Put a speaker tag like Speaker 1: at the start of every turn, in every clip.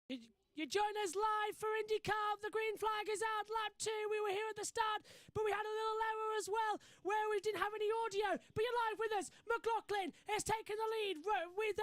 Speaker 1: You join us live for IndyCar. The green flag is out, lap 2. We were here at the start, but we had a little error as well, where we didn't have any audio. But you're live with us. McLaughlin has taken the lead with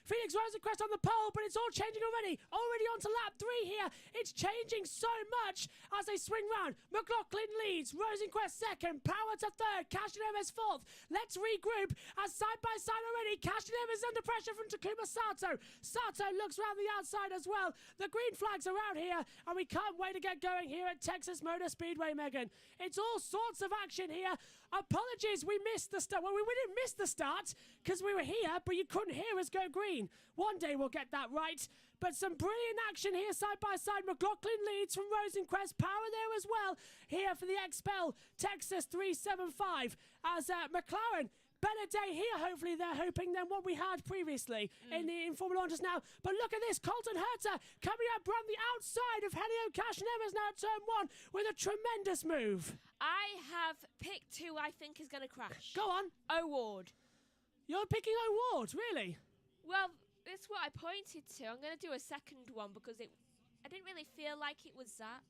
Speaker 1: Felix Rosenquist on the pole, but it's all changing already. Already on to lap 3 here. It's changing so much as they swing round. McLaughlin leads, Rosenquist second, Power to third, Castroneves fourth. Let's regroup as side by side already. Castroneves is under pressure from Takuma Sato. Sato looks round the outside as well. The green flags are out here, and we can't wait to get going here at Texas Motor Speedway, Megan. It's all sorts of action here. Apologies, we missed the start. Well, we didn't miss the start because we were here, but you couldn't hear us go green. One day we'll get that right. But some brilliant action here side by side. McLaughlin leads from Rosenquist. Power there as well here for the Expel Texas 375 as McLaren. Better day here, hopefully, they're hoping, than what we had previously in Formula 1 just now. But look at this, Colton Herta coming up around the outside of Helio Castroneves now at turn 1 with a tremendous move.
Speaker 2: I have picked who I think is going to crash.
Speaker 1: Go on.
Speaker 2: O'Ward.
Speaker 1: You're picking O'Ward, really?
Speaker 2: Well, that's what I pointed to. I'm going to do a second one because I didn't really feel like it was that.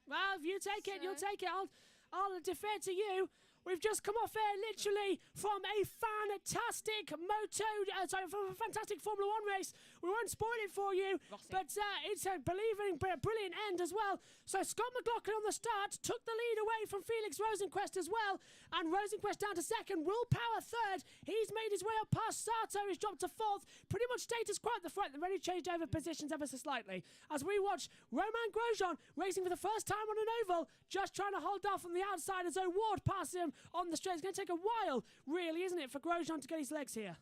Speaker 1: Well, if you take it, you'll take it. I'll defer to you. We've just come off air, literally, from a fantastic from a fantastic Formula 1 race. We won't spoil it for you,
Speaker 2: Rossi.
Speaker 1: but it's a brilliant end as well. So Scott McLaughlin on the start took the lead away from Felix Rosenquist as well, and Rosenquist down to second. Will Power third. He's made his way up past Sato. He's dropped to fourth. Pretty much status quo at the front. They've already changed over positions ever so slightly. As we watch Romain Grosjean racing for the first time on an oval, just trying to hold off on the outside as O'Ward passes him on the straight. It's going to take a while, really, isn't it, for Grosjean to get his legs here?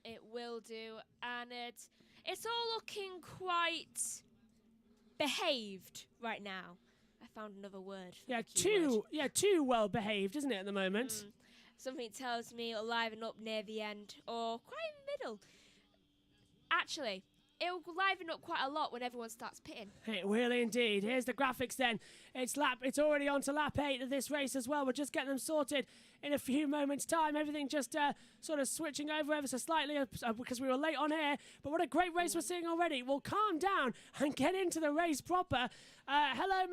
Speaker 2: It will do, and it's all looking quite behaved right now. I found another word.
Speaker 1: Yeah, too well behaved, isn't it, at the moment?
Speaker 2: Something tells me it'll liven up near the end, or quite in the middle. Actually, it'll liven up quite a lot when everyone starts pitting.
Speaker 1: It will indeed. Here's the graphics then. It's already on to lap 8 of this race as well. We're just getting them sorted in a few moments' time. Everything just sort of switching over ever so slightly because we were late on air. But what a great race we're seeing already. We'll calm down and get into the race proper. Hello,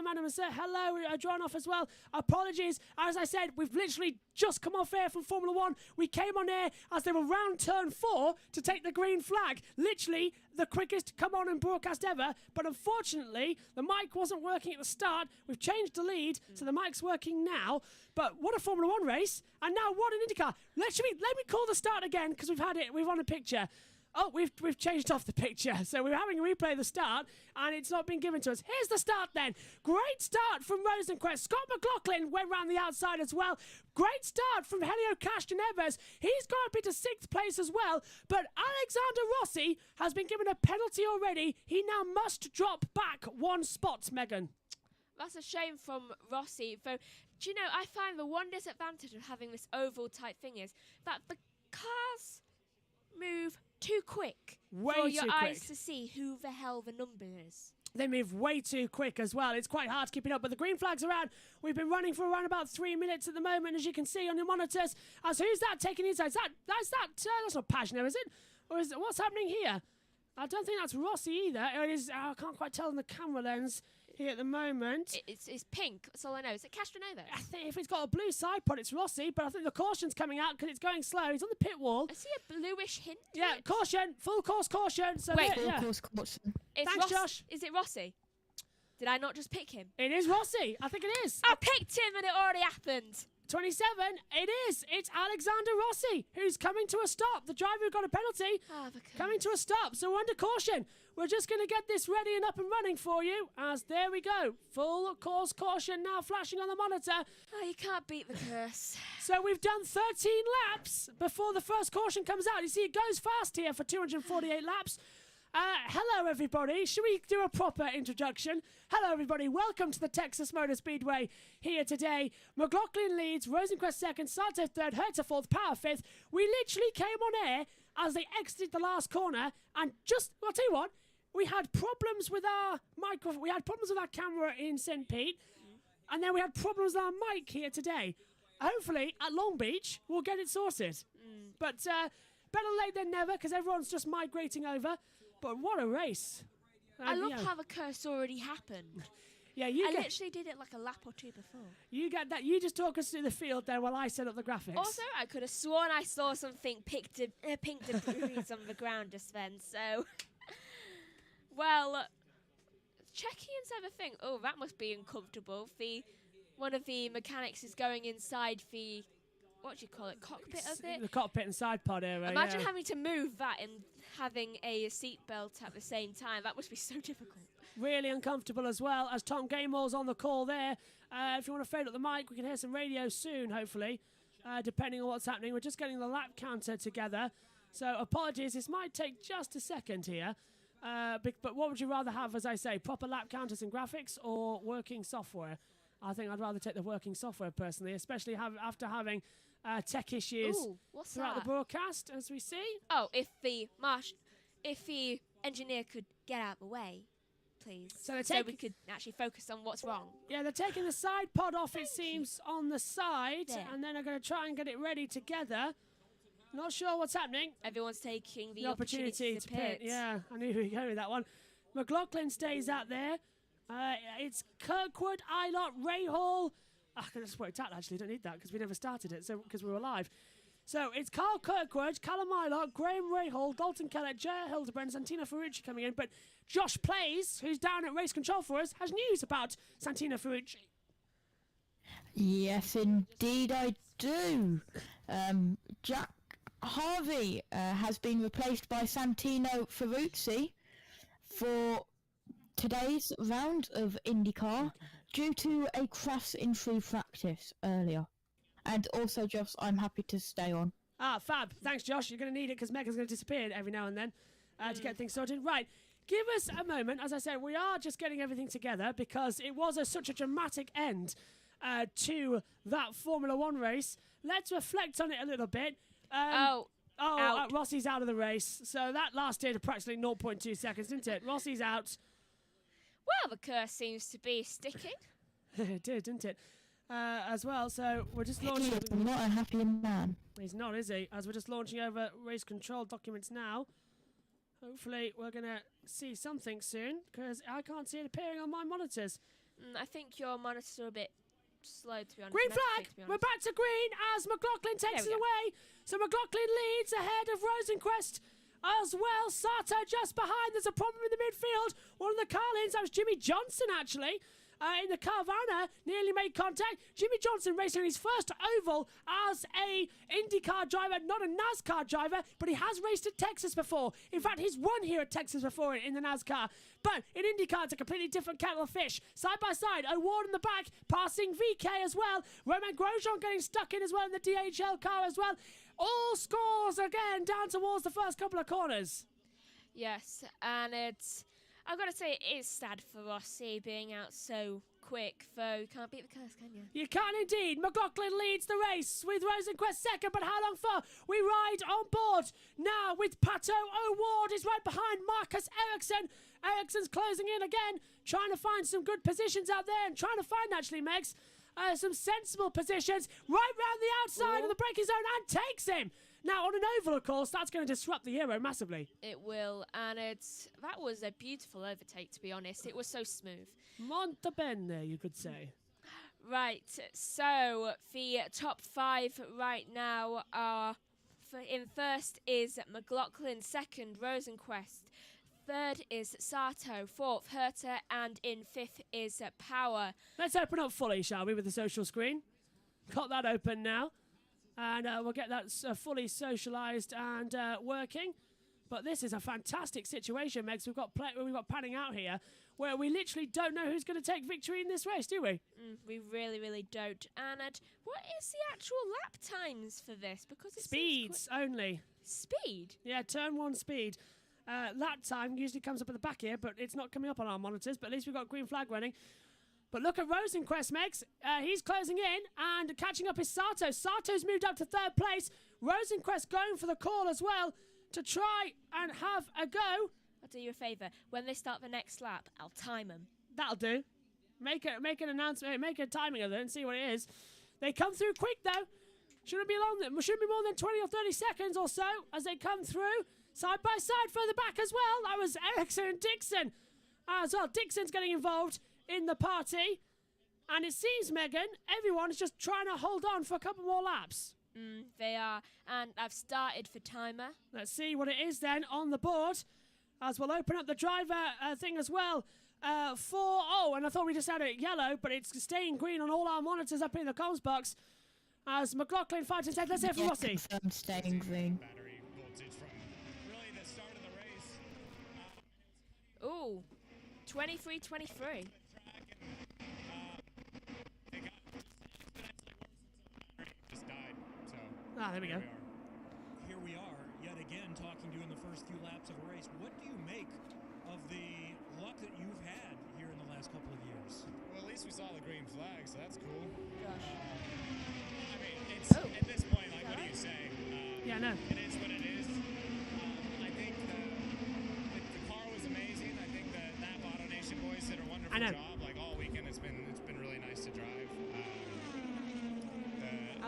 Speaker 1: Madam and Sir. Hello, drawn off as well. Apologies. As I said, we've literally just come off air from Formula 1. We came on air as they were round turn 4 to take the green flag. Literally the quickest come on and broadcast ever. But unfortunately, the mic wasn't working at the start. We've changed the lead, so the mic's working now. But what a Formula 1 race. And now what an IndyCar. Let me call the start again because we've on a picture. Oh, we've changed off the picture. So we're having a replay of the start, and it's not been given to us. Here's the start then. Great start from Rosenquist. Scott McLaughlin went round the outside as well. Great start from Helio Castroneves. He's got up into 6th place as well. But Alexander Rossi has been given a penalty already. He now must drop back 1 spot, Megan.
Speaker 2: That's a shame from Rossi. Though, do you know, I find the one disadvantage of having this oval type thing is that the cars move too quick for your eyes to see who the hell the number is.
Speaker 1: They move way too quick as well. It's quite hard keeping up, but the green flag's around. We've been running for around about 3 minutes at the moment, as you can see on your monitors. As who's that taking inside? That's not Pagano, is it? Or is it, what's happening here? I don't think that's Rossi either. It is. I can't quite tell in the camera lens here at the moment.
Speaker 2: It's pink. That's all I know. Is it Castroneves?
Speaker 1: I think if it's got a blue side pod, it's Rossi. But I think the caution's coming out because it's going slow. He's on the pit wall.
Speaker 2: I see a bluish hint.
Speaker 1: Yeah, caution. Full course caution. So
Speaker 2: wait,
Speaker 1: full
Speaker 3: course caution.
Speaker 1: Thanks, Josh.
Speaker 2: Is it Rossi? Did I not just pick him?
Speaker 1: It is Rossi. I think it is.
Speaker 2: I picked him and it already happened.
Speaker 1: 27, it is. It's Alexander Rossi who's coming to a stop. The driver who got a penalty coming to a stop. So we're under caution. We're just going to get this ready and up and running for you. As there we go. Full course caution now flashing on the monitor.
Speaker 2: Oh, you can't beat the curse.
Speaker 1: So we've done 13 laps before the first caution comes out. You see it goes fast here for 248 laps. Hello everybody, should we do a proper introduction? Hello everybody, welcome to the Texas Motor Speedway here today. McLaughlin leads, Rosenquist second, Sato third, Herta fourth, Power fifth. We literally came on air as they exited the last corner and I'll tell you what, we had problems with our microphone, we had problems with our camera in St. Pete and then we had problems with our mic here today. Hopefully at Long Beach we'll get it sorted. But better late than never because everyone's just migrating over. But what a race.
Speaker 2: I love how the curse already happened.
Speaker 1: Yeah,
Speaker 2: I literally did it like a lap or two before.
Speaker 1: You get that. You just talk us through the field then while I set up the graphics.
Speaker 2: Also, I could have sworn I saw something pink debris on the ground just then. So, well, checking inside the thing. Oh, that must be uncomfortable. One of the mechanics is going inside the, what do you call it, cockpit of it?
Speaker 1: The cockpit and side pod area.
Speaker 2: Imagine having to move that and having a seatbelt at the same time. That must be so difficult.
Speaker 1: Really uncomfortable as well, as Tom Gamore's on the call there. If you want to fade up the mic, we can hear some radio soon, hopefully, depending on what's happening. We're just getting the lap counter together. So apologies, this might take just a second here. But what would you rather have, as I say, proper lap counters and graphics or working software? I think I'd rather take the working software personally, especially after having tech issues throughout the broadcast, as we see.
Speaker 2: Oh, if the engineer could get out of the way, please, so we could actually focus on what's wrong.
Speaker 1: Yeah, they're taking the side pod off, it seems, on the side, and then they're going to try and get it ready together. Not sure what's happening.
Speaker 2: Everyone's taking the opportunity to pit.
Speaker 1: Yeah, I knew you were going with that one. McLaughlin stays out there. It's Kirkwood, Eilert, Ray Hall. I just worked out, actually. Don't need that because we never started it, because we were live. So it's Carl Kirkwood, Callum Eilert, Graham Rahal, Dalton Kellett, Jaya Hildebrand, Santino Ferrucci coming in. But Josh Plays, who's down at Race Control for us, has news about Santino Ferrucci.
Speaker 3: Yes, indeed I do. Jack Harvey has been replaced by Santino Ferrucci for today's round of IndyCar due to a crash in free practice earlier. And also, Josh, I'm happy to stay on.
Speaker 1: Fab. Thanks, Josh. You're going to need it because Megan's going to disappear every now and then to get things sorted. Right. Give us a moment. As I said, we are just getting everything together because it was such a dramatic end to that Formula One race. Let's reflect on it a little bit. Rossi's out of the race. So that lasted approximately 0.2 seconds, didn't it? Rossi's out.
Speaker 2: Well, the curse seems to be sticking.
Speaker 1: It did, didn't it? As well, so we're just launching.
Speaker 3: I'm not a happy man.
Speaker 1: He's not, is he? As we're just launching over race control documents now. Hopefully, we're going to see something soon because I can't see it appearing on my monitors.
Speaker 2: I think your monitors are a bit slow, to be honest.
Speaker 1: Green flag! We're back to green as McLaughlin takes it away. So McLaughlin leads ahead of Rosenquist. As well, Sato just behind. There's a problem in the midfield. One of the Carlins, that was Jimmy Johnson, actually. In the Carvana, nearly made contact. Jimmy Johnson racing his first oval as a IndyCar driver, not a NASCAR driver, but he has raced at Texas before. In fact, he's won here at Texas before in the NASCAR. But in IndyCar, it's a completely different kettle of fish. Side by side, O'Ward in the back, passing VK as well. Romain Grosjean getting stuck in as well in the DHL car as well. All scores again down towards the first couple of corners.
Speaker 2: Yes, and I've got to say, it is sad for Rossi being out so quick, though you can't beat the curse, can you?
Speaker 1: You can indeed. McLaughlin leads the race with Rosenquist second, but how long for? We ride on board now with Pato O'Ward is right behind Marcus Ericsson. Ericsson's closing in again, trying to find some good positions out there and trying to find, actually, Megs, some sensible positions right round the outside of the braking zone and takes him. Now, on an oval, of course, that's going to disrupt the Hero massively.
Speaker 2: It will, and that was a beautiful overtake, to be honest. It was so smooth.
Speaker 1: Molto bene, you could say.
Speaker 2: Right, so the top 5 right now are, in first is McLaughlin, second Rosenquist, third is Sato, fourth Herta, and in fifth is Power.
Speaker 1: Let's open up fully, shall we, with the social screen? Got that open now. And we'll get that fully socialised and working. But this is a fantastic situation, Megs. We've got panning out here where we literally don't know who's going to take victory in this race, do we?
Speaker 2: We really, really don't. And what is the actual lap times for this? Because it
Speaker 1: Speeds only.
Speaker 2: Speed?
Speaker 1: Yeah, turn 1 speed. Lap time usually comes up at the back here, but it's not coming up on our monitors. But at least we've got green flag running. But look at Rosenquist, Megs. He's closing in and catching up is Sato. Sato's moved up to 3rd place. Rosenquist going for the call as well to try and have a go.
Speaker 2: I'll do you a favour. When they start the next lap, I'll time them.
Speaker 1: That'll do. Make an announcement, make a timing of it and see what it is. They come through quick, though. Shouldn't be more than 20 or 30 seconds or so as they come through. Side by side further back as well. That was Ericsson and Dixon. as well. Dixon's getting involved in the party. And it seems, Megan, everyone's just trying to hold on for a couple more laps.
Speaker 2: They are. And I've started for timer.
Speaker 1: Let's see what it is then on the board. As we'll open up the driver thing as well. And I thought we just had it yellow, but it's staying green on all our monitors up in the comms box. As McLaughlin fights instead. Let's hear from Rossi.
Speaker 3: Confirmed staying green.
Speaker 4: Battery voltage from really the start of the race.
Speaker 2: Ooh, 23-23.
Speaker 4: Just died. So
Speaker 1: There we go.
Speaker 4: here we are yet again talking to you in the first few laps of a race. What do you make of the luck that you've had here in the last couple of years?
Speaker 5: Well, at least we saw the green flag, so that's cool.
Speaker 2: Gosh.
Speaker 4: I mean, it's at this point, like, what do you say?
Speaker 1: No.
Speaker 4: It is what it is. I think the car was amazing. I think the Nap Auto Nation boys did a wonderful job. Like all weekend, it's been really nice to drive.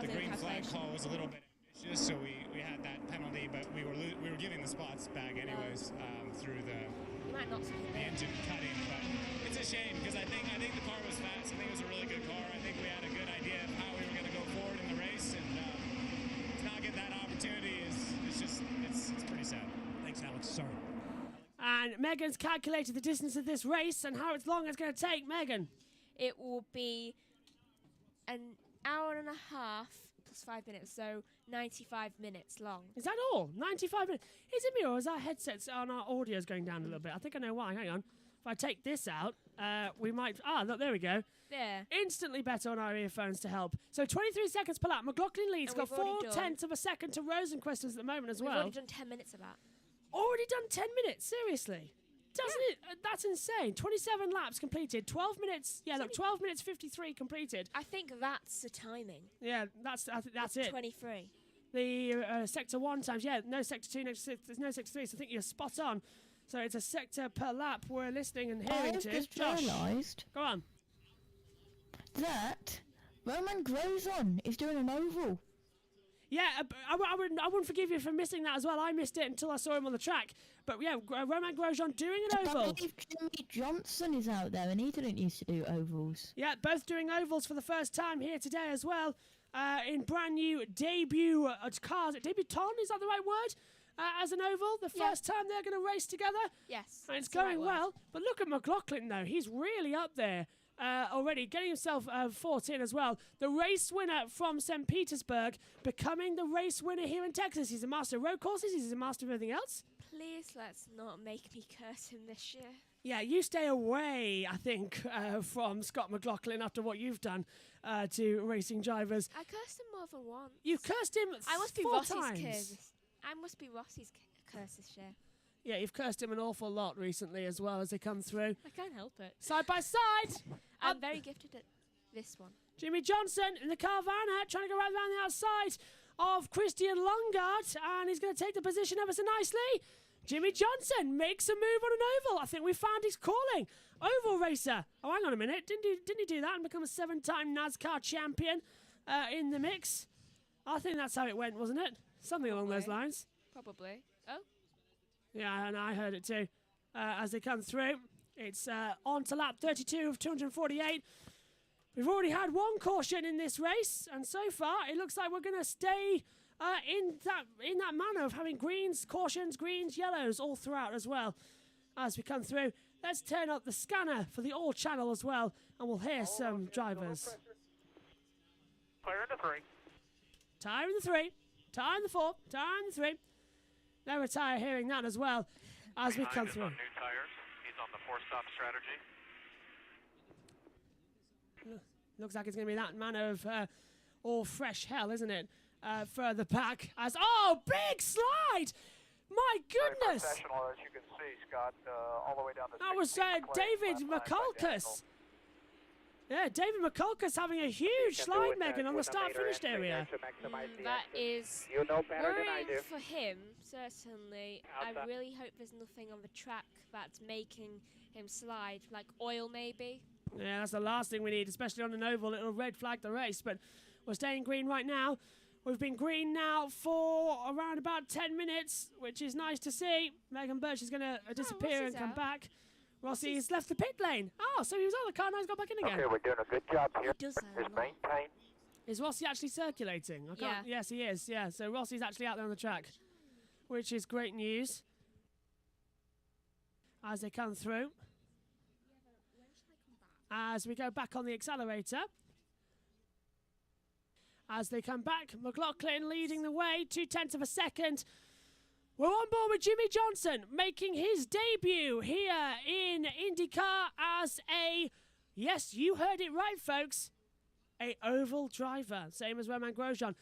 Speaker 4: The green flag call was a little bit ambitious, so we had that penalty, but we were giving the spots back anyways through the
Speaker 2: You might not see
Speaker 4: the engine cutting. But it's a shame because I think the car was fast. I think it was a really good car. I think we had a good idea of how we were going to go forward in the race, and to not get that opportunity it's pretty sad.
Speaker 5: Thanks, Alex. Sorry.
Speaker 1: And Megan's calculated the distance of this race and how long it's going to take. Megan.
Speaker 2: It will be an hour and a half plus 5 minutes, so 95 minutes long.
Speaker 1: Is that all? 95 minutes. Is it me or is our headsets on our audio's going down a little bit? I think I know why. Hang on. If I take this out, we might... look, there we go.
Speaker 2: There.
Speaker 1: Instantly better on our earphones to help. So 23 seconds per lap. McLaughlin leads.
Speaker 2: And
Speaker 1: Got
Speaker 2: we've already
Speaker 1: 4/10 of a second to Rosenquist at the moment as
Speaker 2: We've
Speaker 1: well.
Speaker 2: already done 10 minutes of that.
Speaker 1: Already done 10 minutes? Seriously? Doesn't it? That's insane. 27 laps completed. 12 minutes. Yeah, look, 12 minutes 53 completed.
Speaker 2: I think that's the timing.
Speaker 1: Yeah, I think that's it.
Speaker 2: 23.
Speaker 1: The sector 1 times, no sector 2, there's no sector 3, so I think you're spot on. So it's a sector per lap we're listening and hearing
Speaker 3: I've
Speaker 1: to.
Speaker 3: just
Speaker 1: Josh,
Speaker 3: realised
Speaker 1: go on.
Speaker 3: that Roman Grosjean is doing an oval.
Speaker 1: Yeah, I wouldn't forgive you for missing that as well. I missed it until I saw him on the track. But yeah, Roman Grosjean doing an
Speaker 3: I
Speaker 1: oval.
Speaker 3: believe Jimmy Johnson is out there, and he didn't used to do ovals.
Speaker 1: Yeah, both doing ovals for the first time here today as well. In brand new debut cars. Debutant, is that the right word? As an oval, the first time they're going to race together.
Speaker 2: Yes.
Speaker 1: And it's
Speaker 2: that's the right
Speaker 1: going
Speaker 2: word.
Speaker 1: well. But look at McLaughlin, though. He's really up there already, getting himself 14 as well. The race winner from St. Petersburg, becoming the race winner here in Texas. He's a master of road courses. He's a master of everything else.
Speaker 2: Please let's not make me curse him this year.
Speaker 1: Yeah, you stay away, I think, from Scott McLaughlin after what you've done to racing drivers.
Speaker 2: I cursed him more than once.
Speaker 1: You cursed him
Speaker 2: I must be
Speaker 1: 4
Speaker 2: Rossi's
Speaker 1: times.
Speaker 2: curse. I must be Rossi's curse this year.
Speaker 1: Yeah, you've cursed him an awful lot recently as well as they come through.
Speaker 2: I can't help it.
Speaker 1: Side by side.
Speaker 2: I'm very gifted at this one.
Speaker 1: Jimmy Johnson in the Carvana trying to go right around the outside of Christian Longard, and he's going to take the position ever so nicely. Jimmy Johnson makes a move on an oval. I think we found his calling. Oval racer. Oh, hang on a minute. Didn't he do that and become a 7-time NASCAR champion in the mix? I think that's how it went, wasn't it? Something along those lines.
Speaker 2: Probably. Oh.
Speaker 1: Yeah, and I heard it too. As they come through, it's on to lap 32 of 248. We've already had 1 caution in this race, and so far it looks like we're going to stay in that manner of having greens, cautions, greens, yellows all throughout as well. As we come through, let's turn up the scanner for the all channel as well, and we'll hear some drivers.
Speaker 6: Clear in the 3.
Speaker 1: Tyre in the 3, tyre in the 4, tyre in the 3. No retire hearing that as well as we come through.
Speaker 6: On new tires. He's on the 4-stop strategy.
Speaker 1: Looks like it's going to be that manner of all fresh hell, isn't it? Further back as... Oh, big slide! My goodness!
Speaker 6: Very professional, as you can see, Scott, all the way down the
Speaker 1: That was David McCulcus. Yeah, David McCulcus having a huge slide, Megan, on the start-finished area.
Speaker 2: That is
Speaker 6: You know better than I
Speaker 2: worrying
Speaker 6: do.
Speaker 2: for him, certainly. I
Speaker 6: Outside.
Speaker 2: really hope there's nothing on the track that's making him slide, like oil maybe.
Speaker 1: Yeah, that's the last thing we need, especially on an oval. It'll red flag the race, but we're staying green right now. We've been green now for around about 10 minutes, which is nice to see. Megan Birch is going to disappear and
Speaker 2: Rossi's
Speaker 1: come
Speaker 2: out.
Speaker 1: back. Rossi's left the pit lane. Oh, so he was out of the car, now he's got back in again.
Speaker 6: Okay, we're doing a good job here.
Speaker 2: He does that a
Speaker 6: Just
Speaker 2: lot.
Speaker 6: maintain.
Speaker 1: Is Rossi actually circulating? I can't.
Speaker 2: Yeah.
Speaker 1: Yes, he is. Yeah, so Rossi's actually out there on the track, which is great news. As they come through. As we go back on the accelerator. As they come back, McLaughlin leading the way, 0.2 of a second. We're on board with Jimmy Johnson, making his debut here in IndyCar as a, yes, you heard it right, folks, a oval driver, same as Roman Grosjean.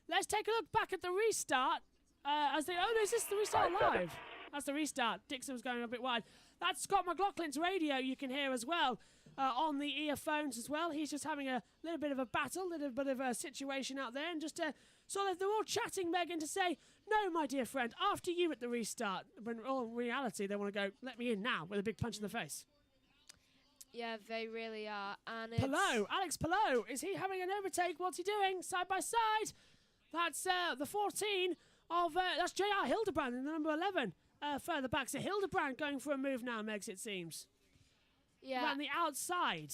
Speaker 1: Let's take a look back at the restart. As they, oh no, is this the restart live? That's the restart. Dixon was going a bit wide. That's Scott McLaughlin's radio you can hear as well. On the earphones as well. He's just having a little bit of a battle, a little bit of a situation out there, and just sort of they're all chatting, Megan, to say, no, my dear friend, after you at the restart. When all in reality, they want to go, let me in now, with a big punch in the face.
Speaker 2: Yeah, they really are. And it's
Speaker 1: Palou, Alex Palou, is he having an overtake? What's he doing? Side by side. That's the 14 of, that's J.R. Hildebrand in the number 11. Further back, so Hildebrand going for a move now, Megs, it seems.
Speaker 2: Yeah,
Speaker 1: Around the outside.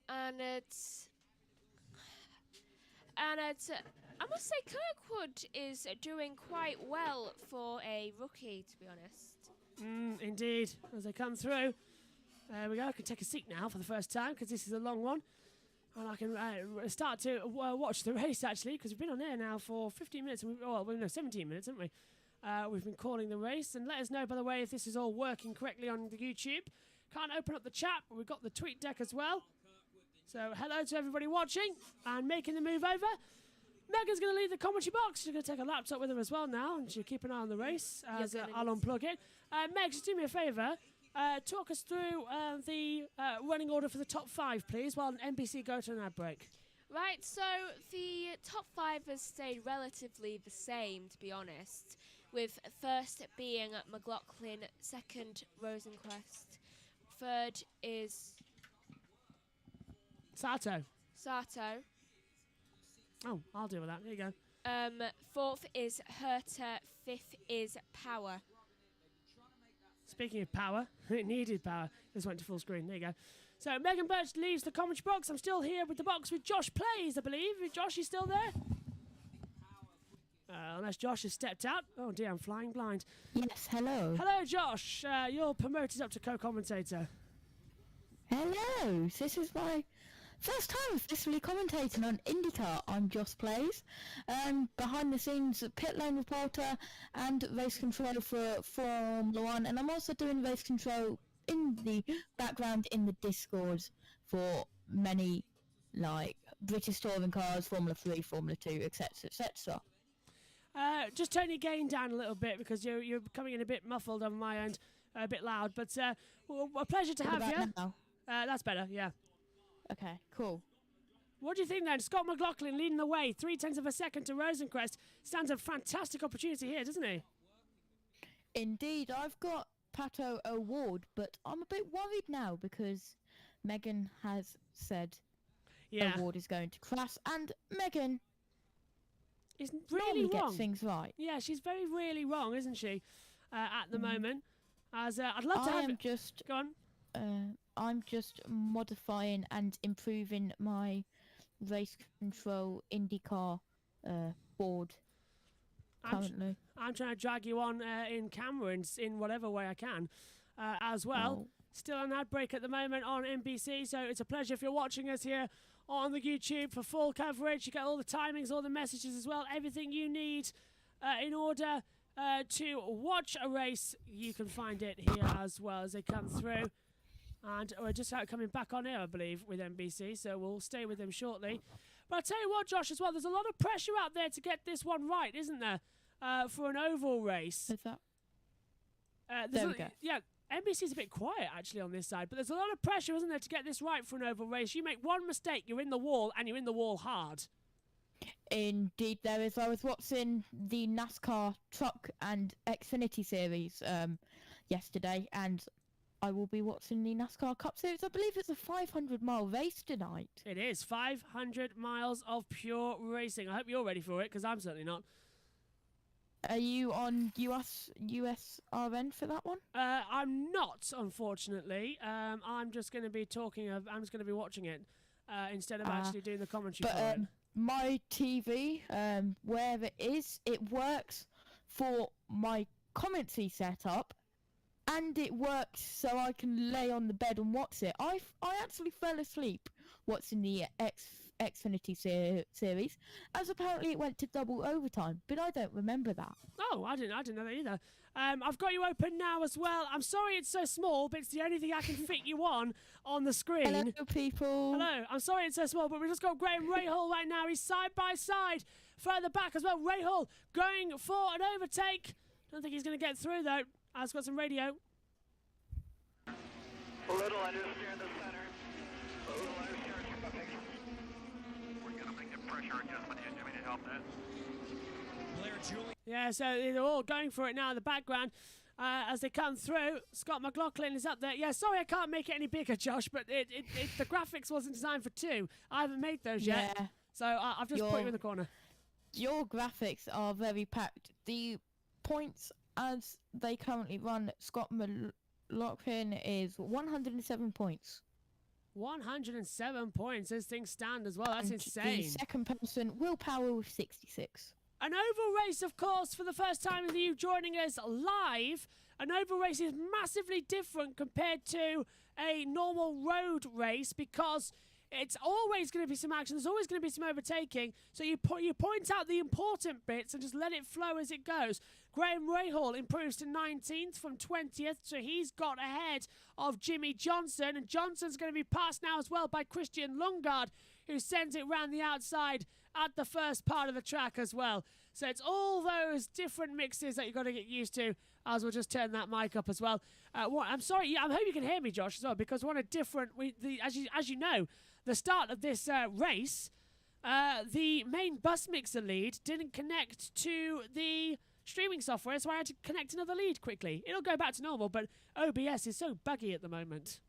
Speaker 2: and it's I must say Kirkwood is doing quite well for a rookie, to be honest.
Speaker 1: Indeed, as they come through. There we go, I can take a seat now for the first time because this is a long one. And I can start to watch the race, actually, because we've been on air now for 15 minutes. And 17 minutes, haven't we? We've been calling the race. And let us know, by the way, if this is all working correctly on the YouTube. Can't open up the chat, but we've got the tweet deck as well. So hello to everybody watching and making the move over. Megan's going to leave the commentary box. She's going to take a laptop with her as well now, and she'll keep an eye on the race as I'll unplug it. Meg, just do me a favour. Talk us through the running order for the top 5, please, while NBC go to an ad break.
Speaker 2: Right, so the top 5 has stayed relatively the same, to be honest, with first being McLaughlin, second Rosenquist, third is
Speaker 1: Sato. Oh, I'll deal with that. There you go.
Speaker 2: Fourth is Herter, fifth is Power.
Speaker 1: Speaking of power, it needed power. This went to full screen. There you go. So Megan Birch leaves the commentary box. I'm still here with the box with Josh Plays, I believe. Josh, you still there? Unless Josh has stepped out. Oh dear, I'm flying blind.
Speaker 3: Yes, hello.
Speaker 1: Hello, Josh. You're promoted up to co-commentator.
Speaker 3: Hello. This is my first time officially commentating on IndyCar. I'm Josh Plays, behind the scenes pit lane reporter and race control for Formula One, and I'm also doing race control in the background in the Discord for many, like British touring cars, Formula 3, Formula 2, etc., etc.
Speaker 1: Just turn your gain down a little bit because you're coming in a bit muffled on my end, a bit loud, but a pleasure to have you.
Speaker 3: Now?
Speaker 1: That's better, yeah.
Speaker 3: Okay, cool.
Speaker 1: What do you think then? Scott McLaughlin leading the way, 0.3 of a second to Rosenquist. Stands a fantastic opportunity here, doesn't he?
Speaker 3: Indeed, I've got Pato Award, but I'm a bit worried now because Megan has said Award is going to crash, and Megan
Speaker 1: is really
Speaker 3: normally
Speaker 1: wrong.
Speaker 3: Gets things right.
Speaker 1: Yeah, she's very really wrong, isn't she? At the moment, as I'd love to have.
Speaker 3: Just
Speaker 1: go on.
Speaker 3: I'm just modifying and improving my race control IndyCar board currently.
Speaker 1: I'm trying to drag you on in camera in whatever way I can as well. Still an ad break at the moment on NBC, so it's a pleasure if you're watching us here on the YouTube for full coverage. You get all the timings, all the messages as well, everything you need in order to watch a race. You can find it here as well as they come through. And we're just coming back on air, I believe, with NBC, so we'll stay with them shortly. But I'll tell you what, Josh, as well, there's a lot of pressure out there to get this one right, isn't there, for an oval race?
Speaker 3: Is that?
Speaker 1: There we go. Yeah, NBC's a bit quiet, actually, on this side, but there's a lot of pressure, isn't there, to get this right for an oval race. You make one mistake, you're in the wall, and you're in the wall hard.
Speaker 3: Indeed, there is. I was watching the NASCAR Truck and Xfinity Series yesterday, and I will be watching the NASCAR Cup Series. I believe it's a 500-mile race tonight.
Speaker 1: It is 500 miles of pure racing. I hope you're ready for it, because I'm certainly not.
Speaker 3: Are you on USRN for that one?
Speaker 1: I'm not, unfortunately. I'm just going to be I'm just going to be watching it instead of actually doing the commentary for it.
Speaker 3: My TV, where it is, it works for my commentary setup, and it works so I can lay on the bed and watch it. I actually fell asleep watching the Xfinity series, as apparently it went to double overtime, but I don't remember that.
Speaker 1: Oh, I didn't know that either. I've got you open now as well. I'm sorry it's so small, but it's the only thing I can fit you on the screen.
Speaker 3: Hello, people.
Speaker 1: Hello. I'm sorry it's so small, but we've just got Graham Rahal right now. He's side by side, further back as well. Rahal going for an overtake. Don't think he's going to get through, though. I've got some radio.
Speaker 6: A little understeer in the center. A little understeer in the picture. We're going to make a pressure adjustment here. Do we need help there?
Speaker 5: Blair Julie.
Speaker 1: Yeah, so they're all going for it now in the background as they come through. Scott McLaughlin is up there. Yeah, sorry I can't make it any bigger, Josh, but the graphics wasn't designed for 2. I haven't made those yet.
Speaker 3: Yeah.
Speaker 1: So I've just put you in the corner.
Speaker 3: Your graphics are very packed. The points as they currently run, Scott McLaughlin is 107 points.
Speaker 1: 107 points as things stand as well. That's insane.
Speaker 3: The second person, Will Power, with 66.
Speaker 1: An oval race, of course, for the first time with you joining us live. An oval race is massively different compared to a normal road race because it's always going to be some action. There's always going to be some overtaking. So you point out the important bits and just let it flow as it goes. Graham Rahal improves to 19th from 20th, so he's got ahead of Jimmy Johnson. And Johnson's going to be passed now as well by Christian Lundgaard, who sends it round the outside at the first part of the track as well. So it's all those different mixes that you've got to get used to. As we'll just turn that mic up as well. I'm sorry, I hope you can hear me, Josh, as well, because one of different. As you know, the start of this race, the main bus mixer lead didn't connect to the streaming software, so I had to connect another lead quickly. It'll go back to normal, but OBS is so buggy at the moment.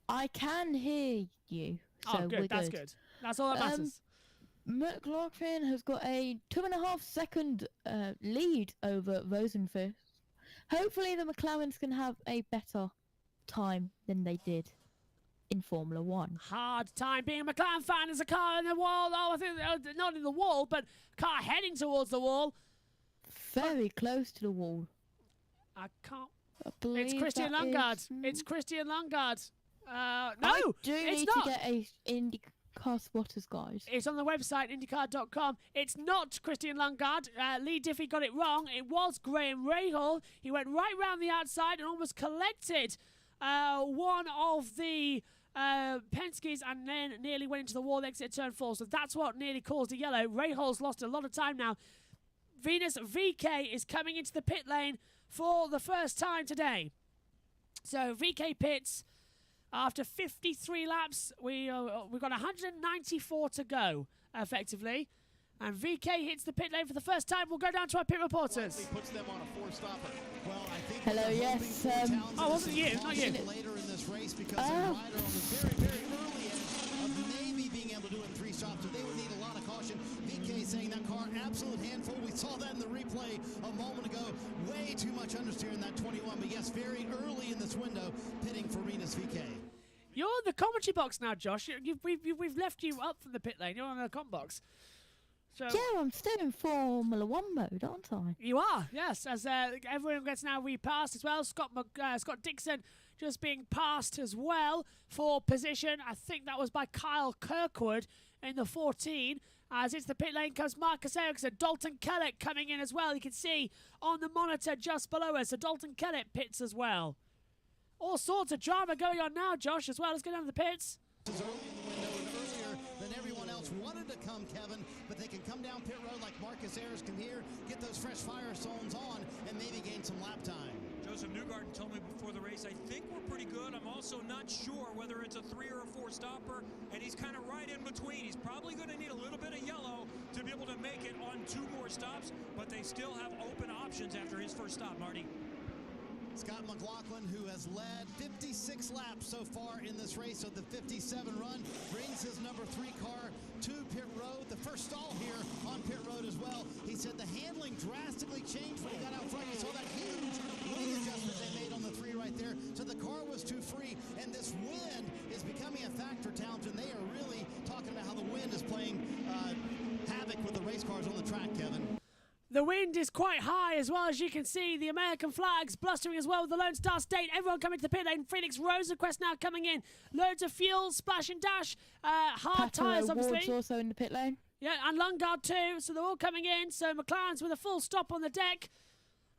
Speaker 3: I can hear you. So
Speaker 1: oh, good.
Speaker 3: We're
Speaker 1: That's good. That's all that matters.
Speaker 3: McLaughlin has got a 2.5 second lead over Rosenfeld. Hopefully the McLarens can have a better time than they did in Formula 1.
Speaker 1: Hard time being a McLaren fan. There's a car in the wall. Oh, I think not in the wall, but car heading towards the wall.
Speaker 3: Very close to the wall.
Speaker 1: I can't.
Speaker 3: It's
Speaker 1: Christian Lundgaard. It's Christian Lundgaard. No,
Speaker 3: I do need
Speaker 1: not.
Speaker 3: to get a IndyCar spotters guide.
Speaker 1: It's on the website, IndyCar.com. It's not Christian Lundgaard. Lee Diffie got it wrong. It was Graham Rahal. He went right round the outside and almost collected one of the Penske's and then nearly went into the wall exit turn 4. So that's what nearly caused a yellow. Rahal's lost a lot of time now. Venus VK is coming into the pit lane for the first time today. So VK pits after 53 laps. We've got 194 to go, effectively. And VK hits the pit lane for the first time. We'll go down to our pit reporters.
Speaker 7: Puts them on a four-stopper. Well, I think
Speaker 3: hello, yes.
Speaker 1: Oh, wasn't you, not you.
Speaker 7: Later in this race because they're rider on the very, very early edge of maybe being able to do it in 3 stops. So they would need a lot of caution. VK saying that car, absolute handful. We saw that in the replay a moment ago. Way too much understeer in that 21. But yes, very early in this window, pitting for Venus VK.
Speaker 1: You're in the commentary box now, Josh. We've left you up from the pit lane. You're on the com box. So
Speaker 3: yeah, I'm still in Formula 1 mode, aren't I?
Speaker 1: You are, yes. As everyone gets now repassed as well. Scott Dixon just being passed as well for position. I think that was by Kyle Kirkwood in the 14. As it's the pit lane comes Marcus Ericsson. Dalton Kellett coming in as well. You can see on the monitor just below us. So Dalton Kellett pits as well. All sorts of drama going on now, Josh, as well. Let's go down to the pits.
Speaker 7: Earlier than everyone else wanted to come, Kevin, but they can come down pit road like Marcus Ayers can here, get those fresh Firestones on, and maybe gain some lap time.
Speaker 5: Joseph Newgarden told me before the race, I think we're pretty good. I'm also not sure whether it's a 3 or a 4 stopper, and he's kind of right in between. He's probably going to need a little bit of yellow to be able to make it on 2 more stops, but they still have open options after his first stop, Marty.
Speaker 7: Scott McLaughlin, who has led 56 laps so far in this race, so the 57 run brings his number 3 car to pit road. The first stall here on pit road as well. He said the handling drastically changed when he got out front. You saw that huge wing adjustment they made on the 3 right there. So the car was too free, and this wind is becoming a factor, Townsend. They are really talking about how the wind is playing havoc with the race cars on the track, Kevin.
Speaker 1: The wind is quite high as well, as you can see. The American flags blustering as well with the Lone Star State. Everyone coming to the pit lane. Phoenix Rosenquist now coming in. Loads of fuel, splash and dash. Hard tyres, obviously.
Speaker 3: Ward's also in the pit lane.
Speaker 1: Yeah, and Lundgaard too. So they're all coming in. So McLaren's with a full stop on the deck.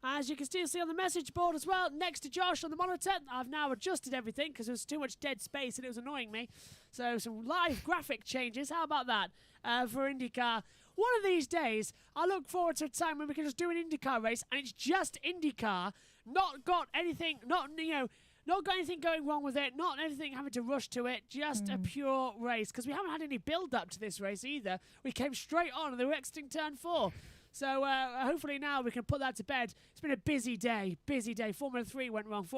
Speaker 1: As you can still see on the message board as well, next to Josh on the monitor. I've now adjusted everything because there was too much dead space and it was annoying me. So some live graphic changes. How about that for IndyCar? One of these days, I look forward to a time when we can just do an IndyCar race and it's just IndyCar, not got anything going wrong with it, not anything having to rush to it, just a pure race. Because we haven't had any build-up to this race either. We came straight on and they were exiting turn 4. So hopefully now we can put that to bed. It's been a busy day. Formula 3 went wrong.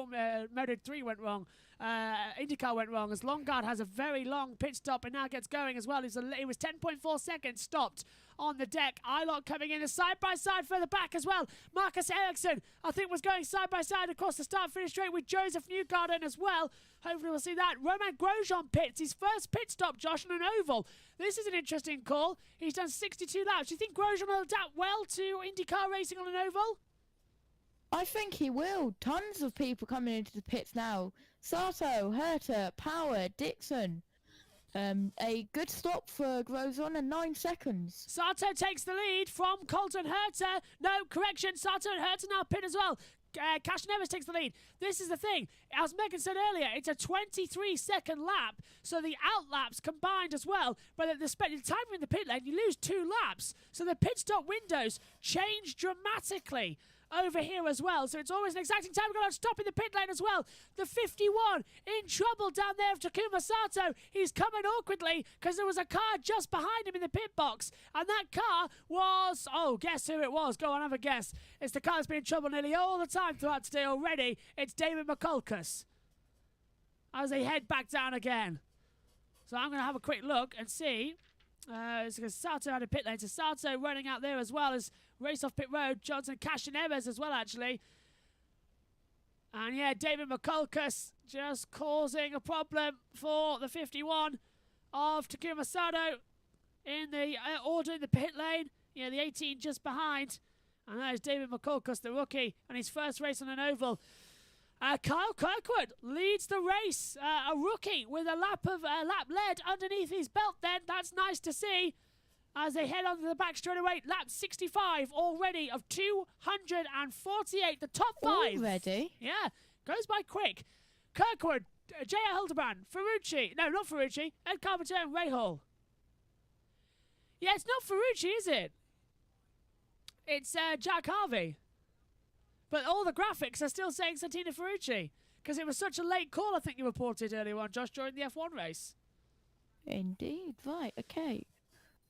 Speaker 1: Moto 3 went wrong. IndyCar went wrong as Lundgaard has a very long pit stop and now gets going as well. It was 10.4 seconds stopped on the deck. Ilott coming in a side-by-side further back as well. Marcus Ericsson, I think, was going side-by-side across the start-finish straight with Joseph Newgarden as well. Hopefully we'll see that. Romain Grosjean pits his first pit stop, Josh, on an oval. This is an interesting call. He's done 62 laps. Do you think Grosjean will adapt well to IndyCar racing on an oval?
Speaker 3: I think he will. Tons of people coming into the pits now. Sato, Herta, Power, Dixon. A good stop for Grosjean in 9 seconds.
Speaker 1: Sato takes the lead from Colton Herta. No, correction. Sato and Herta now pit as well. Cash Neves takes the lead. This is the thing. As Megan said earlier, it's a 23-second lap, so the out laps combined as well. But at the time you're in the pit lane, you lose 2 laps. So the pit stop windows change dramatically over here as well. So it's always an exacting time. We're going to stop in the pit lane as well. The 51 in trouble down there of Takuma Sato. He's coming awkwardly because there was a car just behind him in the pit box. And that car was... Oh, guess who it was? Go on, have a guess. It's the car that's been in trouble nearly all the time throughout today already. It's David McCulkus as they head back down again. So I'm going to have a quick look and see. It's because Sato had a pit lane. So Sato running out there as well as race off pit road. Johnson, Cash and Evers as well, actually. And yeah, David McCulkus just causing a problem for the 51 of Takuma Sato in the order in the pit lane. Yeah, the 18 just behind. And that is David McCulkus, the rookie, and his first race on an oval. Kyle Kirkwood leads the race, a rookie with a lap lead underneath his belt then. That's nice to see as they head onto the back straightaway. Lap 65 already of 248, the top 5.
Speaker 3: Already?
Speaker 1: Yeah, goes by quick. Kirkwood, J.R. Hildebrand, Ferrucci, no, not Ferrucci, Ed Carpenter and Ray Hall. Yeah, it's not Ferrucci, is it? It's Jack Harvey. But all the graphics are still saying Santina Ferrucci. Because it was such a late call, I think you reported earlier on, Josh, during the F1 race.
Speaker 3: Indeed, right, okay.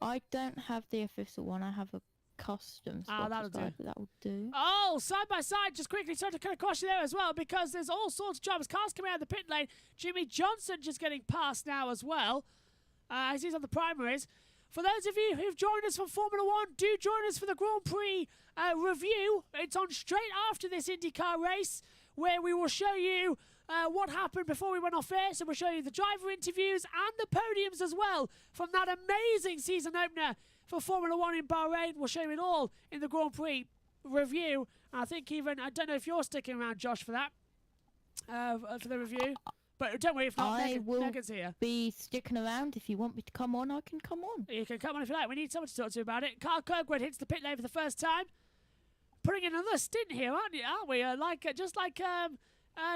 Speaker 3: I don't have the official one, I have a custom.
Speaker 1: That'll do.
Speaker 3: That'll do.
Speaker 1: Oh, side by side, just quickly, sorry to cut across you there as well, because there's all sorts of dramas. Cars coming out of the pit lane. Jimmy Johnson just getting past now as well, as he's on the primaries. For those of you who've joined us from Formula 1, do join us for the Grand Prix review. It's on straight after this IndyCar race, where we will show you what happened before we went off air. So we'll show you the driver interviews and the podiums as well from that amazing season opener for Formula 1 in Bahrain. We'll show you it all in the Grand Prix review. And I think even, I don't know if you're sticking around, Josh, for that, for the review. But don't worry, if not, Megan's here.
Speaker 3: Be sticking around. If you want me to come on, I can come on.
Speaker 1: You can come on if you like. We need someone to talk to about it. Kyle Kirkwood hits the pit lane for the first time. Putting in another stint here, aren't we? Just like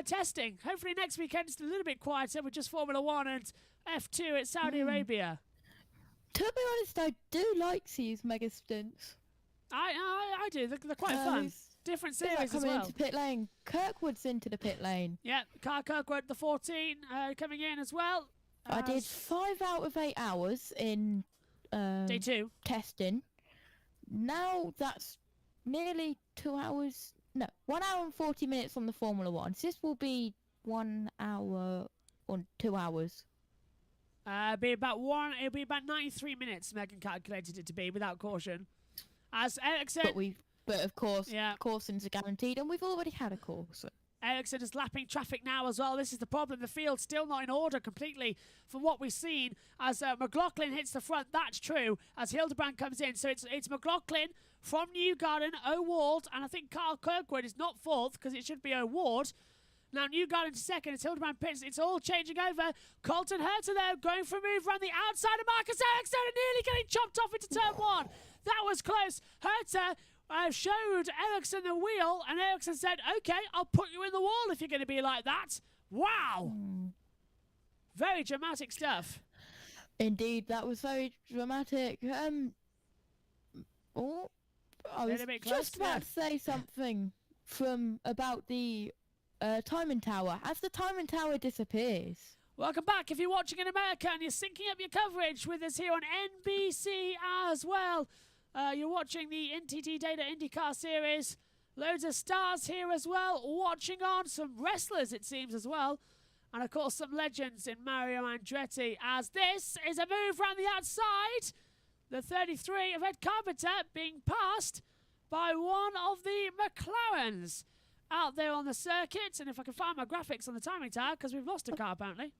Speaker 1: testing. Hopefully next weekend's a little bit quieter with just Formula 1 and F2 at Saudi Arabia.
Speaker 3: To be honest, I do like these mega stints.
Speaker 1: I do. They're quite fun. Different series
Speaker 3: coming
Speaker 1: as well.
Speaker 3: into pit lane. Kirkwood's into the pit lane.
Speaker 1: Yeah, Kyle Kirkwood, the 14, coming in as well.
Speaker 3: I did 5 out of 8 hours in
Speaker 1: day 2
Speaker 3: testing. Now that's nearly 2 hours no, 1 hour and 40 minutes on the Formula One. So this will be 1 hour or 2 hours.
Speaker 1: It'll be about 93 minutes. Megan calculated it to be without caution. As Ericsson,
Speaker 3: but of course, cautions are guaranteed, and we've already had a caution.
Speaker 1: Ericsson is lapping traffic now as well. This is the problem. The field's still not in order completely from what we've seen. As McLaughlin hits the front, that's true. As Hildebrand comes in, so it's McLaughlin from Newgarden, O'Ward, and I think Carl Kirkwood is not fourth because it should be O'Ward. Now Newgarden second, it's Hildebrand pits. It's all changing over. Colton Herta there going for a move around the outside of Marcus Ericsson and nearly getting chopped off into turn one. That was close. Herta showed Ericsson the wheel, and Ericsson said, "Okay, I'll put you in the wall if you're going to be like that." Wow. Very dramatic stuff.
Speaker 3: Indeed, that was very dramatic. I was just about to say something about the timing tower. As the timing tower disappears.
Speaker 1: Welcome back. If you're watching in America and you're syncing up your coverage with us here on NBC as well, you're watching the NTT Data IndyCar Series. Loads of stars here as well, watching on. Some wrestlers, it seems, as well. And, of course, some legends in Mario Andretti, as this is a move around the outside. The 33 of Ed Carpenter being passed by one of the McLarens out there on the circuit. And if I can find my graphics on the timing tower, because we've lost a car, apparently.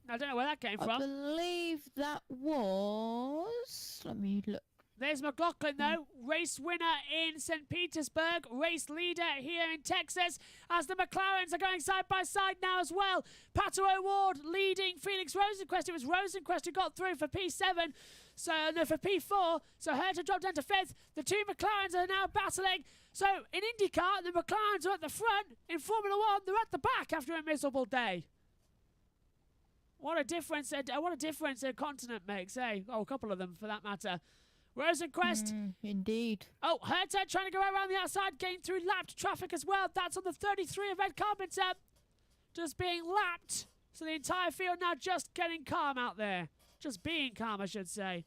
Speaker 1: I don't know where that came from.
Speaker 3: I believe that was... Let me look.
Speaker 1: There's McLaughlin, though. Race winner in St. Petersburg. Race leader here in Texas. As the McLarens are going side by side now as well. Pato O'Ward leading Felix Rosenquist. It was Rosenquist who got through for P7. For P4. So Herta dropped down to 5th. The two McLarens are now battling. So in IndyCar, the McLarens are at the front. In Formula One, they're at the back after a miserable day. What a difference a continent makes, eh? Oh, a couple of them, for that matter. Rosenquist.
Speaker 3: Indeed.
Speaker 1: Oh, Herta trying to go around the outside, getting through lapped traffic as well. That's on the 33 of Ed Carpenter. Just being lapped. So the entire field now just getting calm out there. Just being calm, I should say.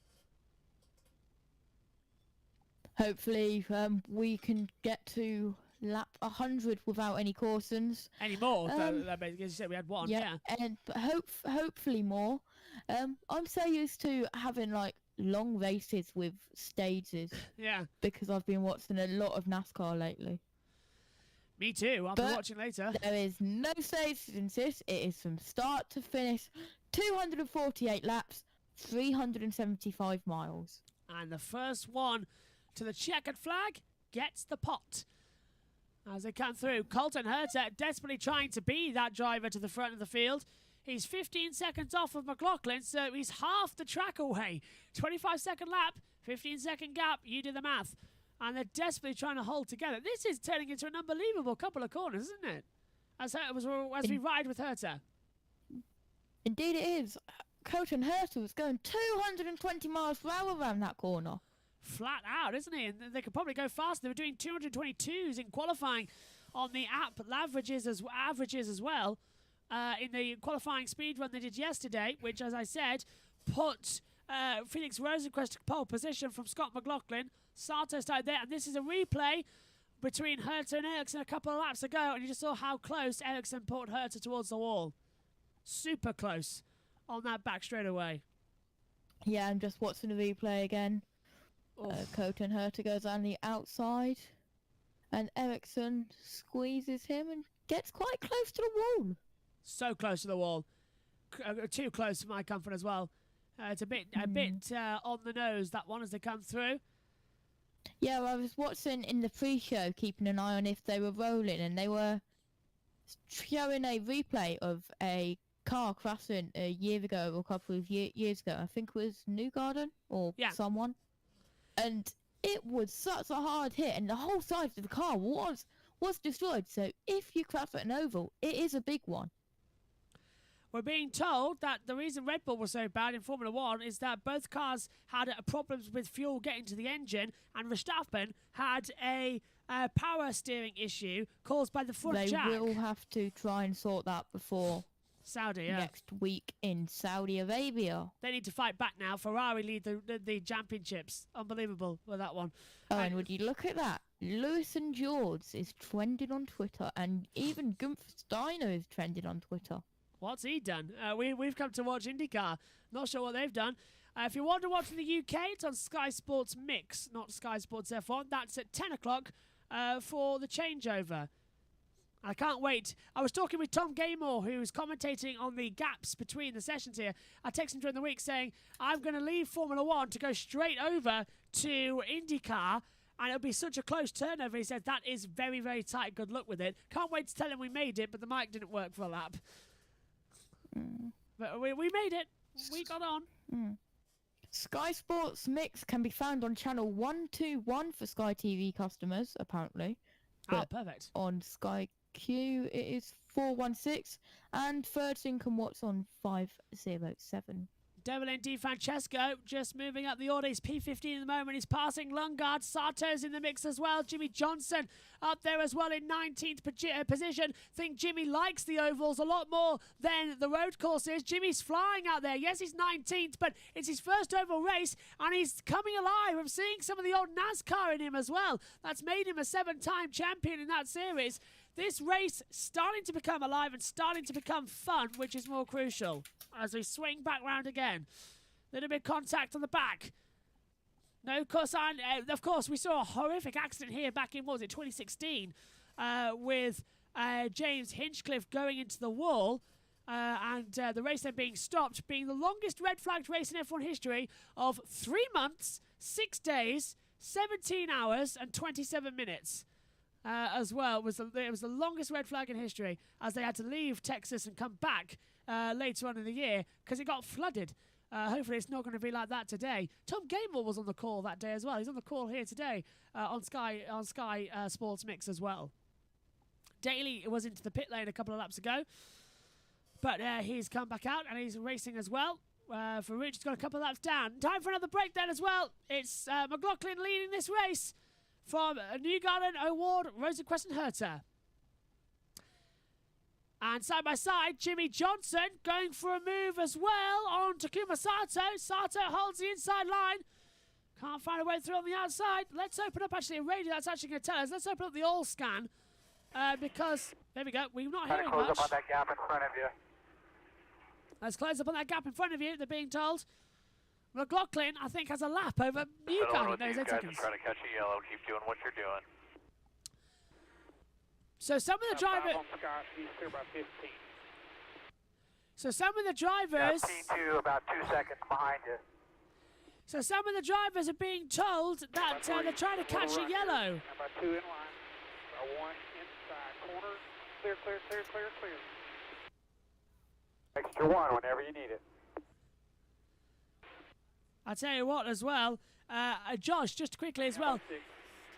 Speaker 3: Hopefully, we can get to lap 100 without any cautions.
Speaker 1: Any more? As you said, we had one. Yeah.
Speaker 3: And hopefully more. I'm so used to having like long races with stages.
Speaker 1: Yeah.
Speaker 3: Because I've been watching a lot of NASCAR lately.
Speaker 1: Me too. I'll be watching later.
Speaker 3: There is no stages in this. It is from start to finish. 248 laps, 375 miles.
Speaker 1: And the first one to the checkered flag gets the pot. As they come through, Colton Herta desperately trying to be that driver to the front of the field. He's 15 seconds off of McLaughlin, so he's half the track away. 25-second lap, 15-second gap, you do the math. And they're desperately trying to hold together. This is turning into an unbelievable couple of corners, isn't it? As we ride with Herta.
Speaker 3: Indeed it is. Colton Herta was going 220 miles per hour around that corner.
Speaker 1: Flat out, isn't he? And they could probably go faster. They were doing 222s in qualifying on the app averages as well. In the qualifying speed run they did yesterday, which, as I said, put Felix Rosenquist to pole position from Scott McLaughlin. Sato started there, and this is a replay between Herta and Ericsson a couple of laps ago, and you just saw how close Ericsson put Herta towards the wall. Super close on that back straightaway.
Speaker 3: Yeah, I'm just watching the replay again. Colton Herta goes on the outside, and Ericsson squeezes him and gets quite close to the wall. So
Speaker 1: close to the wall. Too close for my comfort as well. It's a bit on the nose, that one, as they come through.
Speaker 3: Yeah, well, I was watching in the pre-show, keeping an eye on if they were rolling, and they were showing a replay of a car crashing a year ago, or a couple of years ago. I think it was Newgarden or someone. And it was such a hard hit, and the whole side of the car was destroyed. So if you crash at an oval, it is a big one.
Speaker 1: We're being told that the reason Red Bull was so bad in Formula One is that both cars had problems with fuel getting to the engine, and Verstappen had a power steering issue caused by the front jack.
Speaker 3: They will have to try and sort that before
Speaker 1: Saudi,
Speaker 3: next week in Saudi Arabia.
Speaker 1: They need to fight back now. Ferrari lead the championships. Unbelievable with that one.
Speaker 3: Oh, and would you look at that? Lewis and George is trending on Twitter, and even Gunther Steiner is trending on Twitter.
Speaker 1: What's he done? We've come to watch IndyCar. Not sure what they've done. If you want to watch in the UK, it's on Sky Sports Mix, not Sky Sports F1. That's at 10 o'clock for the changeover. I can't wait. I was talking with Tom Gaymore, who's commentating on the gaps between the sessions here. I texted him during the week saying, I'm going to leave Formula One to go straight over to IndyCar, and it'll be such a close turnover. He said, that is very, very tight. Good luck with it. Can't wait to tell him we made it, but the mic didn't work for a lap. But we made it. We got on.
Speaker 3: Sky Sports Mix can be found on channel 121 for Sky TV customers, apparently.
Speaker 1: Oh, perfect.
Speaker 3: On Sky Q, it is 416, and third sync can watch on 507.
Speaker 1: Devil in Di Francesco just moving up the order. He's P15 at the moment. He's passing Lundgaard. Sato's in the mix as well. Jimmy Johnson up there as well in 19th position. Think Jimmy likes the ovals a lot more than the road courses. Jimmy's flying out there. Yes, he's 19th, but it's his first oval race, and he's coming alive. I'm seeing some of the old NASCAR in him as well. That's made him a 7-time champion in that series. This race starting to become alive and starting to become fun, which is more crucial. As we swing back round again. Little bit of contact on the back. No, of course, we saw a horrific accident here back in, what was it, 2016, with James Hinchcliffe going into the wall, and the race then being stopped, being the longest red-flagged race in F1 history of 3 months, 6 days, 17 hours, and 27 minutes. As well, it was the longest red flag in history, as they had to leave Texas and come back later on in the year because it got flooded. Hopefully it's not going to be like that today. Tom Gaymore was on the call that day as well. He's on the call here today on Sky Sports Mix as well. Daly was into the pit lane a couple of laps ago, but he's come back out and he's racing as well. For Rich, he's got a couple of laps down. Time for another breakdown as well. It's McLaughlin leading this race from Newgarden, O'Ward, Rosenquist and Herter. And side by side, Jimmy Johnson going for a move as well on Takuma Sato. Sato holds the inside line. Can't find a way through on the outside. Let's open up actually a radio that's actually going to tell us. Let's open up the all scan because, there we go, we're not hearing much.
Speaker 6: Close up on that gap in front of you.
Speaker 1: Let's close up on that gap in front of you, they're being told. McLaughlin, I think, has a lap over Newgarden. No, he's 8 seconds.
Speaker 6: Trying to catch a yellow. Keep doing what you're doing.
Speaker 1: So some of the drivers. So some of the drivers.
Speaker 6: P2 about 2 seconds behind you.
Speaker 1: So some of the drivers are being told that they're trying to catch a yellow.
Speaker 6: About 2 in line. About 1 inside corner. Clear, clear, clear, clear, clear. Extra 1 whenever you need it.
Speaker 1: I'll tell you what as well, Josh, just quickly as well,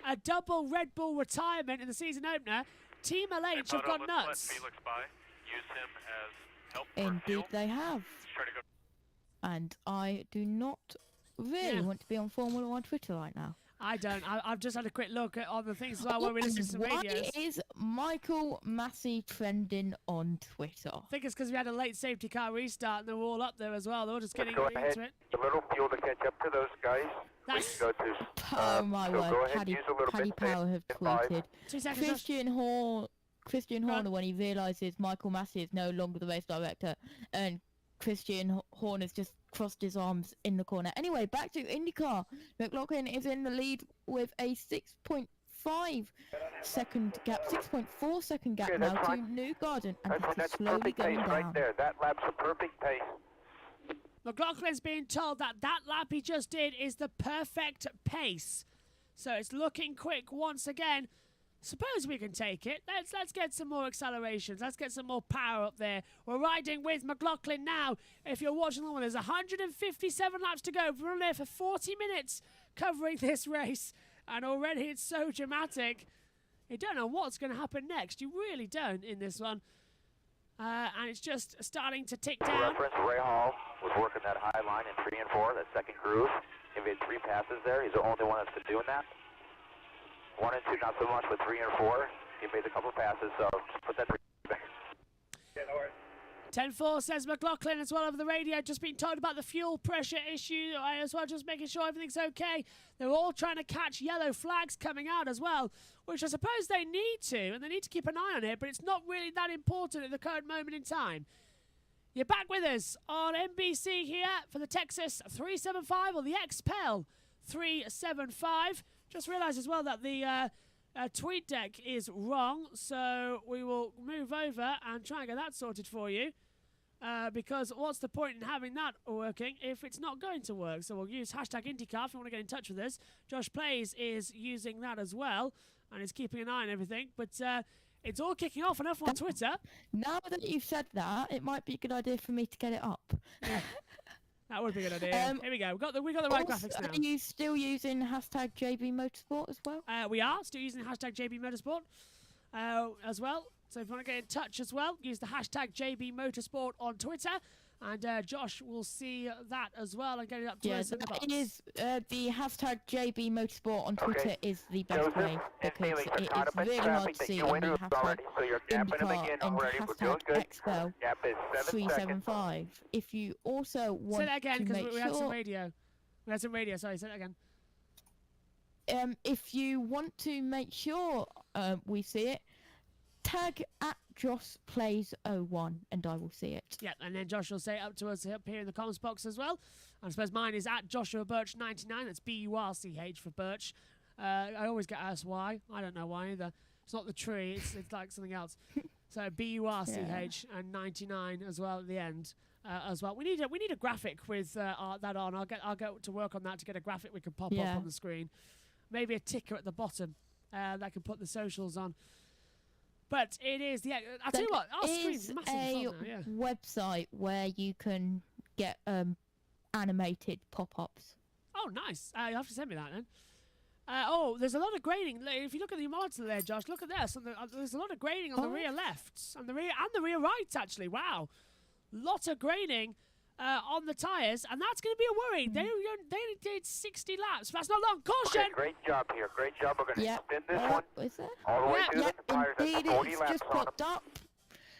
Speaker 1: a double Red Bull retirement in the season opener. Team LH have gone nuts.
Speaker 3: Indeed they have. And I do not really want to be on Formula One Twitter right now.
Speaker 1: I don't. I've just had a quick look at all the things as well where we listen to some radios.
Speaker 3: Why is Michael Massey trending on Twitter?
Speaker 1: I think it's because we had a late safety car restart and they were all up there as well. They were just getting
Speaker 6: go
Speaker 1: into
Speaker 6: ahead.
Speaker 1: it.
Speaker 6: A little fuel to catch up to those guys.
Speaker 1: That's
Speaker 6: Go to,
Speaker 3: Oh my
Speaker 6: so
Speaker 3: word,
Speaker 6: go ahead,
Speaker 3: Paddy
Speaker 6: use a little
Speaker 3: Power
Speaker 6: bit
Speaker 3: have
Speaker 6: in 5.
Speaker 3: tweeted.
Speaker 1: 2 seconds.
Speaker 3: Christian Horner, when he realises Michael Massey is no longer the race director, and Christian Horner's just crossed his arms in the corner. Anyway, back to IndyCar. McLaughlin is in the lead with a 6.5 second gap, 6.4 second gap now to Newgarden, and
Speaker 6: That's
Speaker 3: he's slowly
Speaker 6: perfect
Speaker 3: going
Speaker 6: pace
Speaker 3: down.
Speaker 6: right there. That lap's a perfect pace.
Speaker 1: McLaughlin's being told that lap he just did is the perfect pace. So it's looking quick once again. Suppose we can take it. Let's get some more accelerations. Let's get some more power up there. We're riding with McLaughlin now. If you're watching the one, there's 157 laps to go. We're on there for 40 minutes covering this race. And already it's so dramatic. You don't know what's going to happen next. You really don't in this one. And it's just starting to tick down.
Speaker 6: Reference, Ray Hall was working that high line in 3 and 4, that second groove. He made 3 passes there. He's the only one that's been doing that. 1 and 2, not so much, but 3 and 4, he made a couple passes, so just put that 3 back. Yeah, no worries.
Speaker 1: 10-4 says McLaughlin as well over the radio, just being told about the fuel pressure issue as well, just making sure everything's okay. They're all trying to catch yellow flags coming out as well, which I suppose they need to, and they need to keep an eye on it, but it's not really that important at the current moment in time. You're back with us on NBC here for the Texas 375 or the XPEL 375. Just realised as well that the tweet deck is wrong, so we will move over and try and get that sorted for you. Because what's the point in having that working if it's not going to work? So we'll use hashtag IndyCar if you want to get in touch with us. Josh Plays is using that as well, and is keeping an eye on everything. But it's all kicking off on F1 Twitter.
Speaker 3: Now that you've said that, it might be a good idea for me to get it up.
Speaker 1: Yeah. That would be a good idea. Here we go. We got the right graphics now.
Speaker 3: Are you still using hashtag JB Motorsport as well?
Speaker 1: We are still using hashtag JB Motorsport as well. So if you want to get in touch as well, use the hashtag JB Motorsport on Twitter. And Josh will see that as well and get it up to us in the box.
Speaker 3: It is, the hashtag JB Motorsport on Twitter is the best way, because it is really hard to see on the hashtag IndyCar and hashtag XPEL 375. If you also want
Speaker 1: say that again,
Speaker 3: to make
Speaker 1: we had some
Speaker 3: sure...
Speaker 1: radio. We had some radio, sorry, say that again.
Speaker 3: If you want to make sure we see it, tag at Josh Plays 01 and I will see it.
Speaker 1: Yeah, and then Josh will say it up to us up here in the comments box as well. I suppose mine is at Joshua Birch 99. That's BURCH for Birch. I always get asked why. I don't know why either. It's not the tree. It's like something else. So BURCH and 99 as well at the end as well. We need a graphic with that on. I'll go to work on that to get a graphic we can pop up on the screen. Maybe a ticker at the bottom that can put the socials on. But it is, I'll tell you what, our screen's massive
Speaker 3: a
Speaker 1: fun now,
Speaker 3: website where you can get animated pop-ups.
Speaker 1: Oh, nice. You have to send me that then. There's a lot of grading. If you look at the monitor there, Josh, look at this. There's a lot of grading on the rear left and the rear right, actually. Wow. Lot of grading on the tyres, and that's going to be a worry. They did 60 laps. That's not long. Caution!
Speaker 6: Okay, great job here. Great job. We're going to spin this one
Speaker 3: Is it?
Speaker 6: all the way through the tires.
Speaker 3: Indeed,
Speaker 6: That's 40
Speaker 3: it's
Speaker 6: laps
Speaker 3: just
Speaker 6: on them.
Speaker 3: popped up.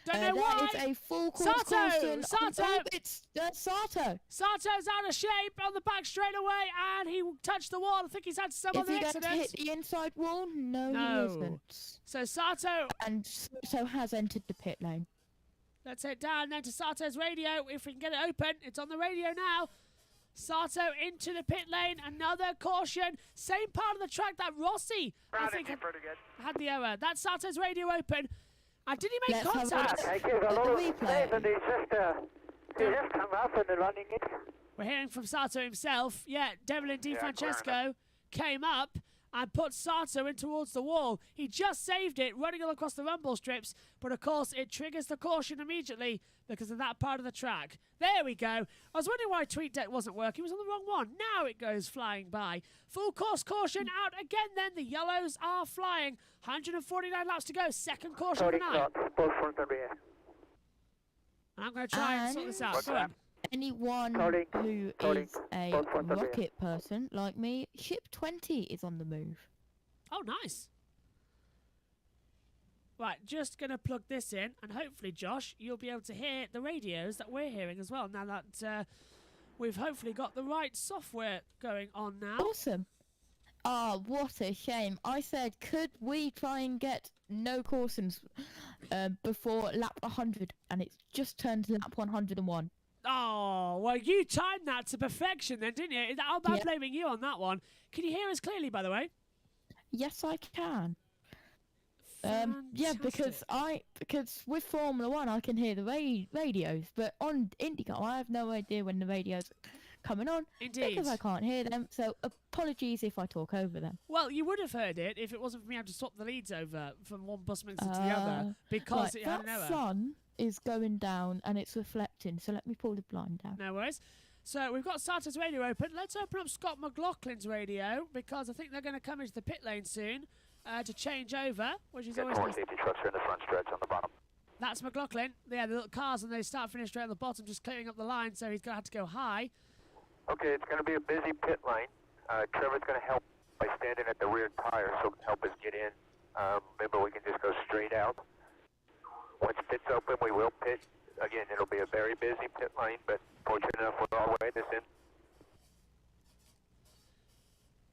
Speaker 1: Don't know why.
Speaker 3: That is a full course caution.
Speaker 1: Sato!
Speaker 3: Oh, it's Sato.
Speaker 1: Sato's out of shape on the back straightaway, and he touched the wall. I think he's had some other accidents.
Speaker 3: Is he going to hit the inside wall? No, he isn't.
Speaker 1: So Sato...
Speaker 3: And so has entered the pit lane.
Speaker 1: Let's head down then to Sato's radio. If we can get it open, it's on the radio now. Sato into the pit lane. Another caution. Same part of the track that Rossi, I think, had the error. That's Sato's radio open. And did he make contact?
Speaker 6: I give a lot of space, and he just come up and they're running it.
Speaker 1: We're hearing from Sato himself. Yeah, Devlin Di Francesco came up and put Sato in towards the wall. He just saved it, running all across the rumble strips, but of course it triggers the caution immediately because of that part of the track. There we go. I was wondering why TweetDeck wasn't working. It was on the wrong one. Now it goes flying by. Full course caution out again then. The yellows are flying. 149 laps to go. Second caution of the night. And I'm going to try and sort this out. Go on.
Speaker 3: Anyone who is a rocket person like me, Ship 20 is on the move.
Speaker 1: Oh, nice. Right, just going to plug this in, and hopefully, Josh, you'll be able to hear the radios that we're hearing as well, now that we've hopefully got the right software going on now.
Speaker 3: Awesome. Ah, what a shame. I said, could we try and get no cautions before lap 100, and it's just turned to lap 101.
Speaker 1: Oh, well, you timed that to perfection then, didn't you? I'm blaming you on that one. Can you hear us clearly, by the way?
Speaker 3: Yes, I can. Yeah, because with Formula One I can hear the radios, but on IndyCar I have no idea when the radios are coming on.
Speaker 1: Indeed.
Speaker 3: Because I can't hear them, so apologies if I talk over them.
Speaker 1: Well, you would have heard it if it wasn't for me having to swap the leads over from one busman to the other because it had an error.
Speaker 3: That sun is going down and it's reflecting, so let me pull the blind down.
Speaker 1: No worries. So we've got Sato's radio open. Let's open up Scott McLaughlin's radio because I think they're going to come into the pit lane soon. To change over, which is always nice.
Speaker 6: Safety trucks are in the front stretch on the bottom.
Speaker 1: That's McLaughlin. Yeah, the little cars, and they start finish straight on the bottom, just clearing up the line, so he's going to have to go high.
Speaker 6: Okay, it's going to be a busy pit lane. Trevor's going to help by standing at the rear tire, so help us get in. Remember, we can just go straight out. Once pit's open, we will pit again, it'll be a very busy pit lane, but fortunate enough we're all way this in.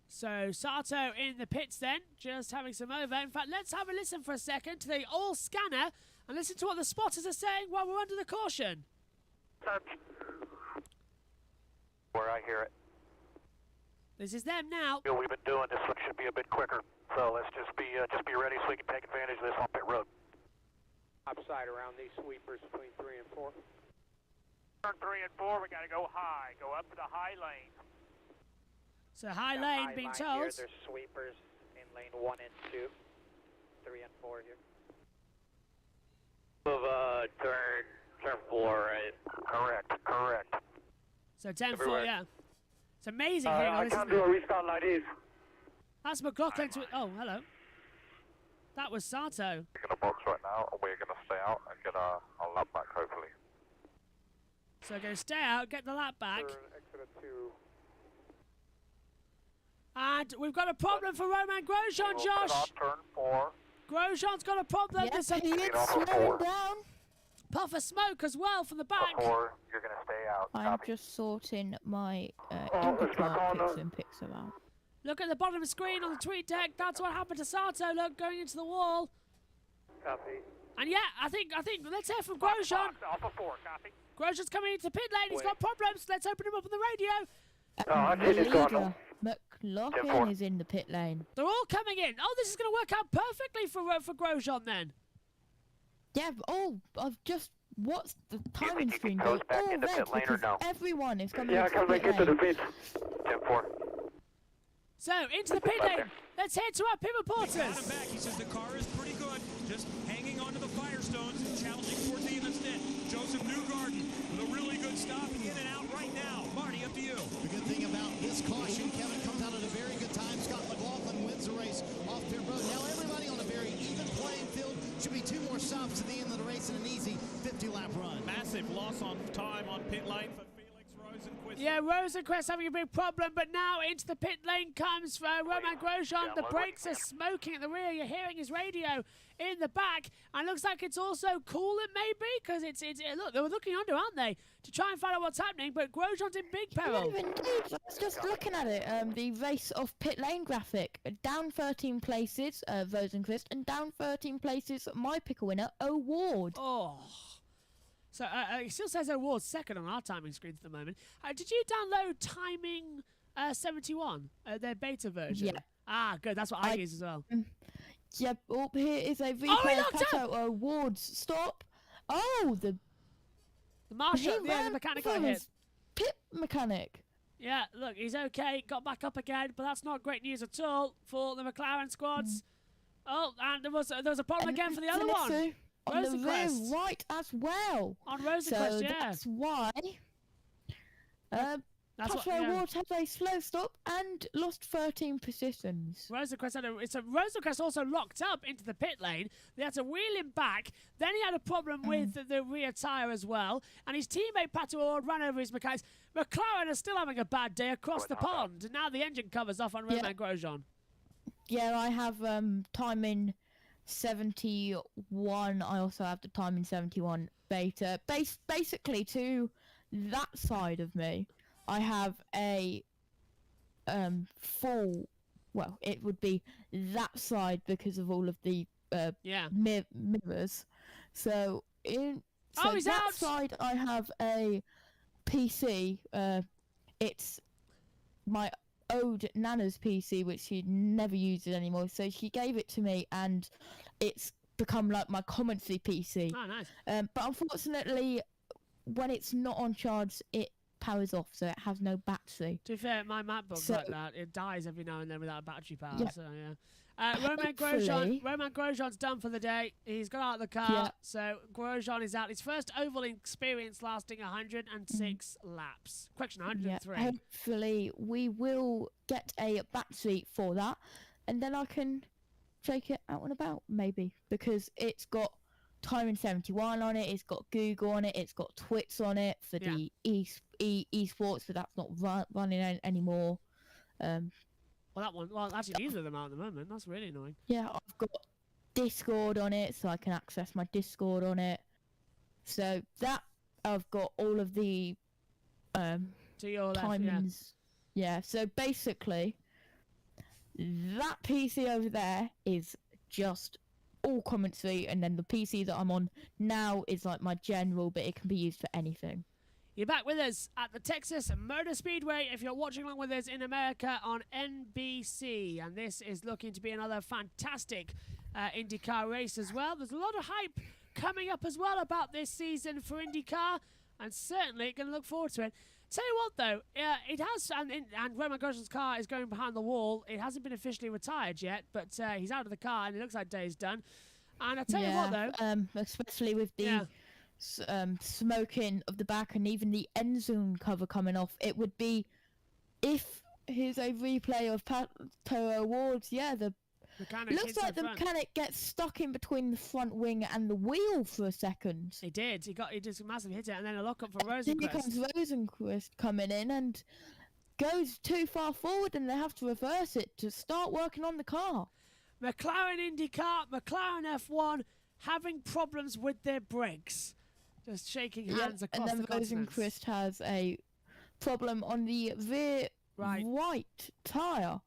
Speaker 1: So Sato in the pits then, just having some over. In fact, let's have a listen for a second to the all scanner and listen to what the spotters are saying while we're under the caution.
Speaker 6: Where I hear it.
Speaker 1: This is them now.
Speaker 6: We've been doing this one should be a bit quicker, so let's just be ready so we can take advantage of this on pit road.
Speaker 8: Upside around these sweepers between 3 and 4.
Speaker 9: Turn 3 and 4, we got to go high. Go up to the high lane.
Speaker 1: So high lane being told.
Speaker 8: Here, there's sweepers in lane 1 and 2. 3 and 4 here.
Speaker 6: Move, turn 4, right? Correct.
Speaker 1: So 10-4, yeah. It's amazing hearing all
Speaker 9: I
Speaker 1: this,
Speaker 9: can't
Speaker 1: isn't
Speaker 9: do
Speaker 1: it?
Speaker 9: a restart like this.
Speaker 1: That's McLaughlin to... Oh, hello. That was Sato.
Speaker 6: We're going to box right now, and we're going to stay out and get our lap back, hopefully.
Speaker 1: So going to stay out, get the lap back.
Speaker 8: Turn exit 2.
Speaker 1: And we've got a problem for Romain Grosjean, Josh.
Speaker 6: Turn 4.
Speaker 1: Grosjean's got a problem.
Speaker 3: Yes,
Speaker 1: There's
Speaker 3: he
Speaker 1: a
Speaker 3: is slowing down.
Speaker 1: puff of smoke as well from the back.
Speaker 6: 4, you're going to stay out.
Speaker 3: I'm
Speaker 6: Copy.
Speaker 3: just sorting my
Speaker 9: it's back on,
Speaker 3: IndyCar pits and pixel out.
Speaker 1: Look at the bottom of the screen on the tweet deck. That's what happened to Sato. Look, going into the wall.
Speaker 8: Copy.
Speaker 1: And yeah, I think let's hear from Grosjean.
Speaker 9: Alpha 4, copy.
Speaker 1: Grosjean's coming into pit lane. He's got problems. Let's open him up on the radio.
Speaker 9: I think it's gone.
Speaker 3: Leader McLaughlin is in the pit lane.
Speaker 1: They're all coming in. Oh, this is going to work out perfectly for Grosjean then.
Speaker 3: Yeah, I've just watched the
Speaker 6: think
Speaker 3: timing
Speaker 6: he
Speaker 3: screen
Speaker 6: goes
Speaker 3: go
Speaker 6: back
Speaker 3: all
Speaker 6: into
Speaker 3: red
Speaker 6: pit lane or
Speaker 3: because
Speaker 6: no?
Speaker 3: everyone is coming
Speaker 9: Yeah,
Speaker 3: into
Speaker 9: can
Speaker 3: the
Speaker 9: they
Speaker 3: pit
Speaker 9: get to the
Speaker 3: lane.
Speaker 9: pits?
Speaker 6: 10-4.
Speaker 1: So, into the pit lane. Let's head to our pit
Speaker 5: Got him
Speaker 1: reporters.
Speaker 5: back. He says the car is pretty good, just hanging onto the Firestones and challenging towards the instead. Joseph Newgarden with a really good stop in and out right now. Marty, up to you.
Speaker 7: The good thing about this caution, Kevin comes out at a very good time. Scott McLaughlin wins the race off pit road. Now everybody on a very even playing field. Should be 2 more stops at the end of the race and an easy 50-lap run.
Speaker 5: Massive loss on time on pit lane for Felix Rosenquist.
Speaker 1: Yeah, Rosenquist having a big problem, but now into the pit lane comes Romain Grosjean. The brakes are smoking at the rear. You're hearing his radio in the back, and looks like it's also coolant maybe, because it's look, they were looking under, aren't they, to try and find out what's happening, but Grosjean's in big peril.
Speaker 3: Yeah, indeed. I was just looking at it. The race of pit lane graphic. Down 13 places, Rosenquist, and down 13 places, my pickle winner, Award.
Speaker 1: Oh. So it still says Award's second on our timing screens at the moment. Did you download Timing 71, their beta version?
Speaker 3: Yeah.
Speaker 1: Ah, good. That's what I use as well.
Speaker 3: Yep. Oh, here is a
Speaker 1: he
Speaker 3: replay of
Speaker 1: locked
Speaker 3: Pato Awards. Stop. Oh, the
Speaker 1: Marshall,
Speaker 3: he
Speaker 1: yeah, the
Speaker 3: ran
Speaker 1: mechanic got
Speaker 3: for
Speaker 1: hit.
Speaker 3: his pit mechanic.
Speaker 1: Yeah, look, he's okay. Got back up again, but that's not great news at all for the McLaren squads. Oh, and there was a problem again for the other one.
Speaker 3: Zenitsu on the rear
Speaker 1: Rosenquist.
Speaker 3: right as well.
Speaker 1: On Rosenquist,
Speaker 3: So
Speaker 1: yeah.
Speaker 3: that's why
Speaker 1: That's what,
Speaker 3: Pato
Speaker 1: yeah.
Speaker 3: Awards had a slow stop and lost 13 positions.
Speaker 1: Rosenquist Rosenquist also locked up into the pit lane. They had to wheel him back. Then he had a problem with the rear tyre as well. And his teammate Pato Award ran over his mechanics. McLaren are still having a bad day across the pond. And now the engine covers off on Romain Grosjean.
Speaker 3: Yeah, I have timing 71. I also have the timing 71 beta. Basically, to that side of me, I have a full. Well, it would be that side because of all of the mirrors. So
Speaker 1: he's
Speaker 3: that
Speaker 1: out.
Speaker 3: side, I have a PC. It's my old Nana's PC, which she never uses anymore. So she gave it to me, and it's become like my commentary PC.
Speaker 1: Oh, nice.
Speaker 3: But unfortunately, when it's not on charge, it powers off, so it has no battery.
Speaker 1: To be fair, my MacBook's
Speaker 3: So-
Speaker 1: like that. It dies every now and then without battery power.
Speaker 3: Yeah.
Speaker 1: So yeah. Romain
Speaker 3: Hopefully-
Speaker 1: Grosjean's done for the day. He's got out of the car.
Speaker 3: Yeah.
Speaker 1: So Grosjean is out. His first oval experience lasting 106 laps. Question 103.
Speaker 3: Hopefully we will get a battery for that, and then I can take it out and about, maybe, because it's got timing 71 on it, it's got Google on it, it's got Twits on it for the esports, but that's not running anymore.
Speaker 1: Well, that one. Well, actually, neither of them are at the moment. That's really annoying.
Speaker 3: Yeah, I've got Discord on it, so I can access my Discord on it. So that I've got all of the
Speaker 1: To your left,
Speaker 3: timings. Yeah. So basically, that PC over there is just all commentary, and then the PC that I'm on now is like my general, but it can be used for anything.
Speaker 1: You're back with us at the Texas Motor Speedway if you're watching along with us in America on NBC. And this is looking to be another fantastic IndyCar race as well. There's a lot of hype coming up as well about this season for IndyCar, and certainly going to look forward to it. Tell you what, though, it has, and Roman Grosjean's car is going behind the wall. It hasn't been officially retired yet, but he's out of the car, and it looks like day's done. And I tell you what, though,
Speaker 3: especially with the smoking of the back and even the end zone cover coming off, it would be, if here's a replay of Pato Awards, the
Speaker 1: mechanic
Speaker 3: looks like the mechanic gets stuck in between the front wing and the wheel for a second.
Speaker 1: He did. He just a massive hit it, and then a lock up for Rosenquist.
Speaker 3: Then here comes Rosenquist coming in and goes too far forward, and they have to reverse it to start working on the car.
Speaker 1: McLaren IndyCar, McLaren F1 having problems with their brakes. Just shaking hands across the continents.
Speaker 3: And then Rosenquist has a problem on the rear right tyre.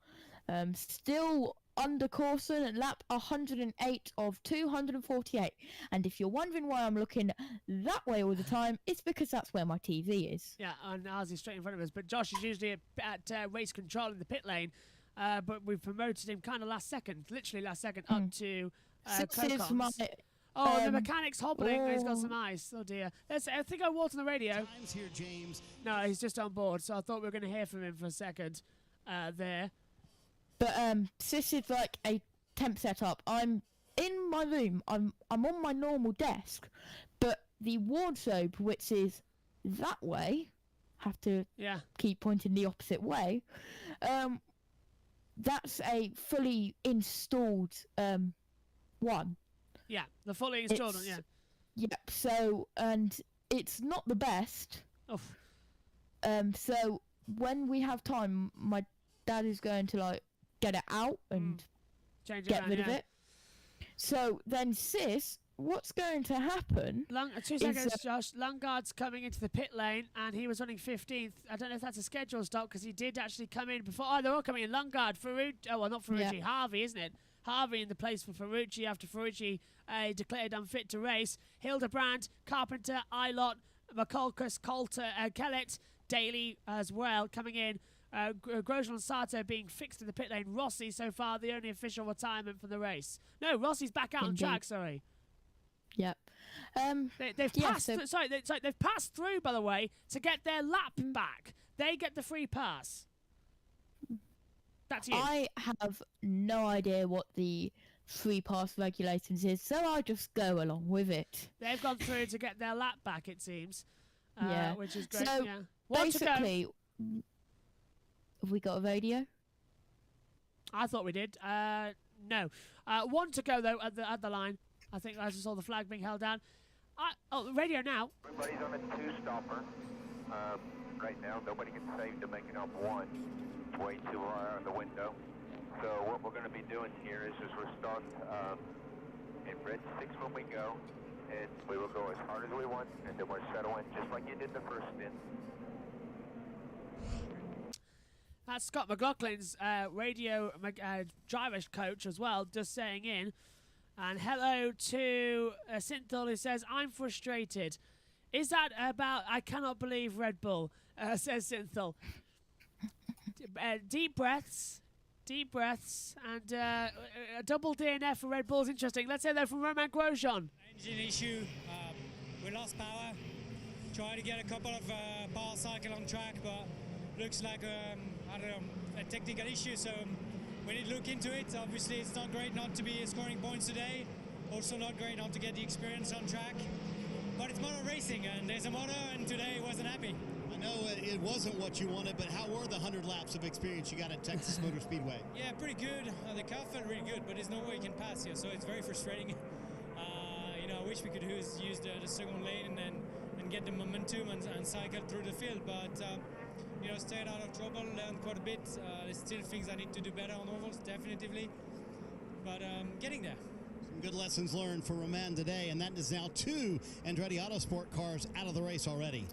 Speaker 3: Still under Corson at lap 108 of 248. And if you're wondering why I'm looking that way all the time, it's because that's where my TV is.
Speaker 1: Yeah, and ours is straight in front of us. But Josh is usually at race control in the pit lane. But we've promoted him kind of literally last second, up to Cocons. The mechanic's hobbling and he's got some ice. Oh dear. I think I walked on the radio.
Speaker 7: Times here, James.
Speaker 1: No, he's just on board, so I thought we were going to hear from him for a second there.
Speaker 3: But this is like a temp setup. I'm in my room. I'm on my normal desk, but the wardrobe, which is that way, have to keep pointing the opposite way. That's a fully installed one.
Speaker 1: Yeah, the fully installed one. Yeah.
Speaker 3: Yep. So, and it's not the best.
Speaker 1: Oof.
Speaker 3: So when we have time, my dad is going to get it out and get rid of it. So then, Sis, what's going to happen?
Speaker 1: 2 seconds, Josh. Lungard's coming into the pit lane, and he was running 15th. I don't know if that's a scheduled stop because he did actually come in before. Oh, they're all coming in. Lungard, Ferrucci. Oh, well, not Ferrucci. Yeah. Harvey, isn't it? Harvey in the place for Ferrucci after Ferrucci declared unfit to race. Hildebrand, Carpenter, Eilert, McCulkus, Coulter, Kellett, Daly as well coming in. Grosjean and Sato being fixed in the pit lane. Rossi so far the only official retirement from the race. No, Rossi's back out on track. Sorry.
Speaker 3: Yep.
Speaker 1: They've passed. They've passed through, by the way, to get their lap back. They get the free pass. That's you.
Speaker 3: I have no idea what the free pass regulations is, so I'll just go along with it.
Speaker 1: They've gone through to get their lap back, it seems. Which is great.
Speaker 3: So basically, have we got a radio?
Speaker 1: I thought we did. No. One to go though at the line. I think I just saw the flag being held down. The radio now.
Speaker 6: Everybody's on a two-stopper. Right now, nobody can save to make it up one. It's way too high on the window. So what we're going to be doing here is we're starting in red 6 when we go, and we will go as hard as we want, and then we'll settle in just like you did the first stint.
Speaker 1: That's Scott McLaughlin's radio driver's coach as well, just saying in. And hello to Synthol, who says, I'm frustrated. Is that about, I cannot believe Red Bull, says Synthol. Deep breaths, and a double DNF for Red Bull is interesting. Let's hear that from Roman Grosjean.
Speaker 5: Engine issue, we lost power. Tried to get a couple of power cycle on track, but looks like, I don't know, a technical issue, so we need to look into it. Obviously, it's not great not to be scoring points today. Also not great not to get the experience on track. But it's motor racing, and there's a motor, and today wasn't happy.
Speaker 7: I know it wasn't what you wanted, but how were the 100 laps of experience you got at Texas Motor Speedway?
Speaker 5: Yeah, pretty good. The car felt really good, but there's no way you can pass here, so it's very frustrating. I wish we could use the second lane and get the momentum and cycle through the field, but stayed out of trouble, learned quite a bit. There's still things I need to do better on ovals, definitively, but getting there.
Speaker 7: Some Good lessons learned for Roman today, and that is now 2 Andretti Autosport cars out of the race already.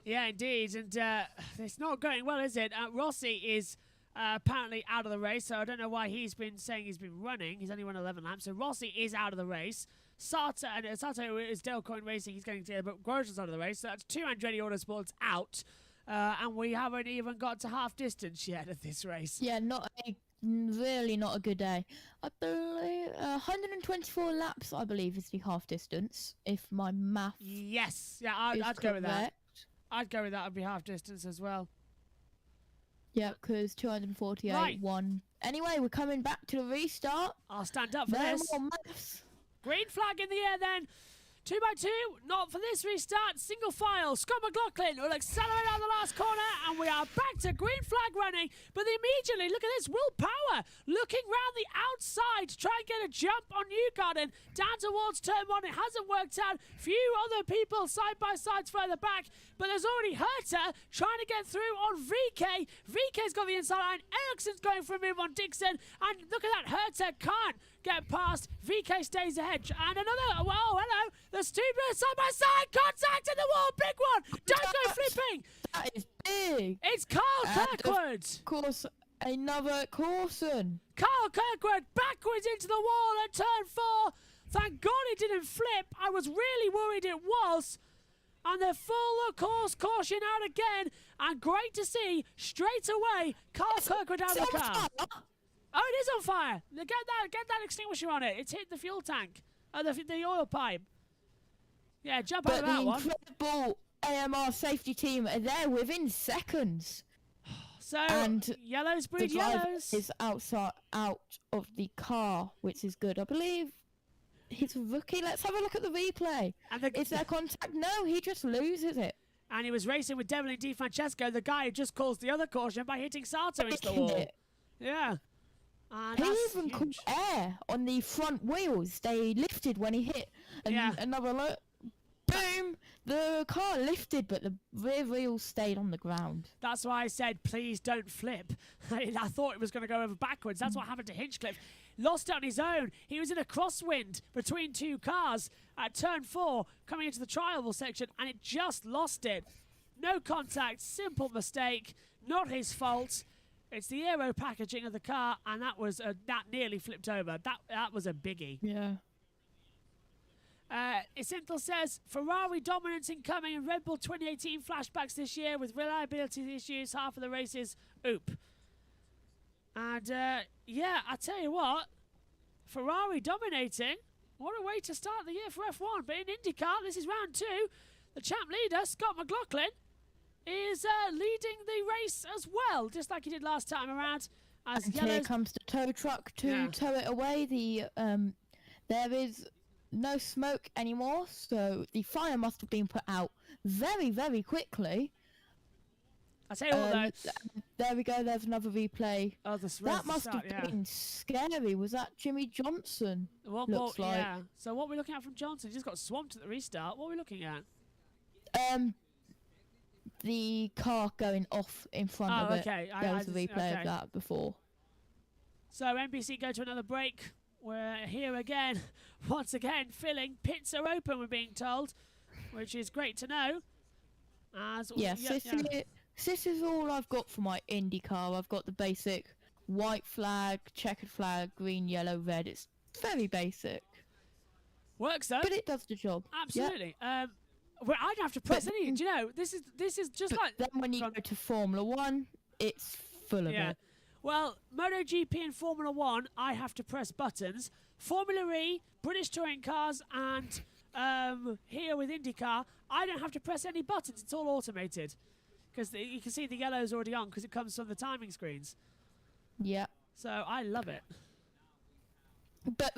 Speaker 1: Yeah, indeed, and it's not going well, is it? Rossi is apparently out of the race, so I don't know why he's been saying he's been running. He's only run 11 laps, so Rossi is out of the race. Sato is Dale Coyne Racing. He's going together, but Grosjean's out of the race, so that's 2 Andretti Autosports out, and we haven't even got to half distance yet of this race.
Speaker 3: Yeah, really not a good day. I believe 124 laps, I believe, is the half distance, if my math
Speaker 1: Yes, yeah, I'd go with that. I'd go with that. I'd be half distance as well.
Speaker 3: Yeah, because 248
Speaker 1: Right.
Speaker 3: won. Anyway, we're coming back to the restart.
Speaker 1: I'll stand up for
Speaker 3: No
Speaker 1: this.
Speaker 3: more maths.
Speaker 1: Green flag in the air then. 2 by 2, not for this restart. Single file. Scott McLaughlin will accelerate out the last corner, and we are back to green flag running. But immediately, look at this, Will Power looking round the outside to try and get a jump on Newgarden down towards turn 1. It hasn't worked out. Few other people side by sides further back, but there's already Herta trying to get through on VK. VK's got the inside line. Ericsson's going for a move on Dixon, and look at that, Herta can't get past. VK stays ahead, and another. Whoa, hello. There's 2 side by side. Contact in the wall. Big one. Don't go flipping.
Speaker 3: That is big.
Speaker 1: It's Carl Kirkwood.
Speaker 3: Of course, another Corson.
Speaker 1: Carl Kirkwood backwards into the wall at turn 4. Thank God it didn't flip. I was really worried it was. And they're full of course caution out again. And great to see straight away Carl Kirkwood out of the car. Oh, it is on fire. Get that extinguisher on it. It's hit the fuel tank. The oil pipe. Yeah, jump out of that one.
Speaker 3: But the incredible AMR safety team are there within seconds.
Speaker 1: So,
Speaker 3: and
Speaker 1: yellows
Speaker 3: the
Speaker 1: breed
Speaker 3: driver
Speaker 1: yellows.
Speaker 3: is out of the car, which is good. I believe he's a rookie. Let's have a look at the replay. Is there contact? No, he just loses it.
Speaker 1: And he was racing with Devlin Di Francesco, the guy who just caused the other caution by hitting Sato into the wall. Yeah.
Speaker 3: He even caught air on the front wheels. They lifted when he hit. And another look. Boom! The car lifted, but the rear wheels stayed on the ground.
Speaker 1: That's why I said, please don't flip. I thought it was going to go over backwards. That's what happened to Hinchcliffe. Lost it on his own. He was in a crosswind between 2 cars at turn 4, coming into the trial section, and it just lost it. No contact, simple mistake, not his fault. It's the aero packaging of the car, and that nearly flipped over. That was a biggie.
Speaker 3: Yeah.
Speaker 1: Isinthal says, Ferrari dominance incoming and Red Bull 2018 flashbacks this year with reliability issues, half of the races, oop. And, yeah, I tell you what, Ferrari dominating, what a way to start the year for F1. But in IndyCar, this is round 2, the champ leader, Scott McLaughlin, is leading the race as well, just like he did last time around. As
Speaker 3: and here comes the tow truck to tow it away. There is no smoke anymore, so the fire must have been put out very, very quickly.
Speaker 1: I tell you what, though.
Speaker 3: There we go. There's another replay.
Speaker 1: Oh,
Speaker 3: that must have been scary. Was that Jimmy Johnson? Looks like.
Speaker 1: Yeah. So what are we looking at from Johnson? He just got swamped at the restart. What are we looking at?
Speaker 3: The car going off in front of it.
Speaker 1: Okay.
Speaker 3: There was a replay of that before.
Speaker 1: So NBC go to another break. We're here again. Once again, filling. Pits are open, we're being told, which is great to know.
Speaker 3: This is all I've got for my IndyCar. I've got the basic white flag, checkered flag, green, yellow, red. It's very basic.
Speaker 1: Works though.
Speaker 3: But it does the job.
Speaker 1: Absolutely. Well, I don't have to press any. Do you know? This is just like.
Speaker 3: Then when you go to Formula 1, it's full of it.
Speaker 1: Well, MotoGP and Formula 1, I have to press buttons. Formula E, British touring cars, and here with IndyCar, I don't have to press any buttons. It's all automated. Because you can see the yellow's already on because it comes from the timing screens.
Speaker 3: Yeah.
Speaker 1: So I love it.
Speaker 3: But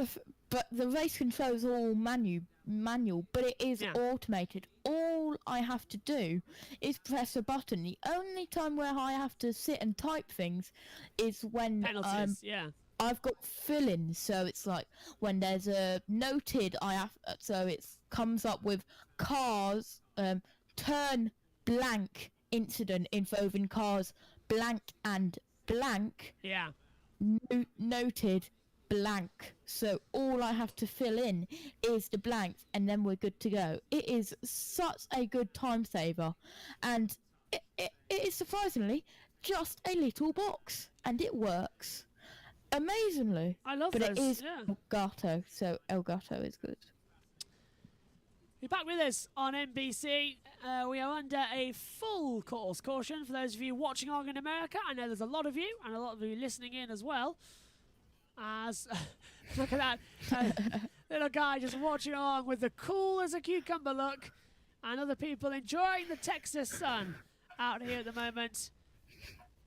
Speaker 3: the race control is all manual, but it is automated. All I have to do is press a button. The only time where I have to sit and type things is when
Speaker 1: penalties.
Speaker 3: I've got fill-ins, so it's like when there's a noted, so it comes up with cars turn blank incident involving cars blank and blank.
Speaker 1: Yeah.
Speaker 3: Noted blank. So all I have to fill in is the blanks, and then we're good to go. It is such a good time saver, and it is surprisingly just a little box, and it works amazingly.
Speaker 1: I love
Speaker 3: but
Speaker 1: those.
Speaker 3: It is
Speaker 1: Yeah.
Speaker 3: Elgato, so Elgato is good.
Speaker 1: You're back with us on NBC. We are under a full course caution for those of you watching along in America. I know there's a lot of you, and a lot of you listening in as well. As look at that little guy just watching along with the cool as a cucumber look, and other people enjoying the Texas sun out here at the moment.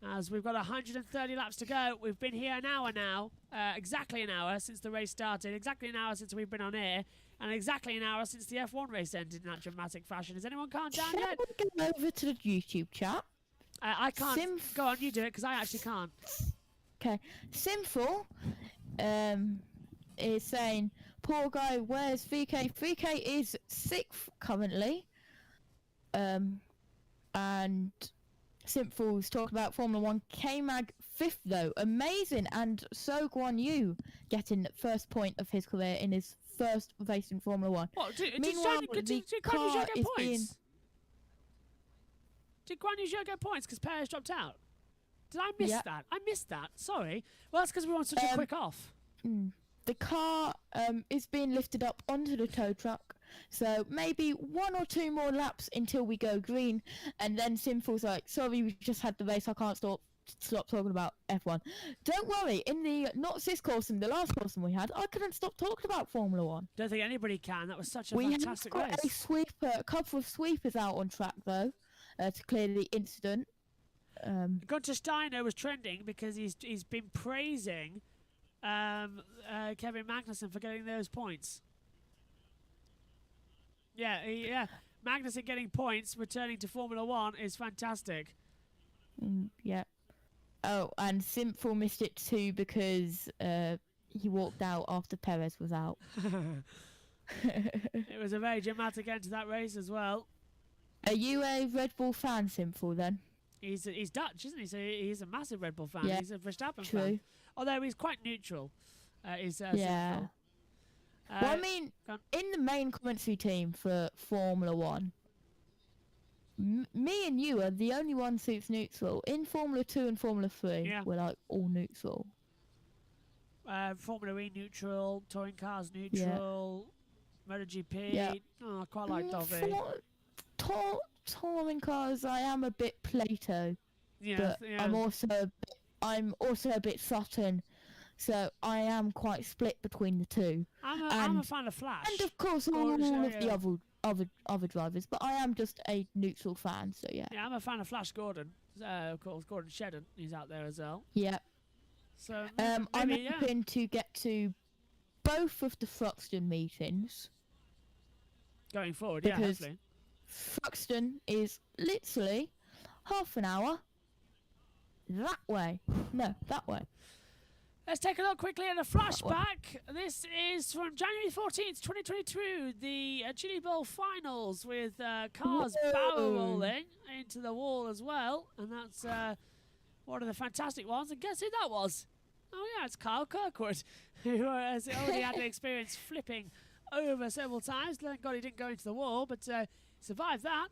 Speaker 1: As we've got 130 laps to go. We've been here an hour now, exactly an hour since the race started, exactly an hour since we've been on air, and exactly an hour since the F1 race ended in that dramatic fashion. Has anyone calmed down yet?
Speaker 3: Shall we go over to the YouTube chat?
Speaker 1: I can't. Go on, you do it, because I actually can't.
Speaker 3: Okay, Simful is saying, poor guy, where's VK? VK is 6th currently. And Simful's talking about Formula 1. K-Mag 5th though, amazing. And so Guan Yu getting first point of his career in his first race in Formula 1.
Speaker 1: What, did
Speaker 3: Meanwhile,
Speaker 1: did
Speaker 3: the
Speaker 1: Guan Yu
Speaker 3: car
Speaker 1: get
Speaker 3: is
Speaker 1: points?
Speaker 3: being...
Speaker 1: Did Guan Yu get points because Perez dropped out? Did I miss that? I missed that. Sorry. Well, that's because we want such a quick off.
Speaker 3: The car is being lifted up onto the tow truck, so maybe 1 or 2 more laps until we go green, and then Simful's like, sorry, we just had the race, I can't stop talking about F1. Don't worry, in the not this course and the last course we had, I couldn't stop talking about Formula 1.
Speaker 1: Don't think anybody can. That was such a fantastic race.
Speaker 3: We have got a couple of sweepers out on track though, to clear the incident.
Speaker 1: Gunter Steiner was trending because he's been praising Kevin Magnussen for getting those points. Yeah. Magnussen getting points, returning to Formula 1 is fantastic.
Speaker 3: Yeah. Oh, and Simful missed it too because he walked out after Perez was out.
Speaker 1: It was a very dramatic end to that race as well.
Speaker 3: Are you a Red Bull fan, Simful, then?
Speaker 1: He's Dutch, isn't he? So he's a massive Red Bull fan.
Speaker 3: Yeah,
Speaker 1: he's a Verstappen
Speaker 3: true.
Speaker 1: fan. Although he's quite neutral.
Speaker 3: Yeah. Well, I mean, in the main commentary team for Formula 1, me and you are the only ones who's neutral. In Formula 2 and Formula 3, we're like all neutral.
Speaker 1: Formula E neutral, touring cars neutral, MotoGP.
Speaker 3: Yeah.
Speaker 1: Oh, I quite like Dovey.
Speaker 3: Touring cars, I am a bit Plato, but I'm also a bit Sutton, so I am quite split between the two.
Speaker 1: I'm a fan of Flash,
Speaker 3: and of course all of the other drivers, but I am just a neutral fan. So yeah.
Speaker 1: Yeah, I'm a fan of Flash Gordon. Of course, Gordon Shedden, he's out there as well.
Speaker 3: Yeah.
Speaker 1: So
Speaker 3: I'm hoping to get to both of the Thruxton meetings.
Speaker 1: Going forward,
Speaker 3: because
Speaker 1: hopefully.
Speaker 3: Thruxton is literally half an hour that way. No, that way.
Speaker 1: Let's take a look quickly at a flashback. This is from January 14th, 2022, the Chili Bowl finals with cars barrel rolling into the wall as well. And that's one of the fantastic ones. And guess who that was? Oh, yeah, it's Kyle Kirkwood, who has already had an experience flipping over several times. Thank God he didn't go into the wall, but survived that.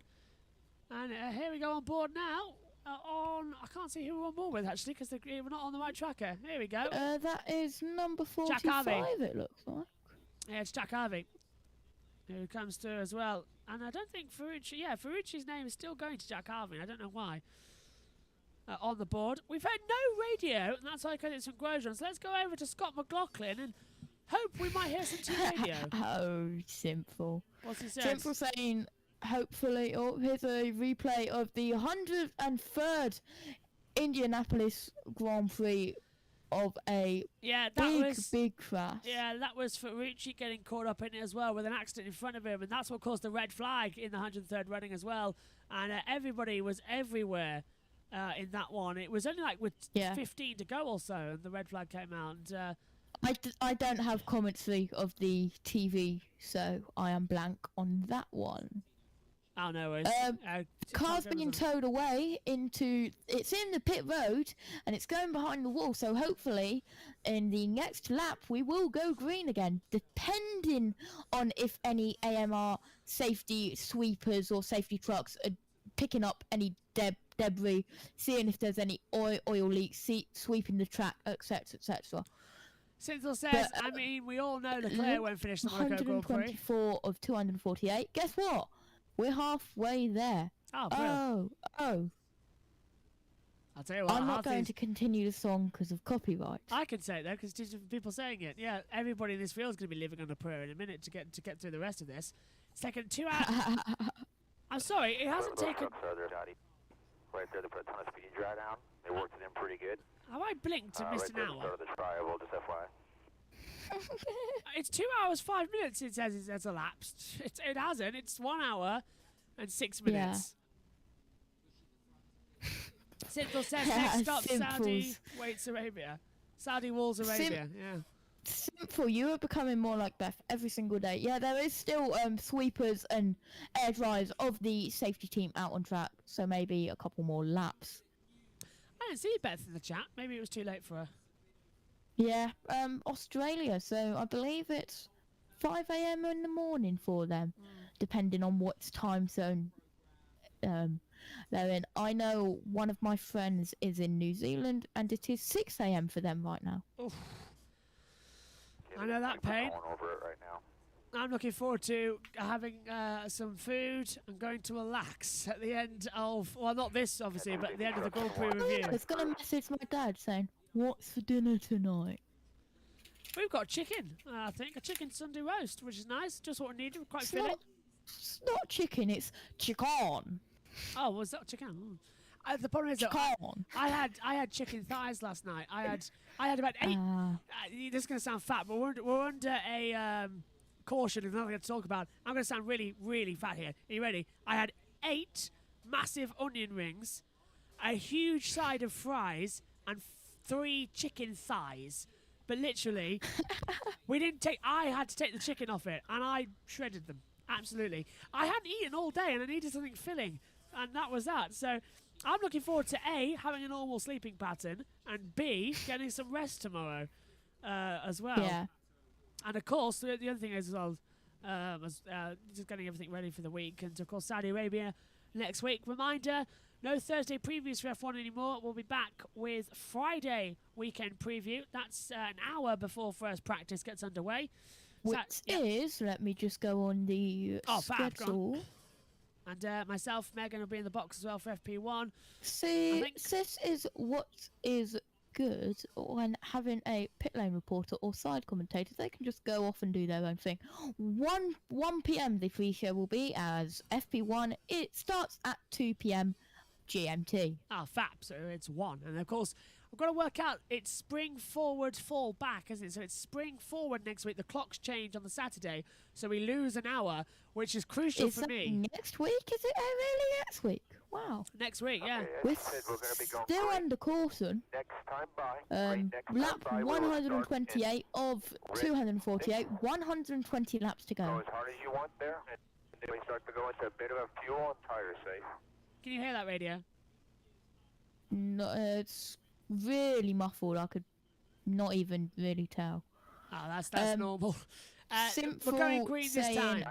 Speaker 1: And here we go on board now. I can't see who we're on board with actually because we're not on the right tracker. Here we go.
Speaker 3: That is number 45.
Speaker 1: Jack Harvey.
Speaker 3: It looks like.
Speaker 1: Yeah, it's Jack Harvey who comes through as well. And I don't think Ferrucci. Yeah, Ferrucci's name is still going to Jack Harvey. I don't know why. On the board, we've had no radio, and that's because it's from Grosjean. So let's go over to Scott McLaughlin and hope we might hear some team radio.
Speaker 3: Oh, Simple.
Speaker 1: What's he saying?
Speaker 3: Simple saying, hopefully, here's a replay of the 103rd Indianapolis Grand Prix of a big crash.
Speaker 1: Yeah, that was Ferrucci getting caught up in it as well with an accident in front of him, and that's what caused the red flag in the 103rd running as well. And everybody was everywhere in that one. It was only like with 15 to go or so, and the red flag came out. And,
Speaker 3: I don't have commentary of the TV, so I am blank on that one.
Speaker 1: Oh, no worries.
Speaker 3: Car's being towed away into... It's in the pit road, and it's going behind the wall, so hopefully in the next lap we will go green again, depending on if any AMR safety sweepers or safety trucks are picking up any debris, seeing if there's any oil leaks, sweeping the track, etc, etc.
Speaker 1: Sinthel says, I mean, we all know Leclerc won't finish the Monaco Grand Prix.
Speaker 3: 124 of 248. Guess what? We're halfway there.
Speaker 1: Oh.
Speaker 3: Oh.
Speaker 1: I'll tell you what.
Speaker 3: I'm not going to continue the song because of copyright.
Speaker 1: I can say it though, because there's people saying it. Yeah, everybody in this field is going to be living on a prayer in a minute to get through the rest of this. It's taken 2 hours. I'm sorry, it hasn't taken.
Speaker 6: Right there, they put a ton of speed dry down. They worked it in pretty good.
Speaker 1: Have I blinked and missed an hour?
Speaker 6: Start of the trial, just FYI.
Speaker 1: It's 2 hours 5 minutes. It says it has elapsed. It hasn't. It's 1 hour and 6 minutes. Sinthel says next stop Saudi waits Arabia. Saudi walls Arabia. Yeah.
Speaker 3: Simple, you are becoming more like Beth every single day. Yeah, there is still sweepers and air dryers of the safety team out on track, so maybe a couple more laps.
Speaker 1: I didn't see Beth in the chat. Maybe it was too late for her.
Speaker 3: Yeah, Australia, so I believe it's 5 AM in the morning for them, depending on what time zone they're in. I know one of my friends is in New Zealand, and it is 6 AM for them right now.
Speaker 1: Oof. I know that pain.
Speaker 6: Over it right now.
Speaker 1: I'm looking forward to having some food and going to relax at the end of, well, not this obviously, but at the end of the Grand Prix review.
Speaker 3: I was going to message my dad saying, what's for dinner tonight?
Speaker 1: We've got chicken, I think, a chicken Sunday roast, which is nice, just what we needed, quite filling.
Speaker 3: It's not chicken, it's chicken.
Speaker 1: Oh, was that chicken? The problem is that I had chicken thighs last night. I had about 8. This is going to sound fat, but we're under a caution. There's nothing to talk about. I'm going to sound really, really fat here. Are you ready? I had 8 massive onion rings, a huge side of fries, and 3 chicken thighs. But literally, I had to take the chicken off it, and I shredded them. Absolutely. I hadn't eaten all day, and I needed something filling, and that was that. So I'm looking forward to A, having a normal sleeping pattern, and B, getting some rest tomorrow as well.
Speaker 3: Yeah.
Speaker 1: And of course, the other thing is as well, just getting everything ready for the week. And of course, Saudi Arabia next week. Reminder, no Thursday previews for F1 anymore. We'll be back with Friday weekend preview. That's an hour before first practice gets underway.
Speaker 3: Which is, let me just go on the schedule.
Speaker 1: And myself, Megan, will be in the box as well for FP1.
Speaker 3: See, this is what is good when having a pit lane reporter or side commentator. They can just go off and do their own thing. 1 PM the free show will be as FP1. It starts at 2 PM GMT.
Speaker 1: FAP, so it's 1. And of course, we've got to work out it's spring forward, fall back, isn't it? So it's spring forward next week. The clocks change on the Saturday, so we lose an hour, which is crucial for me.
Speaker 3: Next week? Is it really next week? Wow.
Speaker 1: Next week, yeah.
Speaker 3: We're still under caution.
Speaker 6: Next time by.
Speaker 3: Lap 128 of 248. 120 laps to go.
Speaker 6: Go as hard as you want there, and then we start to go into a bit of a fuel and tire safe.
Speaker 1: Can you hear that radio?
Speaker 3: No, it's really muffled. I could not even really tell.
Speaker 1: Oh, that's normal. We're going green this time.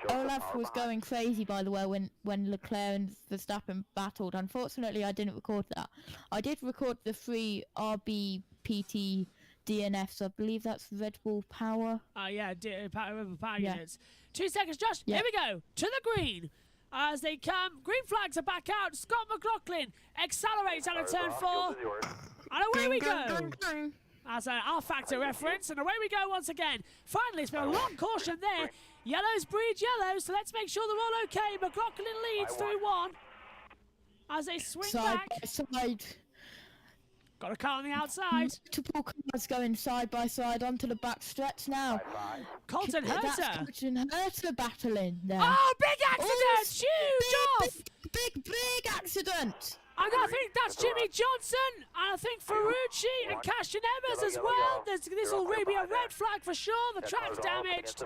Speaker 3: Olaf was going crazy, by the way, when Leclerc and Verstappen battled. Unfortunately, I didn't record that. I did record the 3 RBPT DNFs. I believe that's Red Bull Power.
Speaker 1: Yeah, Red Bull Power units. 2 seconds, Josh. Here we go. To the green. As they come, green flags are back out. Scott McLaughlin accelerates out of turn 4. And away we go. As an R-Factor reference, and away we go once again. Finally, it's been a long caution there. Yellows breed yellow, so let's make sure they're all okay. McLaughlin leads through 1. As they swing back.
Speaker 3: Side by side.
Speaker 1: Got a car on the outside.
Speaker 3: Multiple cars going side by side onto the back stretch now.
Speaker 1: Colton Herta.
Speaker 3: That's Colton Herta battling there.
Speaker 1: Oh, big accident! Huge off!
Speaker 3: Big accident!
Speaker 1: And I think that's Jimmy Johnson, and I think Ferrucci and Castanemas as well. This will really be a red flag for sure. The track's damaged.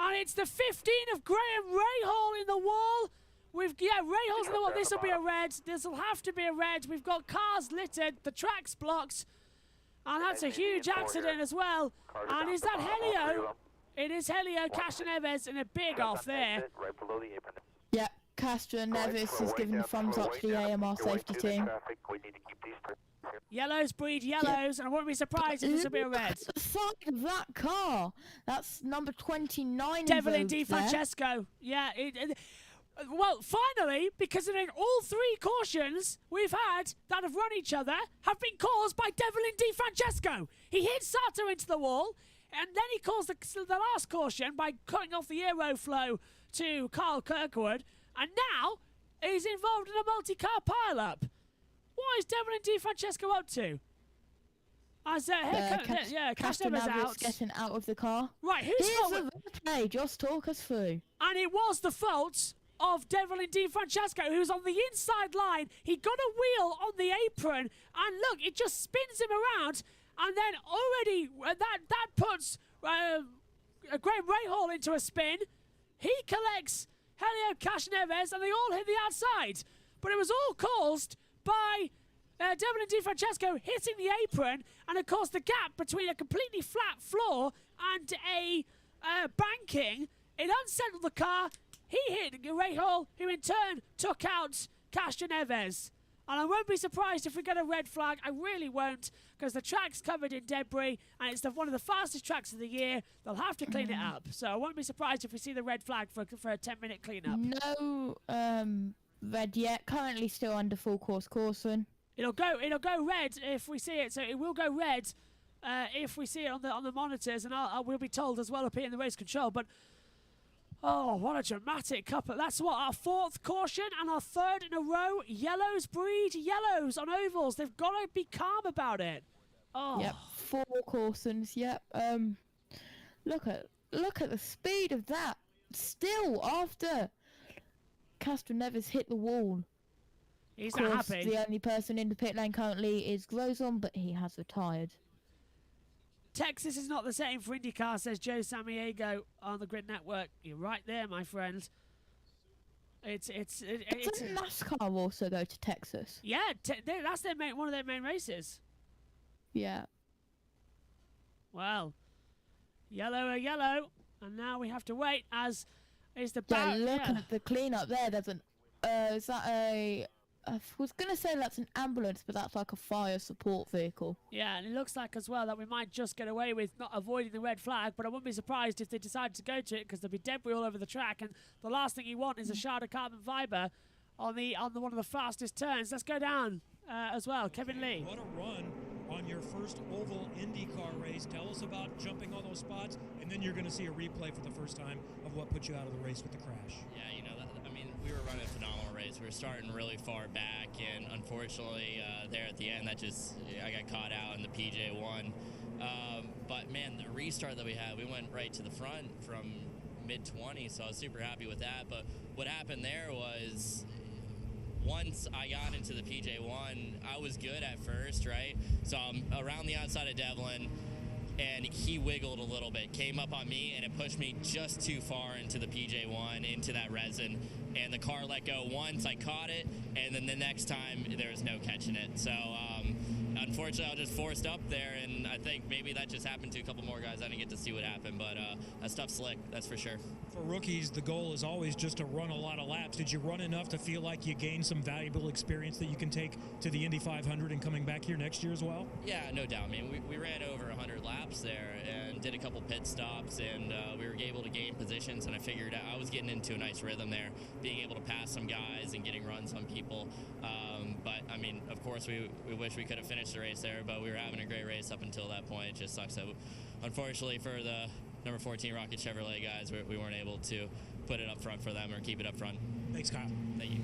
Speaker 1: And it's the 15 of Graham Rahal in the wall. Rahal's in the wall. This will be a red. This will have to be a red. We've got cars littered. The track's blocked. And that's a huge accident as well. And is that Helio? It is Helio, Castro Neves, and a big off there.
Speaker 3: Yeah, Castro Neves has given the thumbs up to the AMR safety team.
Speaker 1: Yellows breed yellows, and I wouldn't be surprised if this will be a red.
Speaker 3: Look at the side of that car. That's number 29.
Speaker 1: Devlin Di Francesco. Yeah. Well, finally, because in all three cautions we've had that have run each other have been caused by Devlin Di Francesco. He hit Sato into the wall, and then he caused the last caution by cutting off the aeroflow to Carl Kirkwood, and now he's involved in a multi-car pile-up. What is Devlin Di Francesco up to?
Speaker 3: Castro
Speaker 1: Neves
Speaker 3: Neves
Speaker 1: out.
Speaker 3: getting out of the car.
Speaker 1: Right, who's fault?
Speaker 3: Here's the replay. Just talk us through.
Speaker 1: And it was the fault of Devlin Di Francesco, who's on the inside line. He got a wheel on the apron, and look, it just spins him around, and then already that puts Graham Rahal into a spin. He collects Helio Castro-Neves, and they all hit the outside. But it was all caused by Devlin Di Francesco hitting the apron, and of course the gap between a completely flat floor and a banking, it unsettled the car. He hit Rahal, who in turn took out Castro-Neves. And I won't be surprised if we get a red flag. I really won't, because the track's covered in debris, and it's one of the fastest tracks of the year. They'll have to clean it up. So I won't be surprised if we see the red flag for a 10-minute clean-up.
Speaker 3: No red yet. Currently still under full course caution.
Speaker 1: It'll go red if we see it. So it will go red if we see it on the monitors, and we'll be told as well up here in the race control. But oh, what a dramatic couple. That's our fourth caution and our third in a row. Yellows breed yellows on ovals. They've got to be calm about it. Oh.
Speaker 3: Yep, 4 cautions. Yep. Look at the speed of that. Still after Castro-Neves hit the wall.
Speaker 1: He's
Speaker 3: of course,
Speaker 1: not happy.
Speaker 3: The only person in the pit lane currently is Grozon, but he has retired.
Speaker 1: Texas is not the same for IndyCar, says Joe Sammiego on the Grid Network. You're right there, my friend. It's
Speaker 3: NASCAR also go to Texas?
Speaker 1: Yeah, that's one of their main races.
Speaker 3: Yeah.
Speaker 1: Well, yellow, and now we have to wait as is the
Speaker 3: Yeah, look at the cleanup there. There's an is that a? I was going to say that's an ambulance, but that's like a fire support vehicle.
Speaker 1: Yeah, and it looks like as well that we might just get away with not avoiding the red flag, but I wouldn't be surprised if they decide to go to it, because there'll be debris all over the track, and the last thing you want is a shard of carbon fibre on one of the fastest turns. Let's go down as well. Kevin Lee.
Speaker 10: What a run on your first oval IndyCar race. Tell us about jumping all those spots, and then you're going to see a replay for the first time of what put you out of the race with the crash.
Speaker 11: Yeah, we were running a phenomenal race. We were starting really far back, and unfortunately, there at the end, I got caught out in the PJ1. But man, the restart that we had, we went right to the front from mid-20, so I was super happy with that. But what happened there was, once I got into the PJ1, I was good at first, right? So I'm around the outside of Devlin, and he wiggled a little bit, came up on me, and it pushed me just too far into the PJ1, into that resin, and the car let go once. I caught it, and then the next time there was no catching it. So unfortunately, I was just forced up there, and I think maybe that just happened to a couple more guys. I didn't get to see what happened, but that stuff's slick, that's for sure.
Speaker 10: For rookies, the goal is always just to run a lot of laps. Did you run enough to feel like you gained some valuable experience that you can take to the Indy 500 and coming back here next year as well?
Speaker 11: Yeah, no doubt. I mean, we ran over 100 laps there and did a couple pit stops, and we were able to gain positions, and I figured I was getting into a nice rhythm there, being able to pass some guys and getting runs on people. But, I mean, of course, we wish we could have finished the race there, but we were having a great race up until that point. It just sucks that, unfortunately, for the number 14 Rocket Chevrolet guys, we weren't able to put it up front for them or keep it up front.
Speaker 10: Thanks, Kyle.
Speaker 11: Thank you.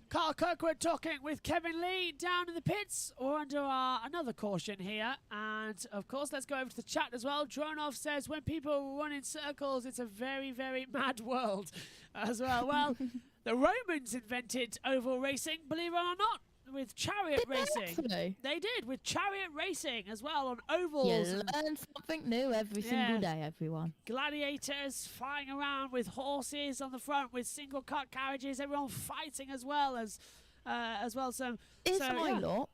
Speaker 1: Carl Kirkwood talking with Kevin Lee down in the pits or under another caution here. And, of course, let's go over to the chat as well. Dronov says, when people run in circles, it's a very, very mad world as well. Well, the Romans invented oval racing, believe it or not. chariot
Speaker 3: Did they
Speaker 1: racing.
Speaker 3: actually?
Speaker 1: They did with chariot racing as well on ovals.
Speaker 3: You learn something new every single day, everyone.
Speaker 1: Gladiators flying around with horses on the front, with single cart carriages. Everyone fighting as well. So
Speaker 3: Is
Speaker 1: so,
Speaker 3: Ilott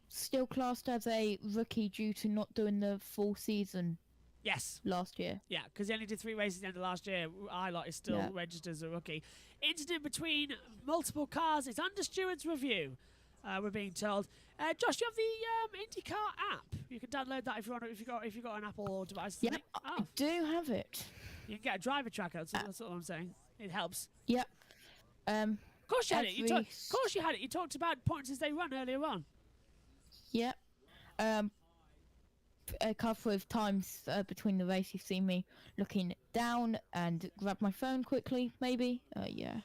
Speaker 3: still classed as a rookie due to not doing the full season?
Speaker 1: Yes.
Speaker 3: Last year.
Speaker 1: Yeah, because he only did 3 races at the end of last year. Ilott is still registered as a rookie. Incident between multiple cars. It's under steward's review. We're being told. Josh, you have the IndyCar app. You can download that if you want. If you got an Apple device.
Speaker 3: Yeah, I do have it.
Speaker 1: You can get a driver tracker. That's what I'm saying. It helps.
Speaker 3: Yep.
Speaker 1: Of course you had it. Of course you had it. You talked about points as they run earlier on.
Speaker 3: Yep. A couple of times between the race, you've seen me looking down and grab my phone quickly. Maybe. Yeah.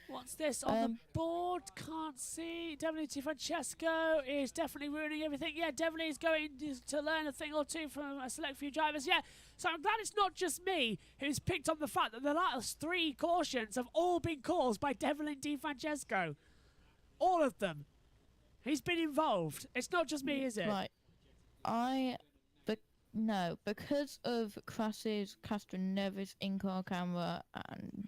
Speaker 1: What's this on the board? Can't see. Definitely Francesco is definitely ruining everything. Yeah, definitely is going to learn a thing or two from a select few drivers. Yeah, so I'm glad it's not just me who's picked on the fact that the last 3 cautions have all been caused by Devlin Di Francesco. All of them. He's been involved. It's not just me, is it?
Speaker 3: Right. No, because of crashes, Castro Nevis in-car camera, and...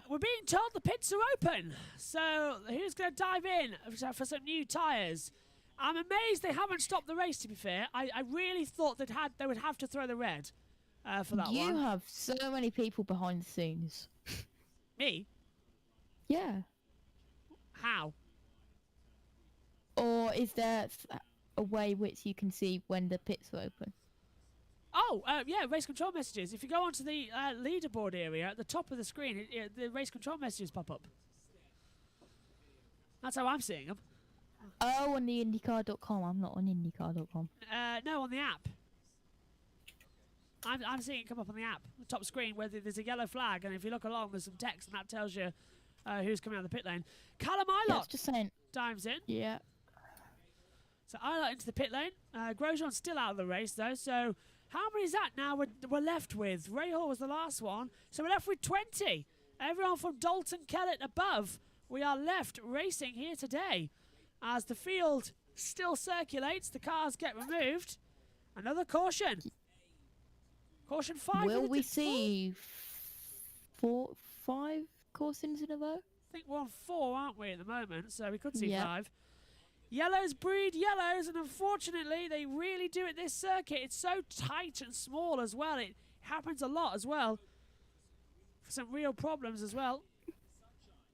Speaker 1: We're being told the pits are open, so who's going to dive in for some new tyres? I'm amazed they haven't stopped the race, to be fair. I really thought they would have to throw the red for that one.
Speaker 3: You have so many people behind the scenes.
Speaker 1: Me?
Speaker 3: Yeah.
Speaker 1: How?
Speaker 3: Or is there a way which you can see when the pits are open?
Speaker 1: Oh, yeah, race control messages. If you go onto the leaderboard area, at the top of the screen, the race control messages pop up. That's how I'm seeing them.
Speaker 3: Oh, on the IndyCar.com. I'm not on IndyCar.com.
Speaker 1: No, on the app. I'm seeing it come up on the app, the top screen, where there's a yellow flag, and if you look along, there's some text, and that tells you who's coming out of the pit lane. Callum Ilott
Speaker 3: just saying.
Speaker 1: Dives in.
Speaker 3: Yeah.
Speaker 1: So Ilott into the pit lane. Grosjean's still out of the race, though, so... How many is that now we're left with? Ray Hall was the last one. So we're left with 20. Everyone from Dalton Kellett above. We are left racing here today. As the field still circulates, the cars get removed. Another caution. Caution 5.
Speaker 3: Will we see 5 cautions in a row?
Speaker 1: I think we're on 4, aren't we, at the moment? So we could see 5. Yellows breed yellows, and unfortunately, they really do at this circuit. It's so tight and small as well. It happens a lot as well. Some real problems as well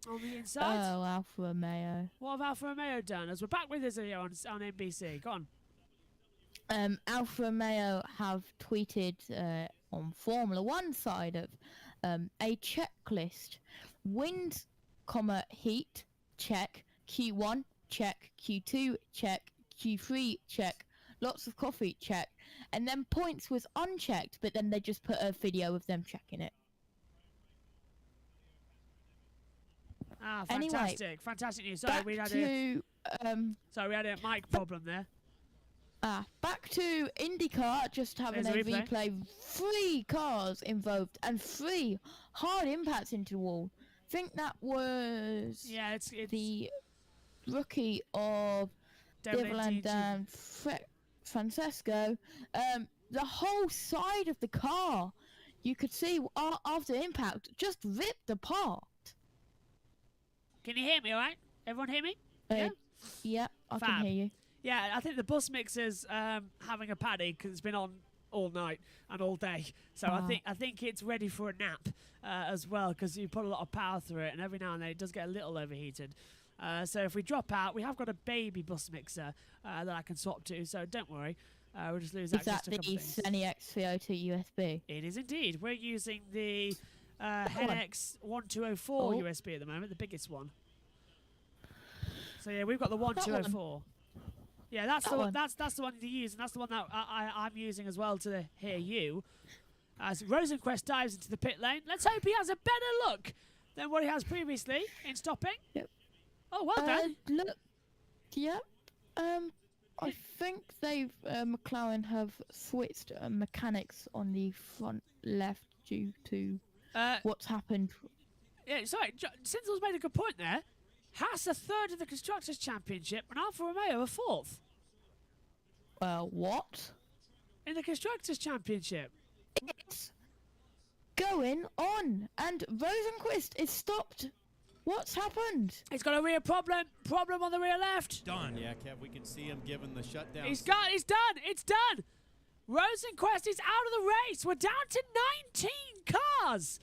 Speaker 1: on the inside.
Speaker 3: Oh, Alfa Romeo.
Speaker 1: What have Alfa Romeo done? As we're back with us here on NBC. Go
Speaker 3: on. Alfa Romeo have tweeted on Formula One side of a checklist. Wind, heat, check. Q1, check. Q2, check. Q3, check. Lots of coffee, check. And then points was unchecked, but then they just put a video of them checking it.
Speaker 1: Fantastic. Anyway, fantastic news. Sorry, we had a mic problem there.
Speaker 3: Back to IndyCar, just having a replay. 3 cars involved and 3 hard impacts into the wall. I think that was
Speaker 1: it's
Speaker 3: the rookie of Devlin and Francesco. The whole side of the car, you could see after impact, just ripped apart.
Speaker 1: Can you hear me all right? Everyone hear me?
Speaker 3: Yeah, I can hear you.
Speaker 1: Yeah, I think the bus mixer's having a paddy because it's been on all night and all day. So I think it's ready for a nap as well, because you put a lot of power through it, and every now and then it does get a little overheated. So if we drop out, we have got a baby bus mixer that I can swap to, so don't worry. We'll just lose access to a couple things.
Speaker 3: Is that the Sony X302 USB?
Speaker 1: It is indeed. We're using the HENX 1204 USB at the moment, the biggest one. So yeah, we've got the 1204. Yeah, that's the one. That's the one to use, and that's the one that I'm using as well to hear you. As Rosenquist dives into the pit lane, let's hope he has a better look than what he has previously in stopping.
Speaker 3: Yep.
Speaker 1: Oh, well done.
Speaker 3: Look. Yep. I think they've McLaren have switched mechanics on the front left due to what's happened.
Speaker 1: Yeah, sorry, Sinzel's made a good point there. Haas a third in the Constructors' Championship and Alfa Romeo a fourth.
Speaker 3: What?
Speaker 1: In the Constructors' Championship.
Speaker 3: It's going on, and Rosenquist is stopped. What's happened?
Speaker 1: He's got a rear problem on the rear left.
Speaker 10: Done.
Speaker 7: Yeah, Kev, we can see him giving the shutdown.
Speaker 1: He's done. It's done. Rosenquist is out of the race. We're down to 19 cars.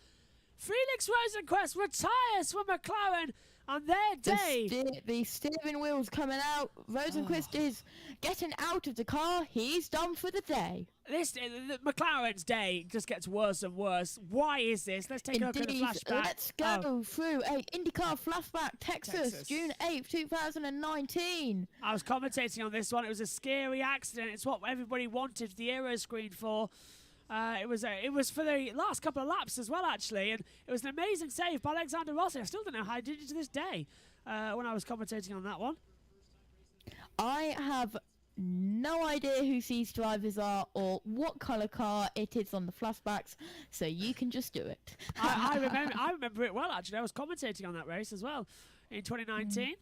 Speaker 1: Felix Rosenquist retires from McLaren on their day.
Speaker 3: The steering wheel's coming out. Rosenquist is getting out of the car. He's done for the day.
Speaker 1: The McLaren's day just gets worse and worse. Why is this? Let's take a look at the flashback.
Speaker 3: Let's go through a IndyCar flashback. Texas, June 8th, 2019.
Speaker 1: I was commentating on this one. It was a scary accident. It's what everybody wanted the aero screen for. It was for the last couple of laps as well, actually, and it was an amazing save by Alexander Rossi. I still don't know how he did it to this day when I was commentating on that one.
Speaker 3: I have no idea who these drivers are or what colour car it is on the flashbacks, so you can just do it.
Speaker 1: I remember it well, actually. I was commentating on that race as well in 2019.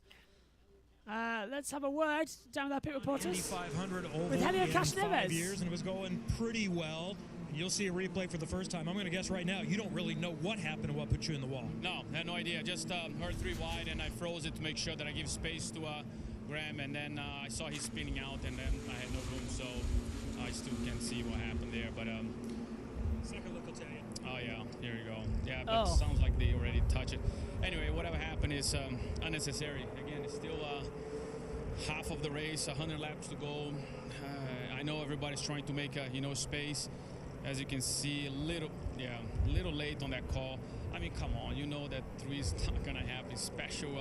Speaker 1: Let's have a word down with our pit reporters.
Speaker 10: Indy 500 over
Speaker 1: with Helio
Speaker 10: in
Speaker 1: Castroneves.
Speaker 10: 5 years, and it was going pretty well. You'll see a replay for the first time. I'm going to guess right now, you don't really know what happened and what put you in the wall.
Speaker 12: No, I had no idea. Just heard 3 wide, and I froze it to make sure that I give space to Graham, and then I saw he's spinning out, and then I had no room, so I still can't see what happened there. But
Speaker 10: second look will tell you.
Speaker 12: Oh yeah, here you go. Yeah, but it sounds like they already touched it. Anyway, whatever happened is unnecessary. Again, it's still half of the race, 100 laps to go. I know everybody's trying to make space. As you can see, a little late on that call. I mean, come on, you know that 3 is not gonna happen. Special.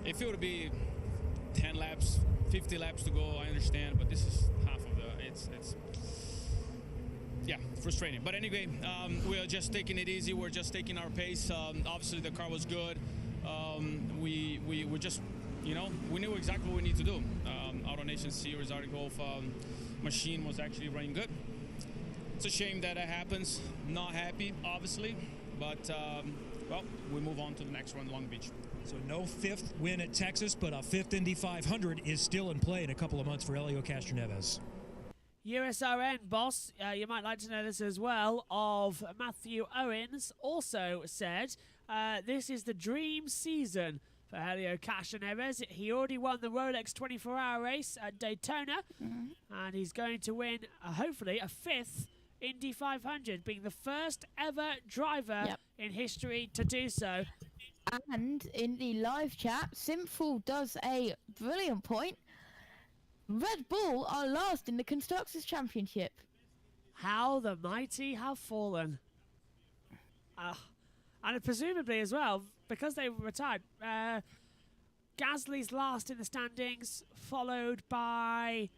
Speaker 12: If it would be 10 laps, 50 laps to go, I understand, but this is half of the. It's frustrating. But anyway, we are just taking it easy. We're just taking our pace. Obviously, the car was good. We were just, we knew exactly what we need to do. AutoNation Series article machine was actually running good. It's a shame that happens. Not happy, obviously, but well, we move on to the next one, Long Beach.
Speaker 10: So no 5th win at Texas, but a 5th Indy 500 is still in play in a couple of months for Helio Castroneves.
Speaker 1: USRN boss, you might like to know this as well, of Matthew Owens also said this is the dream season for Helio Castroneves. He already won the Rolex 24-hour race at Daytona, and he's going to win, hopefully, a 5th Indy 500, being the first ever driver in history to do so.
Speaker 3: And in the live chat, Simful does a brilliant point. Red Bull are last in the Constructors' Championship.
Speaker 1: How the mighty have fallen. And presumably as well, because they retired, Gasly's last in the standings, followed by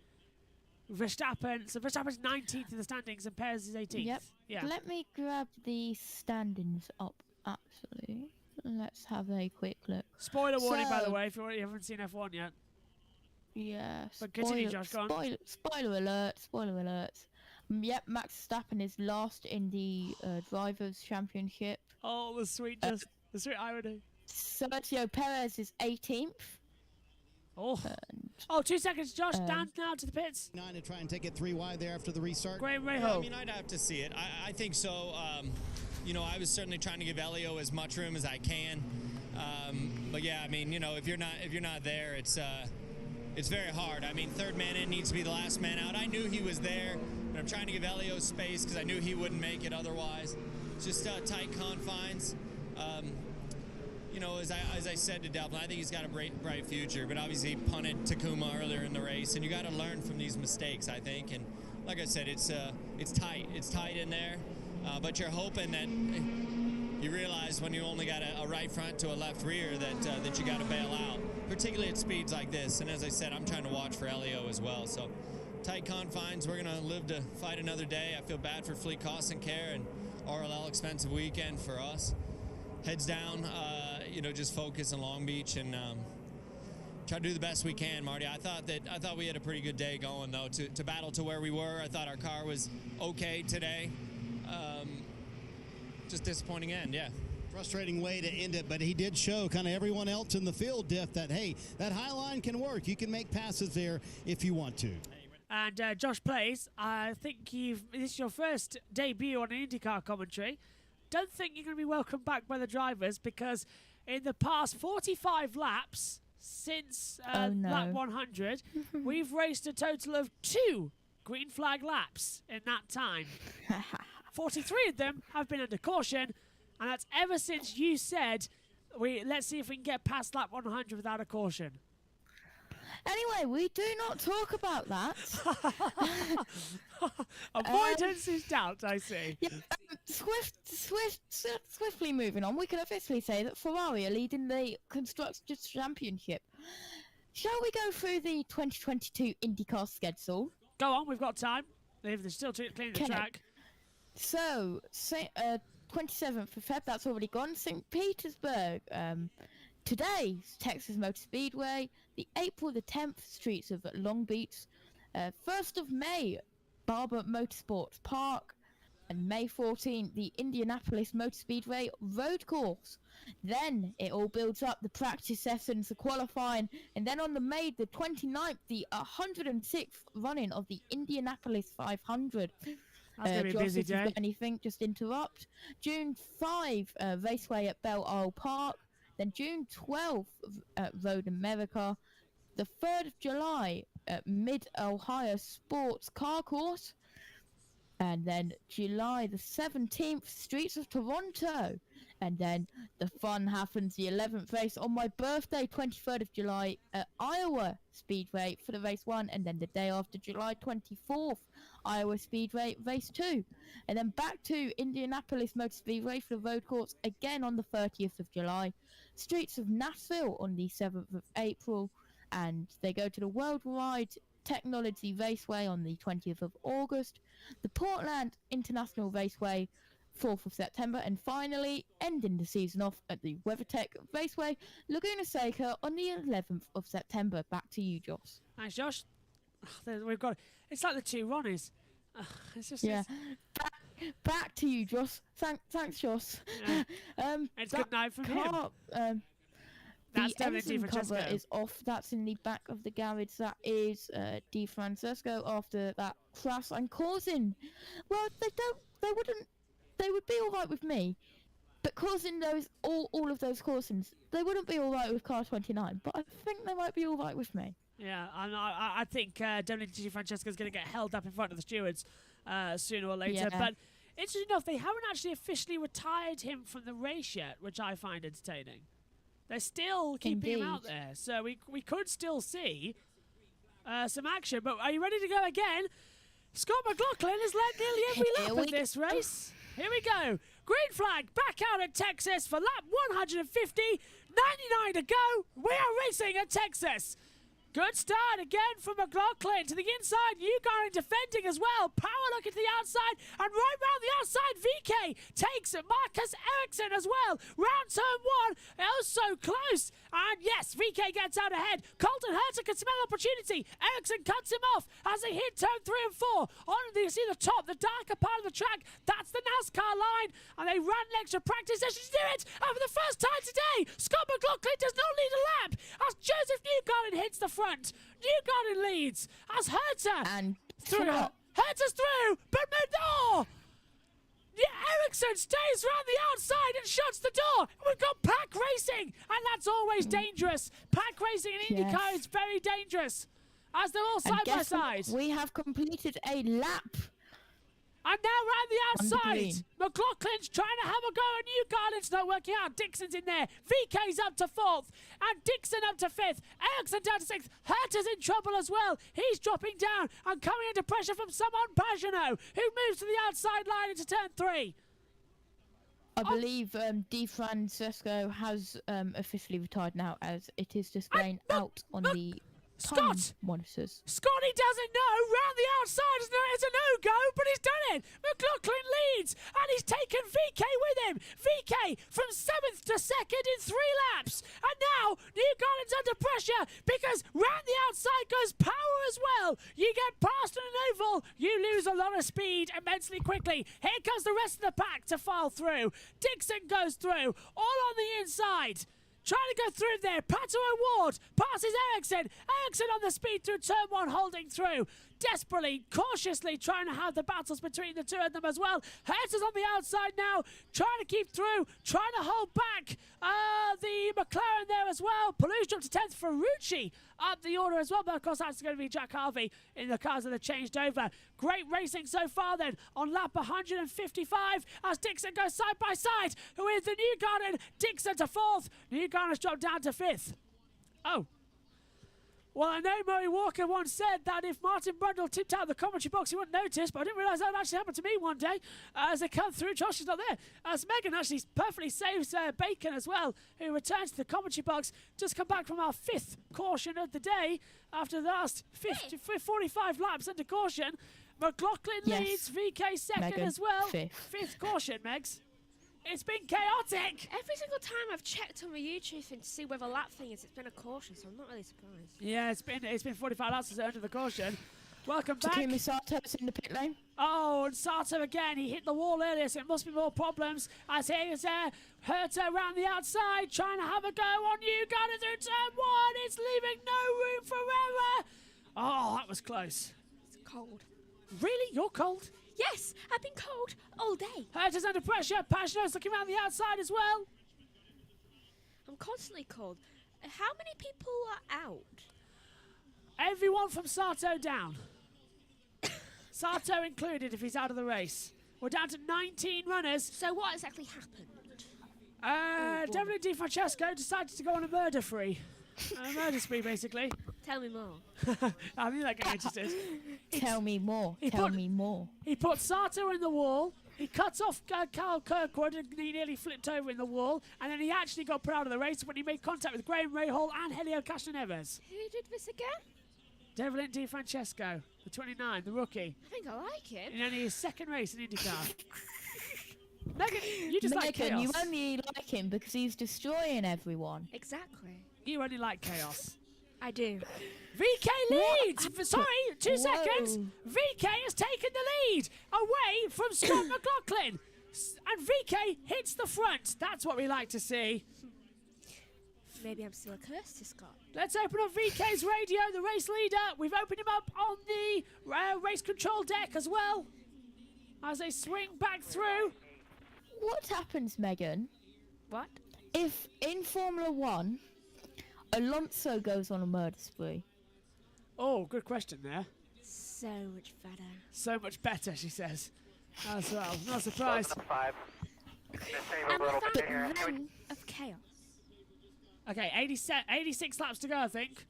Speaker 1: Verstappen. So Verstappen's 19th in the standings and Perez is 18th.
Speaker 3: Yep.
Speaker 1: Yeah.
Speaker 3: Let me grab the standings up, actually. Let's have a quick look.
Speaker 1: Spoiler warning, by the way, if you haven't seen F1 yet.
Speaker 3: Yeah.
Speaker 1: But continue, Josh, go on.
Speaker 3: Spoiler alert. Spoiler alert. Yep, Max Verstappen is last in the Drivers' Championship.
Speaker 1: Oh, the sweet irony.
Speaker 3: Sergio Perez is 18th.
Speaker 1: Oh, 2 seconds, Josh. Down now to the pits.
Speaker 7: 9 to try and take it 3 wide there after the restart.
Speaker 1: Graham Rahal.
Speaker 13: Yeah, I mean, I'd have to see it. I think so. I was certainly trying to give Helio as much room as I can. But yeah, I mean, if you're not there, it's very hard. I mean, third man in needs to be the last man out. I knew he was there, and I'm trying to give Helio space because I knew he wouldn't make it otherwise. It's just tight confines. As I said to Delvin, I think he's got a bright future, but obviously he punted Takuma earlier in the race, and you got to learn from these mistakes, I think. And like I said, it's tight. It's tight in there, but you're hoping that you realize when you only got a right front to a left rear that you got to bail out, particularly at speeds like this. And as I said, I'm trying to watch for Helio as well. So tight confines. We're going to live to fight another day. I feel bad for Fleet Cost and Care and RLL expensive weekend for us. Heads down, just focus on Long Beach and try to do the best we can, Marty. I thought we had a pretty good day going though to battle to where we were. I thought our car was okay today. Just disappointing end, yeah.
Speaker 7: Frustrating way to end it, but he did show kind of everyone else in the field, Diff, that, hey, that high line can work. You can make passes there if you want to.
Speaker 1: And Josh Plays, I think this is your first debut on an IndyCar commentary. Don't think you're going to be welcomed back by the drivers, because in the past 45 laps since lap 100, we've raced a total of 2 green flag laps in that time. 43 of them have been under caution, and that's ever since you said, let's see if we can get past lap 100 without a caution.
Speaker 3: Anyway, we do not talk about that.
Speaker 1: Avoidance is doubt, I see.
Speaker 3: Yeah, swiftly moving on, we can officially say that Ferrari are leading the Constructors' Championship. Shall we go through the 2022 IndyCar schedule?
Speaker 1: Go on, we've got time. They're still cleaning the track.
Speaker 3: So, 27th of Feb, that's already gone. St. Petersburg. Today's Texas Motor Speedway. The April the 10th, Streets of Long Beach. 1st of May, Barber Motorsports Park. And May 14th, the Indianapolis Motor Speedway Road Course. Then it all builds up, the practice sessions, the qualifying, and then on the May the 29th, the 106th running of the Indianapolis 500.
Speaker 1: That's going to be a busy day.
Speaker 3: If you've got anything, just interrupt. June 5, Raceway at Belle Isle Park. Then June 12th, Road America. The 3rd of July, Mid-Ohio Sports Car Course. And then July the 17th, Streets of Toronto. And then the fun happens, the 11th race on my birthday, 23rd of July, at Iowa Speedway for the race 1. And then the day after, July 24th, Iowa Speedway race 2. And then back to Indianapolis Motor Speedway for the road course again on the 30th of July. Streets of Nashville on the 7th of April. And they go to the Worldwide Technology Raceway on the 20th of August. The Portland International Raceway, 4th of September, and finally ending the season off at the WeatherTech Raceway, Laguna Seca on the 11th of September. Back to you, Josh.
Speaker 1: Thanks, Josh. We've got it's like the two Ronnies. It's just
Speaker 3: back to you, Josh. Thanks, Josh.
Speaker 1: Yeah. It's good night from him. That's
Speaker 3: the engine cover is off. That's in the back of the garage. That is Di Francesco after that crash and causing. Well, they would be all right with me, but causing all of those cautions, they wouldn't be all right with car 29. But I think they might be all right with me.
Speaker 1: Yeah, I think Dominic Di Francesco is going to get held up in front of the stewards sooner or later.
Speaker 3: Yeah.
Speaker 1: But interesting enough, they haven't actually officially retired him from the race yet, which I find entertaining. They're still keeping him out there, so we could still see some action. But are you ready to go again? Scott McLaughlin has led nearly every lap of this race. Here we go. Green flag back out at Texas for lap 150. 99 to go. We are racing at Texas. Good start again from McLaughlin to the inside. Newgarden defending as well. Power looking to the outside, and right round the outside, VK takes Marcus Ericsson as well. Round turn 1, oh so close. And yes, VK gets out ahead. Colton Herta can smell opportunity. Ericsson cuts him off as they hit turn 3 and 4. On you see the top, the darker part of the track. That's the NASCAR line, and they ran an extra practice session to do it. And for the first time today, Scott McLaughlin does not lead a lap as Joseph Newgarden hits the front. Newgarden leads as Herta
Speaker 3: and
Speaker 1: through. Herta's through, but no! Ericsson stays around the outside and shuts the door. We've got pack racing, and that's always dangerous. Pack racing in IndyCar is very dangerous, as they're all side by side.
Speaker 3: We have completed a lap.
Speaker 1: And now round the outside, McLaughlin's trying to have a go at Newgarden's not working out. Dixon's in there. VK's up to 4th. And Dixon up to 5th. Ericsson down to 6th. Herta's in trouble as well. He's dropping down and coming under pressure from someone Pagano, who moves to the outside line into turn 3.
Speaker 3: I believe Di Francesco has officially retired now, as it is displaying out on the time monitors.
Speaker 1: Scotty doesn't know. Round the outside is a no-go, but he's done it. McLaughlin leads, and he's taken VK with him. VK from 7th to 2nd in 3 laps. And now Newgarden's under pressure because round the outside goes Power as well. You get past an oval, you lose a lot of speed immensely quickly. Here comes the rest of the pack to file through. Dixon goes through, all on the inside. Trying to go through there. Pato O'Ward passes Ericsson. Ericsson on the speed through turn 1, holding through. Desperately, cautiously trying to have the battles between the two of them as well. Hertz is on the outside now, trying to keep through, trying to hold back the McLaren there as well. Peluche dropped to 10th. Ferrucci up the order as well, but of course that's going to be Jack Harvey in the cars that are changed over. Great racing so far then on lap 155 as Dixon goes side by side with the Newgarden. Dixon to 4th. Newgarden's dropped down to 5th. Oh. Well, I know Murray Walker once said that if Martin Brundle tipped out of the commentary box, he wouldn't notice, but I didn't realise that would actually happen to me one day. As they come through, Josh is not there. As Megan actually perfectly saves Bacon as well, who returns to the commentary box. Just come back from our 5th caution of the day after the last 45 laps under caution. McLaughlin leads, VK 2nd
Speaker 3: Megan,
Speaker 1: as well.
Speaker 3: 5th
Speaker 1: caution, Megs. It's been chaotic.
Speaker 2: Every single time I've checked on my YouTube thing to see where the lap thing is, it's been a caution, so I'm not really surprised.
Speaker 1: Yeah, it's been 45 laps since under the caution. Welcome back.
Speaker 3: Takumi Sato's in the pit lane.
Speaker 1: Oh, and Sato again. He hit the wall earlier, so it must be more problems. As he is there, Herta around the outside, trying to have a go on Newgarden through turn 1. It's leaving no room for error. Oh, that was close.
Speaker 2: It's cold.
Speaker 1: Really? You're cold?
Speaker 2: Yes, I've been cold all day.
Speaker 1: Herta's under pressure. Pagano's looking around the outside as well.
Speaker 2: I'm constantly cold. How many people are out?
Speaker 1: Everyone from Sato down. Sato included if he's out of the race. We're down to 19 runners.
Speaker 2: So what exactly happened?
Speaker 1: Devlin Di Francesco decided to go on a murder spree. A murder spree, basically.
Speaker 2: Tell me more.
Speaker 1: I think that got interested.
Speaker 3: Tell me more. Tell me more.
Speaker 1: He put Sato in the wall. He cuts off Carl Kirkwood and he nearly flipped over in the wall. And then he actually got put out of the race when he made contact with Graham Rahal and Helio Castroneves.
Speaker 2: Who did this again?
Speaker 1: Devlin Di Francesco, the 29, the rookie.
Speaker 2: I think I like him.
Speaker 1: In only his 2nd race in IndyCar. Megan, you just like
Speaker 3: Megan,
Speaker 1: chaos.
Speaker 3: you only like him because he's destroying everyone.
Speaker 2: Exactly.
Speaker 1: You only like chaos.
Speaker 2: I do.
Speaker 1: VK leads! Sorry, 2 seconds. VK has taken the lead away from Scott McLaughlin. And VK hits the front. That's what we like to see.
Speaker 2: Maybe I'm still a curse to Scott.
Speaker 1: Let's open up VK's radio, the race leader. We've opened him up on the race control deck as well. As they swing back through.
Speaker 3: What happens, Megan?
Speaker 2: What?
Speaker 3: If in Formula 1, Alonso goes on a murder spree?
Speaker 1: Oh, good question there.
Speaker 2: So much better.
Speaker 1: So much better, she says. As well. Not surprised.
Speaker 2: I'm a fan of chaos.
Speaker 1: Okay, 86 laps to go, I think.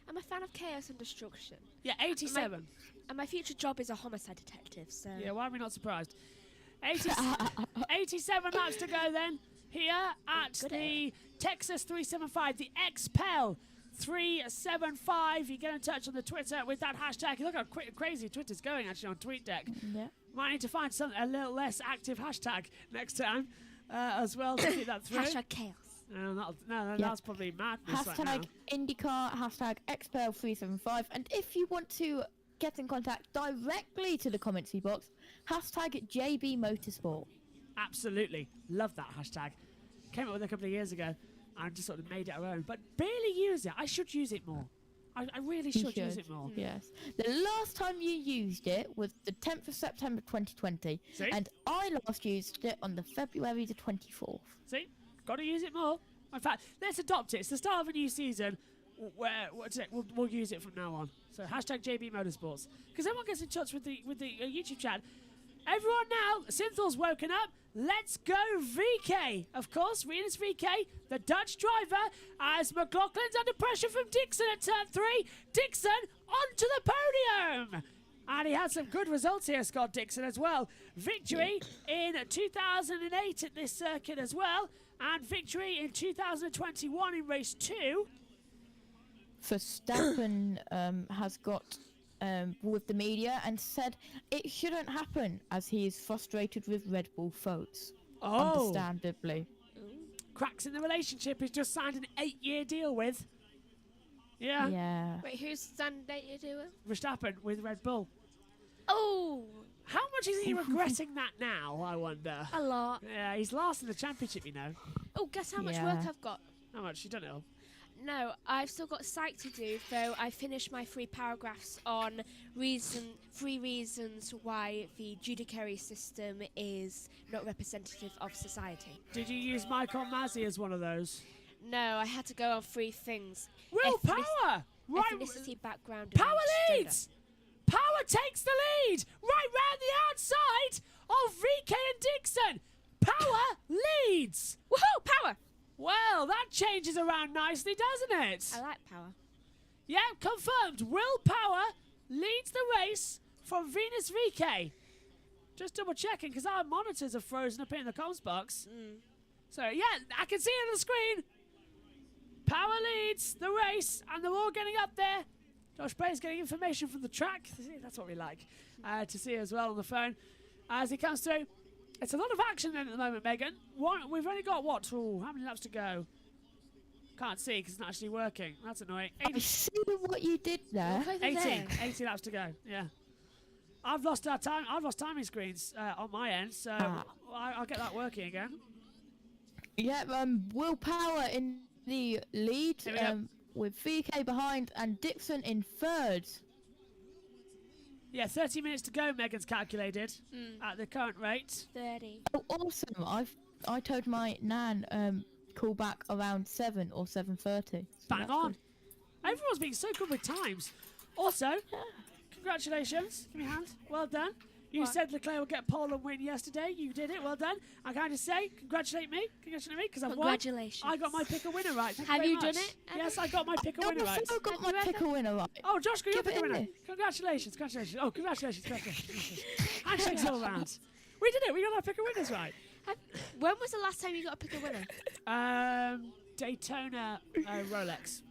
Speaker 2: I'm a fan of chaos and destruction.
Speaker 1: Yeah, 87.
Speaker 2: And my future job is a homicide detective, so...
Speaker 1: Yeah, why are we not surprised? 87 laps to go then. Here at the Texas 375, the XPEL 375. You get in touch on the Twitter with that hashtag. Look how crazy Twitter's going actually on TweetDeck.
Speaker 3: Yeah.
Speaker 1: Might need to find something a little less active hashtag next time as well to see that through.
Speaker 2: Hashtag chaos.
Speaker 1: No, that's probably madness right now.
Speaker 3: Hashtag IndyCar, hashtag XPEL375. And if you want to get in contact directly to the commentary box, hashtag JB Motorsport.
Speaker 1: Absolutely. Love that hashtag. Came up with it a couple of years ago and just sort of made it our own. But barely use it. I should use it more. I really should use it more.
Speaker 3: Yes. The last time you used it was the 10th of September 2020.
Speaker 1: See?
Speaker 3: And I last used it on the February the 24th.
Speaker 1: See? Got to use it more. In fact, let's adopt it. It's the start of a new season where we'll use it from now on. So hashtag JB Motorsports. Because everyone gets in touch with the YouTube chat. Everyone now, Synthel's woken up. Let's go VK. Of course, Renus VK, the Dutch driver, as McLaughlin's under pressure from Dixon at turn 3. Dixon onto the podium. And he had some good results here, Scott Dixon, as well. Victory in 2008 at this circuit as well. And victory in 2021 in race 2.
Speaker 3: Verstappen has got with the media and said it shouldn't happen as he is frustrated with Red Bull faults. Understandably.
Speaker 1: Cracks in the relationship. He's just signed an 8-year deal with. Yeah.
Speaker 3: Yeah.
Speaker 2: Wait, who's signed a 8-year deal with?
Speaker 1: Verstappen with Red Bull.
Speaker 2: Oh!
Speaker 1: How much is he regretting that now, I wonder?
Speaker 2: A lot.
Speaker 1: Yeah, he's last in the championship, you know.
Speaker 2: Oh, guess how much work I've got?
Speaker 1: How much? You don't know.
Speaker 2: No, I've still got psych to do, though I finished my 3 paragraphs on 3 reasons why the judiciary system is not representative of society.
Speaker 1: Did you use Michael Masi as one of those?
Speaker 2: No, I had to go on 3 things.
Speaker 1: Willpower! Right.
Speaker 2: Ethnicity, background,
Speaker 1: Power
Speaker 2: and
Speaker 1: leads! Power takes the lead! Right round the outside of VK and Dixon! Power leads!
Speaker 2: Woohoo! Power!
Speaker 1: Well, that changes around nicely, doesn't it?
Speaker 2: I like power.
Speaker 1: Yeah, confirmed. Willpower leads the race from Venus VK. Just double checking because our monitors are frozen up in the comms box. So, yeah, I can see it on the screen. Power leads the race, and they're all getting up there. Josh Bray's getting information from the track. That's what we like to see as well on the phone as he comes through. It's a lot of action then at the moment, Megan. We've only got, how many laps to go? Can't see because it's not actually working. That's annoying.
Speaker 3: I see what you did there.
Speaker 1: 80 laps to go, yeah. I've lost our time. I've lost timing screens on my end, so I'll get that working again.
Speaker 3: Yeah, Willpower in the lead with VK behind and Dixon in third.
Speaker 1: Yeah, 30 minutes to go, Megan's calculated, at the current rate.
Speaker 2: 30.
Speaker 3: Oh, awesome. I told my nan call back around 7 or 7:30. So
Speaker 1: bang on. Good. Everyone's being so good with times. Also, congratulations. Give me a hand. Well done. You said Leclerc would get pole and win yesterday. You did it. Well done. I kind of say, congratulate me because I've won.
Speaker 2: Congratulations.
Speaker 1: I got my pick a winner right.
Speaker 2: Have you done it?
Speaker 1: Yes, I got my pick a winner right.
Speaker 3: I got my pick a winner right.
Speaker 1: Oh, Josh, got your pick a winner. Congratulations. Oh, congratulations. Handshakes all round. We did it. We got our pick a winners right.
Speaker 2: When was the last time you got a pick a winner?
Speaker 1: Daytona Rolex.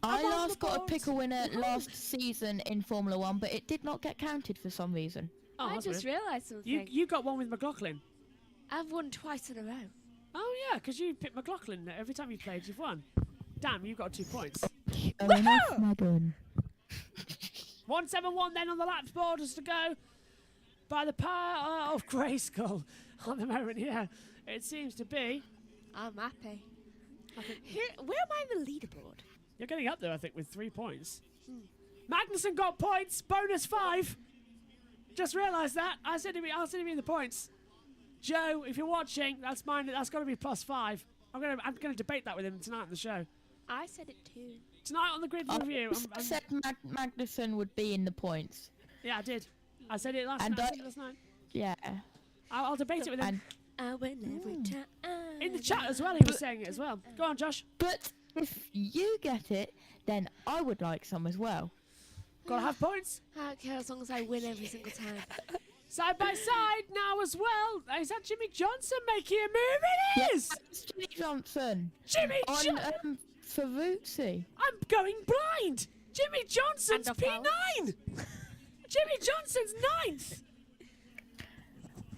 Speaker 3: I last got a pick a winner last season in Formula 1, but it did not get counted for some reason.
Speaker 2: Oh, I just realised something.
Speaker 1: You got one with McLaughlin.
Speaker 2: I've won twice in a row.
Speaker 1: Oh, yeah, because you picked McLaughlin. Every time you played, you've won. Damn, you got 2 points.
Speaker 3: Enough, Megan.
Speaker 1: 171 then on the laps board is to go by the power of Grayskull on the moment, yeah. It seems to be.
Speaker 2: I'm happy. Where am I in the leaderboard?
Speaker 1: You're getting up there, I think, with 3 points. Magnussen got points, bonus 5. Just realised that. I said to be in the points. Joe, if you're watching, that's mine. That's got to be +5. I'm gonna debate that with him tonight on the show.
Speaker 2: I said it too.
Speaker 1: Tonight on the grid review.
Speaker 3: I said Magnussen would be in the points.
Speaker 1: Yeah, I did. I said it last night.
Speaker 3: Yeah.
Speaker 1: I'll debate it with him.
Speaker 2: I win every time.
Speaker 1: In the chat as well, he was saying it as well. Go on, Josh.
Speaker 3: But if you get it, then I would like some as well.
Speaker 1: Gotta have points.
Speaker 2: I don't care as long as I win every single time.
Speaker 1: Side by side now as well. Is that Jimmy Johnson making a move? It is!
Speaker 3: Yes, Jimmy Johnson.
Speaker 1: Jimmy Johnson!
Speaker 3: On Ferrucci.
Speaker 1: I'm going blind! Jimmy Johnson's P9! Jimmy Johnson's 9th!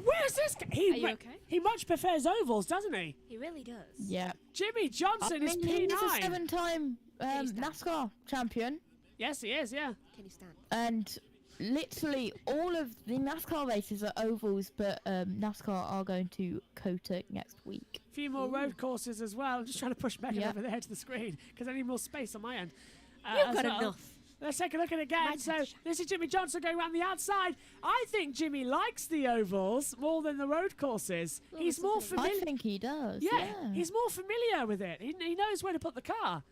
Speaker 1: Where's this guy?
Speaker 2: Are you okay?
Speaker 1: He much prefers ovals, doesn't he?
Speaker 2: He really does.
Speaker 3: Yeah.
Speaker 1: Jimmy Johnson is P9.
Speaker 3: He's a 7-time NASCAR champion.
Speaker 1: Yes, he is, yeah.
Speaker 2: Can you stand?
Speaker 3: And literally all of the NASCAR races are ovals, but NASCAR are going to COTA next week.
Speaker 1: A few more road courses as well. I'm just trying to push Megan over there to the screen because I need more space on my end.
Speaker 2: You've got enough.
Speaker 1: Let's take a look at it again. So this is Jimmy Johnson going around the outside. I think Jimmy likes the ovals more than the road courses.
Speaker 2: Well,
Speaker 1: he's more familiar.
Speaker 3: I think he does.
Speaker 1: Yeah, he's more familiar with it. He knows where to put the car.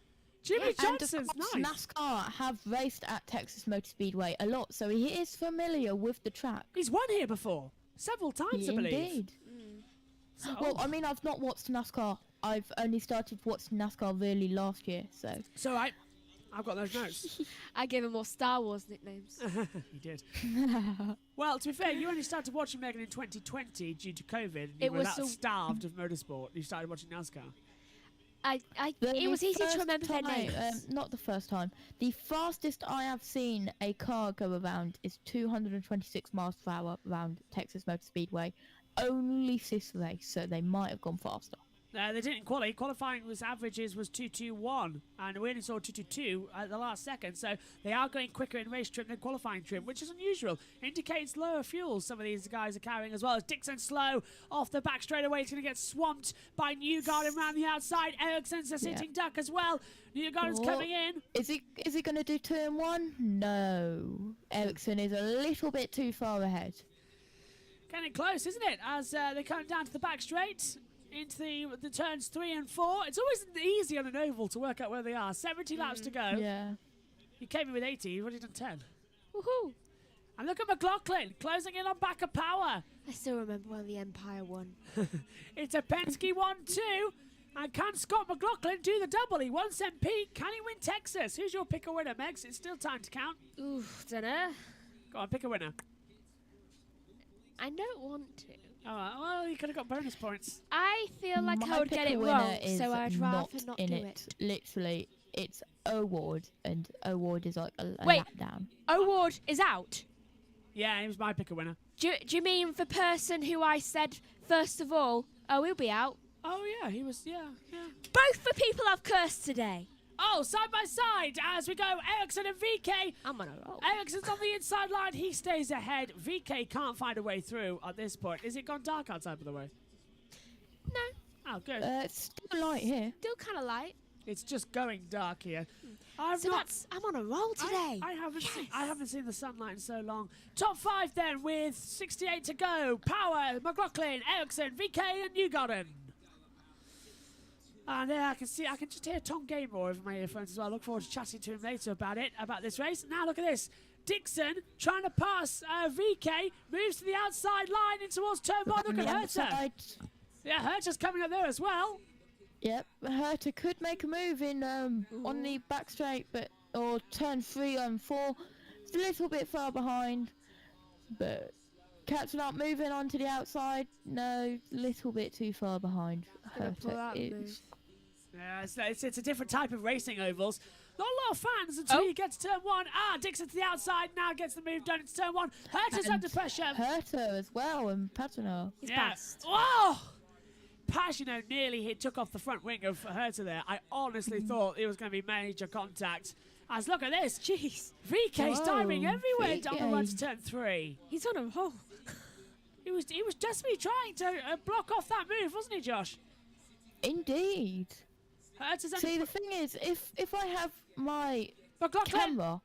Speaker 1: Jimmy Johnson's
Speaker 3: and
Speaker 1: nice.
Speaker 3: NASCAR have raced at Texas Motor Speedway a lot, so he is familiar with the track.
Speaker 1: He's won here before, several times, I believe.
Speaker 3: Indeed.
Speaker 1: So,
Speaker 3: well, I mean, I've not watched NASCAR. I've only started watching NASCAR really last year, so.
Speaker 1: It's all right. I've got those notes.
Speaker 2: I gave him more Star Wars nicknames.
Speaker 1: You did. Well, to be fair, you only started watching Megan in 2020 due to COVID. And you were that starved of motorsport. You started watching NASCAR.
Speaker 2: It was easy to remember their names.
Speaker 3: Not the first time. The fastest I have seen a car go around is 226 miles per hour around Texas Motor Speedway. Only this race, so they might have gone faster.
Speaker 1: They didn't qualify. Qualifying averages was 2:21, and we only saw 2:22 at the last second. So they are going quicker in race trim than qualifying trim, which is unusual. Indicates lower fuel some of these guys are carrying as well. As Dixon slow off the back straightaway, he's going to get swamped by Newgarden around the outside. Ericsson's a sitting duck as well. Newgarden's coming in.
Speaker 3: Is he going to do 2 and 1? No. Ericsson is a little bit too far ahead.
Speaker 1: Getting close, isn't it? As they come down to the back straight. Into the turns 3 and 4. It's always easy on an oval to work out where they are. 70 laps to go.
Speaker 3: Yeah.
Speaker 1: He came in with 80. He's already done 10.
Speaker 2: Woohoo!
Speaker 1: And look at McLaughlin closing in on back of power.
Speaker 2: I still remember when the Empire won.
Speaker 1: It's a Penske 1-2. And can Scott McLaughlin do the double? He won St. Pete. Can he win Texas? Who's your pick a winner, Megs? It's still time to count.
Speaker 2: Ooh, dunno.
Speaker 1: Go on, pick a winner.
Speaker 2: I don't want to.
Speaker 1: Oh, well, you could have got bonus points.
Speaker 2: I feel like I would get it wrong, so I'd rather not do it.
Speaker 3: Literally, it's O'Ward, and O'Ward is like a lap down.
Speaker 2: O'Ward is out?
Speaker 1: Yeah, he was my pick a winner.
Speaker 2: Do you mean the person who I said, first of all, he'll be out?
Speaker 1: Oh, yeah, he was, yeah.
Speaker 2: Both the people I've cursed today.
Speaker 1: Oh, side by side as we go, Ericsson and VK.
Speaker 2: I'm on a roll.
Speaker 1: Ericsson's on the inside line. He stays ahead. VK can't find a way through at this point. Is it gone dark outside, by the way?
Speaker 2: No.
Speaker 1: Oh, good.
Speaker 3: It's still light here.
Speaker 2: Still kind of light.
Speaker 1: It's just going dark here.
Speaker 2: I'm on a roll today.
Speaker 1: I haven't seen the sunlight in so long. Top 5 then with 68 to go. Power, McLaughlin, Ericsson, VK and Newgarden. And I can just hear Tom Gamer over my earphones as well. I look forward to chatting to him later about this race. Now look at this. Dixon trying to pass VK, moves to the outside line in towards turn 1. Look at Herter. Yeah, Herter's coming up there as well.
Speaker 3: Yep, Herter could make a move in on the back straight, or turn 3 and 4. It's a little bit far behind, but catching up, moving on to the outside. No, little bit too far behind. Herter is.
Speaker 1: Yeah, it's a different type of racing ovals. Not a lot of fans until you get to turn 1. Dixon to the outside, now gets the move done. It's turn 1. Herter's under pressure.
Speaker 3: Herter as well, and Paterno.
Speaker 2: He's fast.
Speaker 1: Whoa! Pagino nearly took off the front wing of Herter there. I honestly thought it was going to be major contact. As look at this.
Speaker 2: Jeez.
Speaker 1: VK's diving everywhere down the run to turn 3.
Speaker 2: He's on a roll.
Speaker 1: He was desperately trying to block off that move, wasn't he, Josh?
Speaker 3: Indeed. See, the thing is, if I have my camera...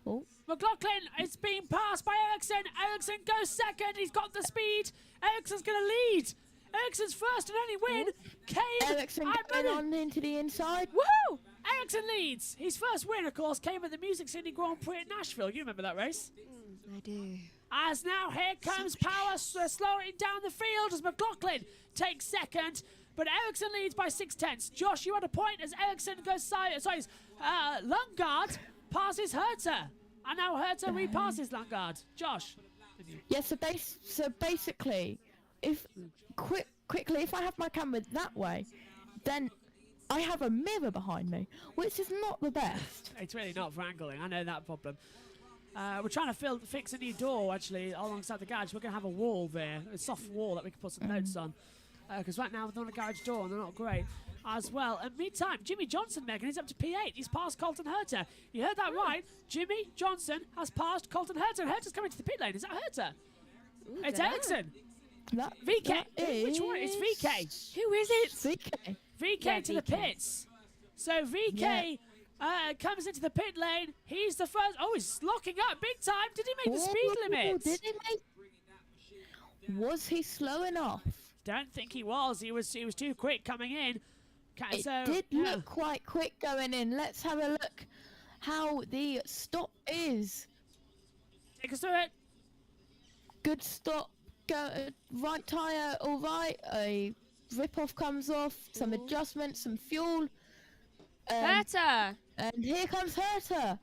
Speaker 3: Oh.
Speaker 1: McLaughlin is being passed by Ericsson. Ericsson goes second. He's got the speed. Ericsson's going to lead. Ericsson's first and only win.
Speaker 3: Ericsson going on into the inside.
Speaker 1: Woohoo! Ericsson leads. His first win, of course, came at the Music City Grand Prix at Nashville. You remember that race?
Speaker 2: I do.
Speaker 1: As now here comes Power slowing down the field as McLaughlin takes second. But Ericsson leads by 6/10. Josh, you had a point as Ericsson goes Lundgaard passes Herter. And now Herter repasses Lundgaard. Josh.
Speaker 3: Yeah, so basically, if I have my camera that way, then I have a mirror behind me, which is not the best.
Speaker 1: It's really not for angling. I know that problem. We're trying to fix a new door, actually, alongside the garage. We're going to have a wall there, a soft wall that we can put some notes on. Because right now, we're on a garage door, and they're not great as well. And meantime, Jimmy Johnson, Megan, is up to P8. He's passed Colton Herter. You heard that right. Jimmy Johnson has passed Colton Herter. And Herter's coming to the pit lane. Is that Herter? It's Ericsson. VK. Which one? It's VK.
Speaker 2: Who is it?
Speaker 3: VK.
Speaker 1: VK to the pits. So VK comes into the pit lane. He's the first. Oh, he's locking up big time. Did he make the speed limit?
Speaker 3: Did he make? Was he slow enough?
Speaker 1: Don't think he was. He was too quick coming in.
Speaker 3: It did look quite quick going in. Let's have a look how the stop is.
Speaker 1: Take us through it.
Speaker 3: Good stop. Right tyre, all right. A rip-off comes off. Some adjustments, some fuel.
Speaker 2: Herter.
Speaker 3: And here comes Herter.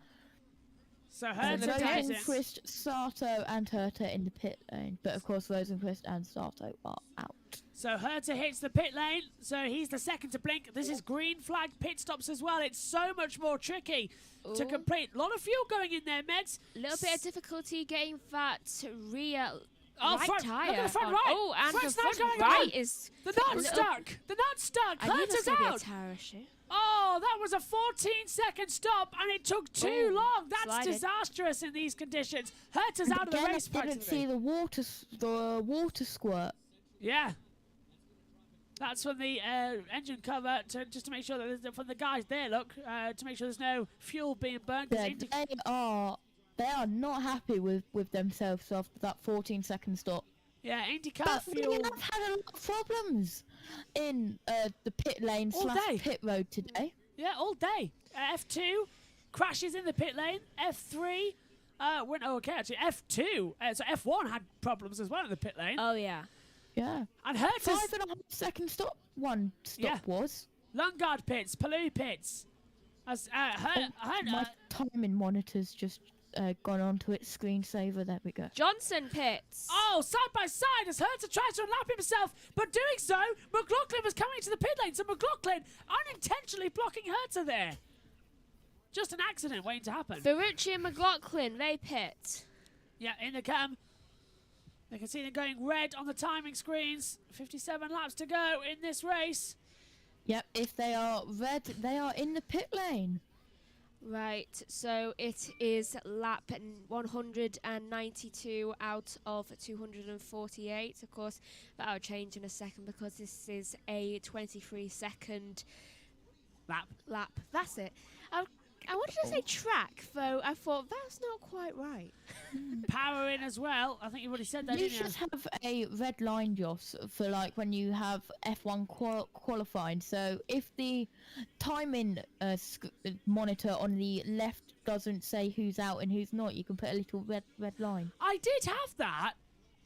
Speaker 1: So Herter does it.
Speaker 3: Rosenquist, Sato and Herter in the pit lane. But of course Rosenquist and Sato are out.
Speaker 1: So Herta hits the pit lane, so he's the second to blink. This is green flag pit stops as well. It's so much more tricky to complete. A lot of fuel going in there, Meds.
Speaker 2: A little bit of difficulty getting that rear
Speaker 1: right
Speaker 2: tyre.
Speaker 1: Look at the front
Speaker 2: on.
Speaker 1: right.
Speaker 2: Oh, and
Speaker 1: Front's
Speaker 2: the
Speaker 1: not
Speaker 2: front
Speaker 1: going
Speaker 2: right
Speaker 1: on.
Speaker 2: is...
Speaker 1: The nut's stuck. The nut's stuck.
Speaker 2: I knew there was
Speaker 1: Herta's
Speaker 2: going to be a
Speaker 1: out.
Speaker 2: tyre issue.
Speaker 1: Oh, that was a 14-second stop, and it took too long. That's
Speaker 2: slided.
Speaker 1: disastrous in these conditions. Herta's out of the race,
Speaker 3: I didn't see the water squirt.
Speaker 1: Yeah. That's from the engine cover, just to make sure that from the guys there, look, to make sure there's no fuel being burnt.
Speaker 3: Yeah, they are not happy with themselves after that 14-second stop.
Speaker 1: Yeah, IndyCar
Speaker 3: but
Speaker 1: fuel.
Speaker 3: we have had a lot of problems in the pit lane / pit road today.
Speaker 1: Yeah, all day. F2 crashes in the pit lane. F3 actually F2. So F1 had problems as well in the pit lane.
Speaker 2: Oh yeah.
Speaker 3: Yeah.
Speaker 1: And Herta's
Speaker 3: 5.5 second stop. One stop was.
Speaker 1: Lungard pits, Palou pits. As
Speaker 3: my timing monitor's just gone onto its screensaver. There we go.
Speaker 2: Johnson pits.
Speaker 1: Oh, side by side as Herta tries to unlap himself, but doing so, McLaughlin was coming to the pit lane, so McLaughlin unintentionally blocking Herta there. Just an accident waiting to happen.
Speaker 2: Ferrucci and McLaughlin, they pit.
Speaker 1: Yeah, in the cam. They can see them going red on the timing screens. 57 laps to go in this race.
Speaker 3: Yep, if they are red, they are in the pit lane.
Speaker 2: Right, so it is lap 192 out of 248. Of course, that'll change in a second because this is a 23-second lap. That's it. I wanted to say track, though I thought that's not quite right.
Speaker 1: Power in as well. I think you already said that,
Speaker 3: You
Speaker 1: didn't you?
Speaker 3: should have a red line, Joss, for like when you have F1 qualifying. So if the timing monitor on the left doesn't say who's out and who's not, you can put a little red line.
Speaker 1: I did have that.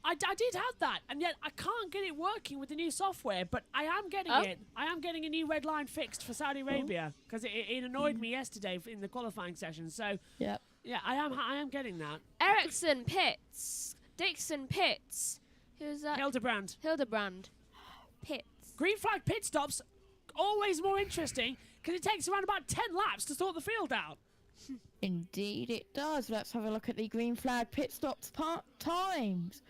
Speaker 1: I did have that, and yet I can't get it working with the new software, but I am getting it. I am getting a new red line fixed for Saudi Arabia, because it annoyed me yesterday in the qualifying session, so
Speaker 3: yeah,
Speaker 1: I am getting that.
Speaker 2: Ericsson pits. Dixon pits. Who's that?
Speaker 1: Hildebrand
Speaker 2: pits.
Speaker 1: Green flag pit stops, always more interesting, because it takes around about 10 laps to sort the field out.
Speaker 3: Indeed it does. Let's have a look at the green flag pit stops times.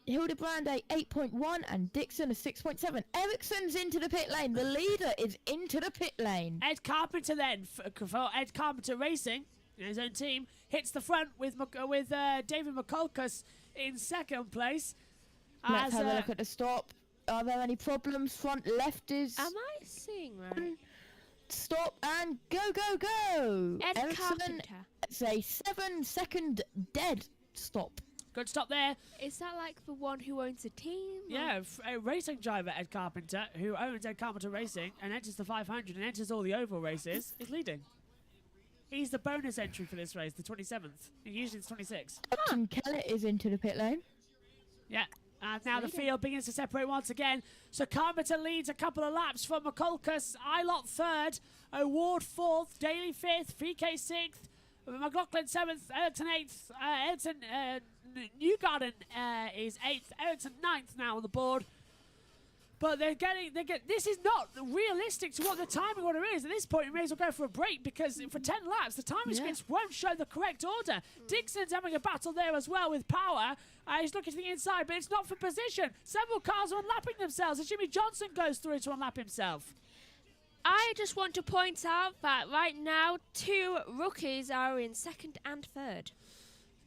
Speaker 3: Hildebrand a 8.1 and Dixon a 6.7. Ericsson's into the pit lane. The leader is into the pit lane.
Speaker 1: Ed Carpenter then, for Ed Carpenter Racing, in his own team, hits the front with David McCulkus in second place.
Speaker 3: Let's have a look at the stop. Are there any problems? Front left is...
Speaker 2: Am I seeing right?
Speaker 3: Stop and go, go, go!
Speaker 2: Ed Carpenter.
Speaker 3: It's a 7-second dead stop.
Speaker 1: Good stop there.
Speaker 2: Is that like the one who owns a team?
Speaker 1: Yeah, a racing driver, Ed Carpenter, who owns Ed Carpenter Racing and enters the 500 and enters all the oval races, is leading. He's the bonus entry for this race, the 27th. Usually it's 26.
Speaker 3: Captain Kellett is into the pit lane.
Speaker 1: Yeah, and now the field begins to separate once again. So Carpenter leads a couple of laps from McCulkus, Ilott third, O'Ward fourth, Daly fifth, VK sixth, McLaughlin seventh, Ericsson eighth, Newgarden is 8th, Ericsson 9th now on the board. But this is not realistic to what the timing order is. At this point, we may as well go for a break because for 10 laps, the timing screens won't show the correct order. Dixon's having a battle there as well with power. He's looking to the inside, but it's not for position. Several cars are unlapping themselves, and Jimmy Johnson goes through to unlap himself.
Speaker 2: I just want to point out that right now, 2 rookies are in second and third.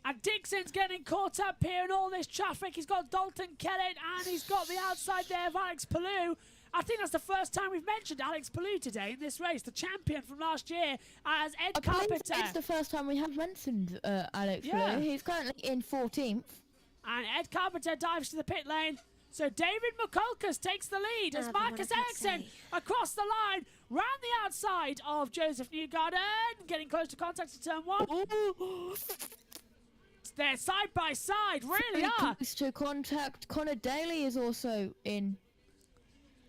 Speaker 1: And Dixon's getting caught up here in all this traffic. He's got Dalton Kellett and he's got the outside there of Alex Palou. I think that's the first time we've mentioned Alex Palou today in this race, the champion from last year, as Ed Carpenter.
Speaker 3: It's the first time we have mentioned Alex Palou. He's currently in 14th.
Speaker 1: And Ed Carpenter dives to the pit lane. So David McCulkus takes the lead as Marcus Ericsson across the line, round the outside of Joseph Newgarden, getting close to contact to turn 1. They're side by side, really are.
Speaker 3: Close to contact. Connor Daly is also in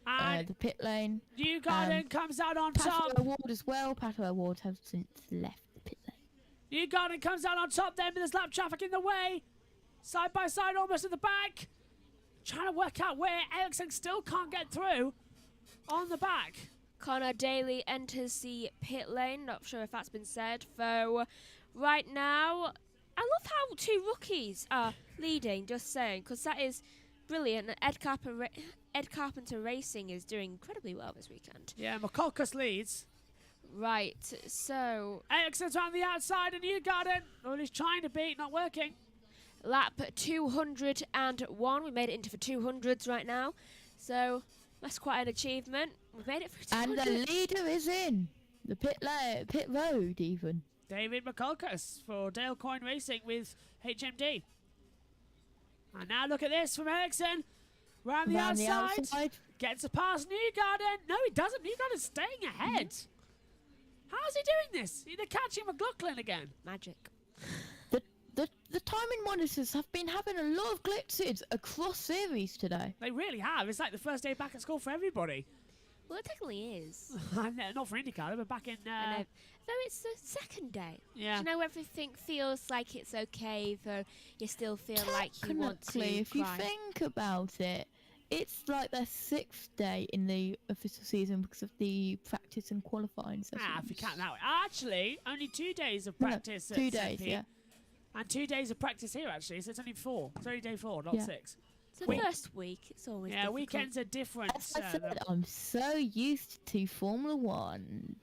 Speaker 3: the pit lane.
Speaker 1: Newgarden comes out on top.
Speaker 3: Pato O'Ward as well. Pato O'Ward has since left the pit lane.
Speaker 1: Newgarden comes out on top then, but there's lap traffic in the way. Side by side, almost at the back. Trying to work out where Ericsson still can't get through on the back.
Speaker 2: Connor Daly enters the pit lane. Not sure if that's been said. So right now, I love how 2 rookies are leading, just saying, because that is brilliant. Ed Carpenter Racing is doing incredibly well this weekend.
Speaker 1: Yeah, McCulkus leads.
Speaker 2: Right, so...
Speaker 1: Ericsson's on the outside, and Newgarden, well, he's trying to beat, not working.
Speaker 2: Lap 201. We made it into the 200s right now. So that's quite an achievement. We've made it through 200.
Speaker 3: And the leader is in the pit road even.
Speaker 1: David McCulkus for Dale Coyne Racing with HMD. And now look at this from Ericsson. Round the outside. Gets a pass Newgarden. No, he doesn't. Newgarden's staying ahead. How's he doing this? They're catching McLaughlin again.
Speaker 2: Magic.
Speaker 3: The timing monitors have been having a lot of glitches across series today.
Speaker 1: They really have. It's like the first day back at school for everybody.
Speaker 2: Well, it technically is.
Speaker 1: Not for IndyCar, but back in...
Speaker 2: I know. Though it's the second day.
Speaker 1: Yeah.
Speaker 2: You know, everything feels like it's okay, though you still feel like you want to
Speaker 3: Technically, if you think about it, it's like their 6th day in the official season because of the practice and qualifying sessions.
Speaker 1: If you count that way. Actually, only 2 days of practice.
Speaker 3: No, 2 days, yeah.
Speaker 1: And 2 days of practice here, actually, so it's only 4. It's only day 4, not 6.
Speaker 2: So the first week, it's always difficult.
Speaker 1: Weekends are different.
Speaker 3: As I said, I'm so used to Formula 1.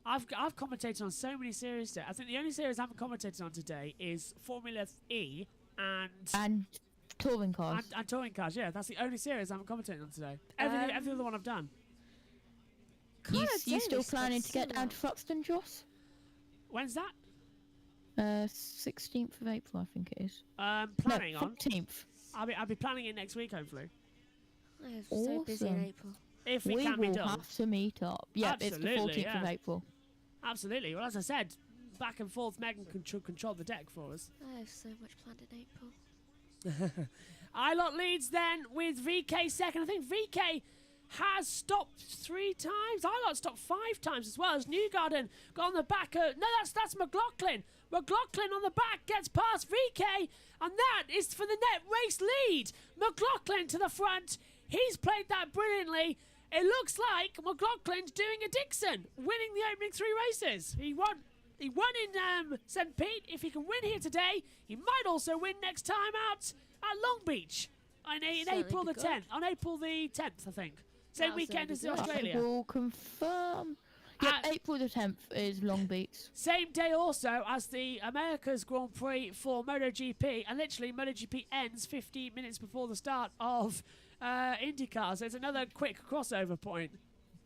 Speaker 1: I've commentated on so many series today. I think the only series I haven't commentated on today is Formula E and
Speaker 3: touring cars.
Speaker 1: And touring cars, yeah. That's the only series I haven't commentated on today. Every other one I've done.
Speaker 3: You still planning to get down to Thruxton, Joss?
Speaker 1: When's that?
Speaker 3: 16th of April, I think it is.
Speaker 1: Planning on
Speaker 3: 14th.
Speaker 1: I'll be planning it next week, hopefully.
Speaker 2: I'm so busy in April.
Speaker 1: If we can be done.
Speaker 3: We will have to meet up. Yeah, it's the 14th of April.
Speaker 1: Absolutely. Well, as I said, back and forth, Megan can control the deck for us.
Speaker 2: I have so much planned in April.
Speaker 1: Ilott leads then with VK second. I think VK has stopped 3 times. Ilott stopped 5 times as well as Newgarden got on the back. No, that's McLaughlin. McLaughlin on the back gets past VK, and that is for the net race lead. McLaughlin to the front. He's played that brilliantly. It looks like McLaughlin's doing a Dixon, winning the opening 3 races. He won in St. Pete. If he can win here today, he might also win next time out at Long Beach in April the 10th. On April the 10th, I think. Same weekend as Australia.
Speaker 3: I will confirm. Yeah, April the 10th is Long Beach.
Speaker 1: Same day also as the America's Grand Prix for MotoGP, and literally MotoGP ends 15 minutes before the start of IndyCar, so it's another quick crossover point.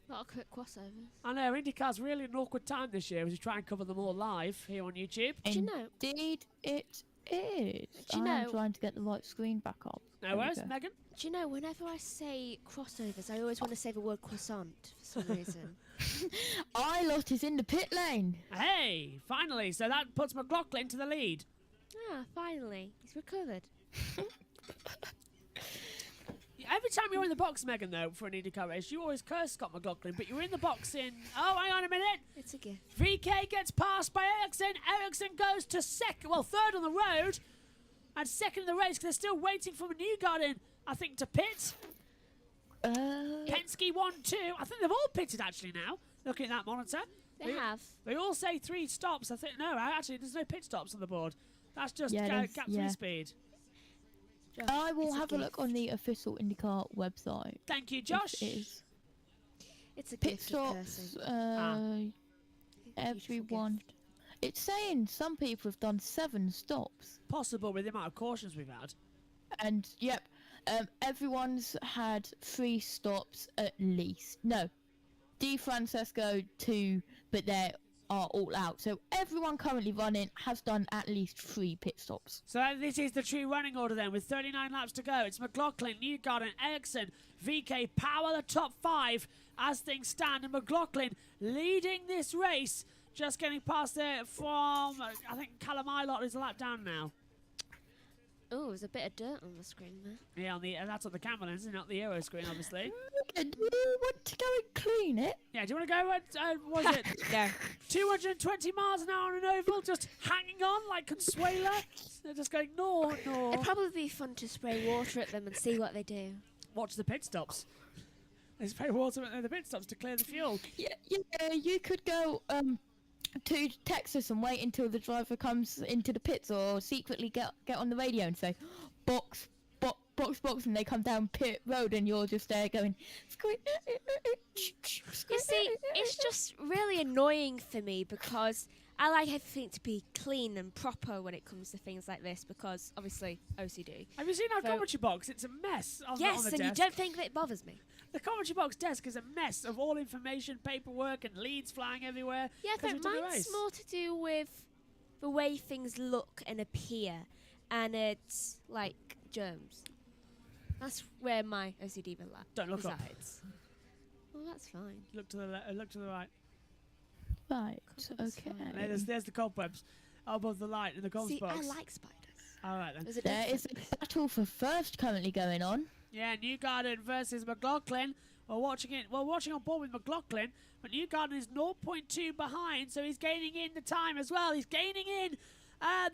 Speaker 2: Not a quick crossover.
Speaker 1: I know, IndyCar's really an awkward time this year as we try and cover them all live here on YouTube.
Speaker 2: Do you know?
Speaker 3: Indeed it is. I'm trying to get the right screen back up.
Speaker 1: No worries, Megan?
Speaker 2: Do you know, whenever I say crossovers, I always want to say the word croissant for some reason.
Speaker 3: Ilott is in the pit lane.
Speaker 1: Hey, finally. So that puts McLaughlin to the lead.
Speaker 2: Ah, finally. He's recovered.
Speaker 1: Every time you're in the box, Megan, though, for an IndyCar race, you always curse Scott McLaughlin, but you're in the box in... Oh, hang on a minute.
Speaker 2: It's a gift.
Speaker 1: VK gets passed by Ericsson. Ericsson goes to third on the road, and second in the race because they're still waiting for Newgarden, I think, to pit. Penske 1-2. I think they've all pitted, actually, now, looking at that monitor.
Speaker 2: They have.
Speaker 1: They all say 3 stops. I think... No, actually, there's no pit stops on the board. That's just gap 3 speed.
Speaker 3: Josh, I will have a look on the official IndyCar website.
Speaker 1: Thank you, Josh.
Speaker 2: It's a
Speaker 3: pit stops. Everyone. It's saying some people have done 7 stops.
Speaker 1: Possible with the amount of cautions we've had.
Speaker 3: And everyone's had 3 stops at least. No, Di Francesco 2, but they are all out. So everyone currently running has done at least 3 pit stops.
Speaker 1: So this is the true running order then, with 39 laps to go. It's McLaughlin, Newgarden, Ericsson, VK power the top 5 as things stand, and McLaughlin leading this race, just getting past there from, I think Callum Ilott is a lap down now.
Speaker 2: Oh, there's a bit of dirt on the screen there.
Speaker 1: Yeah, that's on the camera lens, not the Aero screen, obviously.
Speaker 3: Do you want to go and clean it?
Speaker 1: Yeah, do you want to go at, what was it?
Speaker 2: No.
Speaker 1: 220 miles an hour on an oval, just hanging on like Consuela? They're just going, no.
Speaker 2: It'd probably be fun to spray water at them and see what they do.
Speaker 1: Watch the pit stops. They spray water at the pit stops to clear the fuel.
Speaker 3: Yeah, you could go to Texas and wait until the driver comes into the pits, or secretly get on the radio and say, box, and they come down pit road and you're just there going,
Speaker 2: You see, it's just really annoying for me because I like everything to be clean and proper when it comes to things like this because, obviously, OCD.
Speaker 1: Have you seen our commentary box? It's a mess on the
Speaker 2: Yes,
Speaker 1: desk.
Speaker 2: and you don't think that it bothers me.
Speaker 1: The commentary box desk is a mess of all information, paperwork, and leads flying everywhere.
Speaker 2: Yeah, but mine's more to do with the way things look and appear, and it's like germs. That's where my OCD
Speaker 1: Don't look up.
Speaker 2: resides. Well, that's fine.
Speaker 1: Look to the look to the right.
Speaker 3: Right, okay.
Speaker 1: There's the cobwebs above the light in the comms
Speaker 2: See,
Speaker 1: box.
Speaker 2: I like spiders.
Speaker 1: All right then.
Speaker 3: There is a battle for first currently going on.
Speaker 1: Yeah, Newgarden versus McLaughlin. We're watching on board with McLaughlin, but Newgarden is 0.2 behind, so he's gaining in the time as well. He's gaining in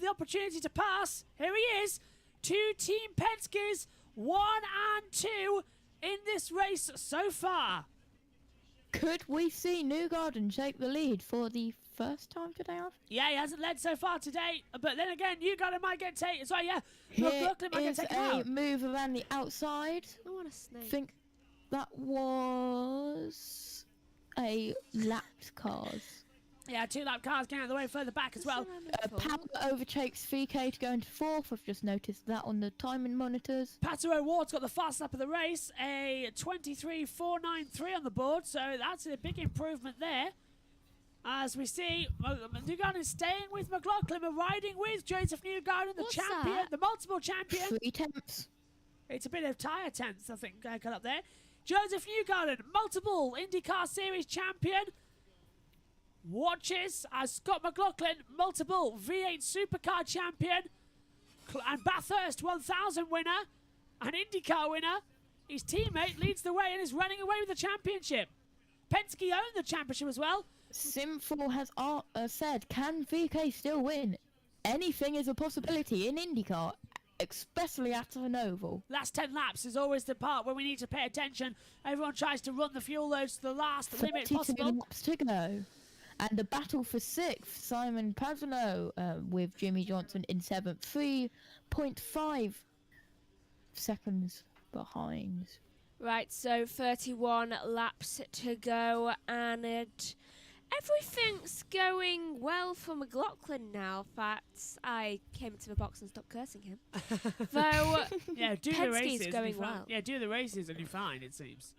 Speaker 1: the opportunity to pass. Here he is. 2 Team Penske's, 1 and 2 in this race so far.
Speaker 3: Could we see Newgarden take the lead for the first time today?
Speaker 1: Yeah, he hasn't led so far today, but then again, Newgarden might get taken. Sorry, yeah, McLaughlin might get taken out.
Speaker 3: Move around the outside.
Speaker 2: I want a snake.
Speaker 3: I think that was a lapped cars.
Speaker 1: Yeah, 2 lap cars getting out of the way further back as well.
Speaker 3: Power overtakes VK to go into 4th. I've just noticed that on the timing monitors.
Speaker 1: Pato O'Ward's got the fast lap of the race, a 23.493 on the board, so that's a big improvement there. As we see, Newgarden is staying with McLaughlin, but riding with Joseph Newgarden, the champion, the multiple champion.
Speaker 3: 3 tenths.
Speaker 1: It's a bit of tyre tenths, I think, got up there. Joseph Newgarden, multiple IndyCar Series champion. Watches as Scott McLaughlin, multiple V8 Supercar champion, and Bathurst 1000 winner, and IndyCar winner. His teammate leads the way and is running away with the championship. Penske owned the championship as well.
Speaker 3: Simful has said, can VK still win? Anything is a possibility in IndyCar, especially at an oval.
Speaker 1: Last 10 laps is always the part where we need to pay attention. Everyone tries to run the fuel loads to the last limit possible.
Speaker 3: 42 laps to go. And the battle for 6th, Simon Pazano with Jimmy Johnson in 7th, 3.5 seconds behind.
Speaker 2: Right, so 31 laps to go, and everything's going well for McLaughlin now. In fact, I came into the box and stopped cursing him. Though,
Speaker 1: yeah, do
Speaker 2: Penske's
Speaker 1: the races
Speaker 2: going well.
Speaker 1: Yeah, do the races and you're fine, it seems.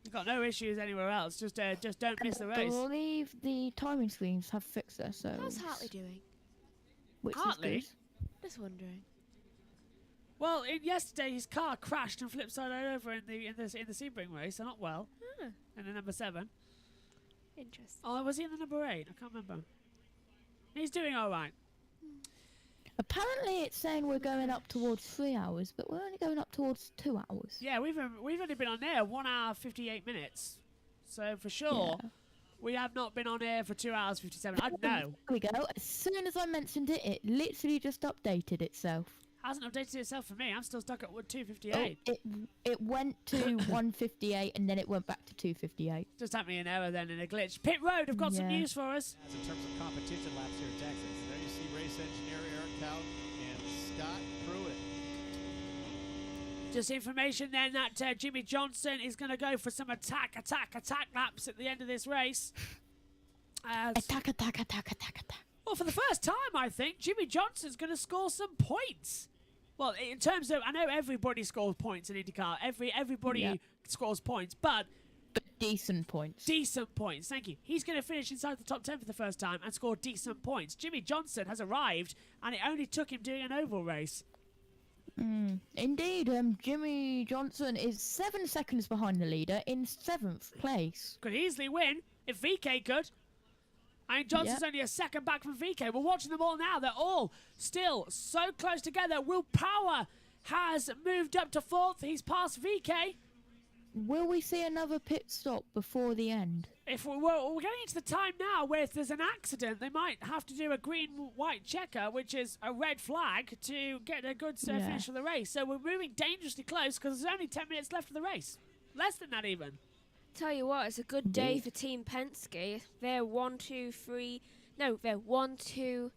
Speaker 1: You've got no issues anywhere else. Just don't miss the race.
Speaker 3: I believe the timing screens have fixed their so.
Speaker 2: How's Hartley doing?
Speaker 3: Which
Speaker 1: Hartley?
Speaker 3: is
Speaker 2: Just wondering.
Speaker 1: Well, yesterday his car crashed and flipped side over in the Sebring race, so not well. In the number 7.
Speaker 2: Interesting.
Speaker 1: Oh, was he in the number 8? I can't remember. He's doing all right.
Speaker 3: Apparently, it's saying we're going up towards 3 hours, but we're only going up towards 2 hours.
Speaker 1: Yeah, we've only been on air 1 hour 58 minutes, so for sure we have not been on air for 2 hours 57. I know.
Speaker 3: There we go. As soon as I mentioned it, it literally just updated itself.
Speaker 1: Hasn't updated itself for me. I'm still stuck at 258.
Speaker 3: Oh, it went to 158 and then it went back to 258.
Speaker 1: Just had me an error then and a glitch. Pit Road have got some news for us.
Speaker 14: As in terms of competition laps here in Texas. There you see race engineer Eric Cout and Scott Pruitt.
Speaker 1: Just information then that Jimmy Johnson is going to go for some attack laps at the end of this race.
Speaker 3: Attack.
Speaker 1: Well, for the first time, I think, Jimmy Johnson's going to score some points. Well, in terms of, I know everybody scores points in IndyCar. Everybody scores points, but
Speaker 3: decent points.
Speaker 1: Decent points, thank you. He's going to finish inside the top 10 for the first time and score decent points. Jimmy Johnson has arrived, and it only took him doing an oval race.
Speaker 3: Indeed, Jimmy Johnson is 7 seconds behind the leader in 7th place.
Speaker 1: Could easily win if VK could. I mean, Johnson's only a second back from VK. We're watching them all now. They're all still so close together. Will Power has moved up to 4th. He's passed VK.
Speaker 3: Will we see another pit stop before the end?
Speaker 1: If we're getting into the time now where if there's an accident, they might have to do a green-white checker, which is a red flag, to get a good finish of the race. So we're moving dangerously close because there's only 10 minutes left of the race. Less than that even.
Speaker 2: Tell you what, it's a good day for Team Penske. They're 1, 2, 3. No, they're 1, 2,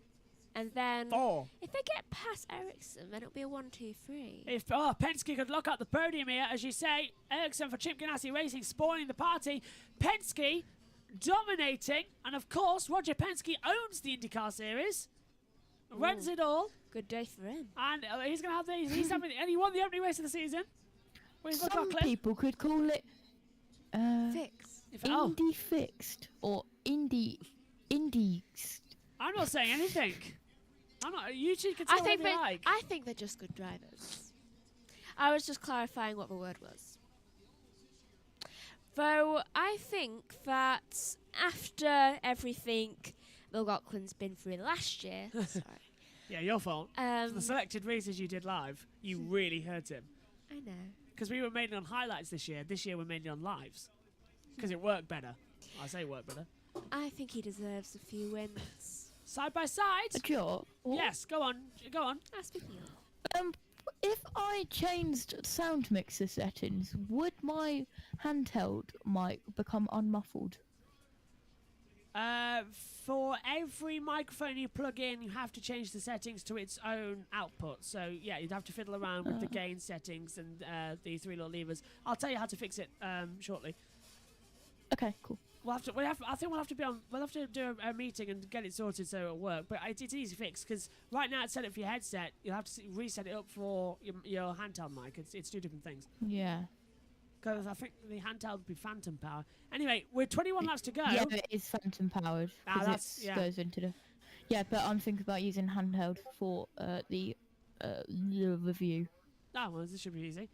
Speaker 2: and then
Speaker 1: 4.
Speaker 2: If they get past Ericsson, then it'll be a 1, 2, 3.
Speaker 1: If Penske could lock up the podium here, as you say, Ericsson for Chip Ganassi Racing spoiling the party. Penske dominating, and of course Roger Penske owns the IndyCar series, runs it all.
Speaker 2: Good day for him.
Speaker 1: And he's going to have and he won the opening race of the season.
Speaker 3: Some people could call it
Speaker 2: fixed.
Speaker 3: Indy fixed or Indy.
Speaker 1: I'm not saying anything. I'm not. You two can tell whatever you like.
Speaker 2: I think they're just good drivers. I was just clarifying what the word was. Though I think that after everything McLaughlin's been through last year, sorry.
Speaker 1: Yeah, your fault. The selected races you did live, you really hurt him.
Speaker 2: I know.
Speaker 1: Because we were mainly on highlights this year. This year we're mainly on lives. Because it worked better. I say it worked better.
Speaker 2: I think he deserves a few wins.
Speaker 1: Side by side?
Speaker 3: Sure.
Speaker 1: Yes, go on. Go on.
Speaker 2: Speaking
Speaker 3: of. If I changed sound mixer settings, would my handheld mic become unmuffled?
Speaker 1: For every microphone you plug in, you have to change the settings to its own output. So, yeah, you'd have to fiddle around with the gain settings and the 3 little levers. I'll tell you how to fix it shortly.
Speaker 3: Okay, cool.
Speaker 1: I think we'll have to do a meeting and get it sorted so it'll work. But it's easy to fix because right now it's set up for your headset. You'll have to reset it up for your handheld mic. It's 2 different things.
Speaker 3: Yeah.
Speaker 1: Because I think the handheld would be phantom power. Anyway, we're 21 laps to go.
Speaker 3: Yeah, it is phantom powered. Because it goes into the... Yeah, but I'm thinking about using handheld for the review.
Speaker 1: Oh, well, this should be easy.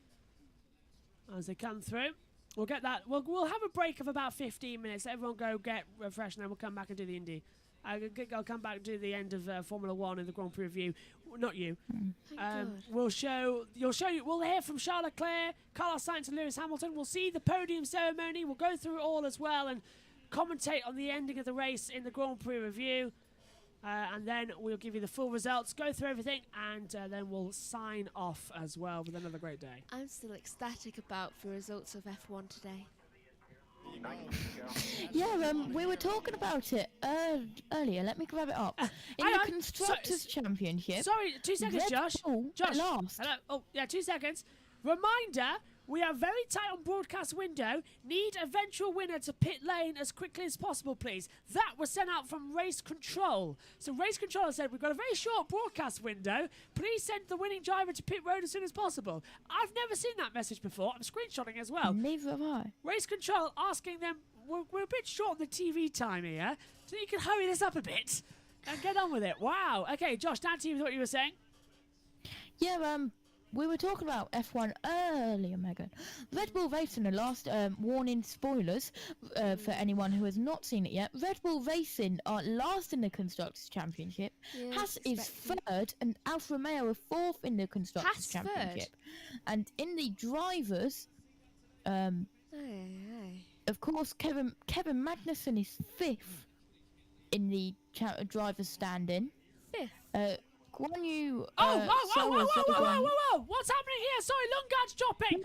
Speaker 1: As they come through. We'll get that. We'll have a break of about 15 minutes. Everyone go get refreshed, and then we'll come back and do the Indy. I'll come back and do the end of Formula 1 in the Grand Prix review. Not you. We'll hear from Charles Leclerc, Carlos Sainz and Lewis Hamilton. We'll see the podium ceremony. We'll go through it all as well and commentate on the ending of the race in the Grand Prix review. And then we'll give you the full results, go through everything, and then we'll sign off as well with another great day.
Speaker 2: I'm still ecstatic about the results of F1 today.
Speaker 3: Yeah, we were talking about it earlier. Let me grab it up. In the Constructors' Championship...
Speaker 1: Sorry, 2 seconds, Josh. Josh. Hello. Oh, yeah, 2 seconds. Reminder... We are very tight on broadcast window. Need eventual winner to pit lane as quickly as possible, please. That was sent out from Race Control. So Race Control said, we've got a very short broadcast window. Please send the winning driver to pit road as soon as possible. I've never seen that message before. I'm screenshotting as well.
Speaker 3: Neither have I.
Speaker 1: Race Control asking them, we're a bit short on the TV time here, so you can hurry this up a bit and get on with it. Wow. Okay, Josh, down to you with what you were saying.
Speaker 3: Yeah, we were talking about F1 earlier, Megan. Red Bull Racing, the last warning spoilers for anyone who has not seen it yet. Red Bull Racing are last in the Constructors' Championship. Haas is 3rd, and Alfa Romeo are 4th in the Constructors' Championship. And in the drivers, of course, Kevin Magnussen is 5th in the drivers' standing.
Speaker 2: 5th.
Speaker 3: Guan Yu.
Speaker 1: Whoa! What's happening here? Sorry, Lundgaard's dropping.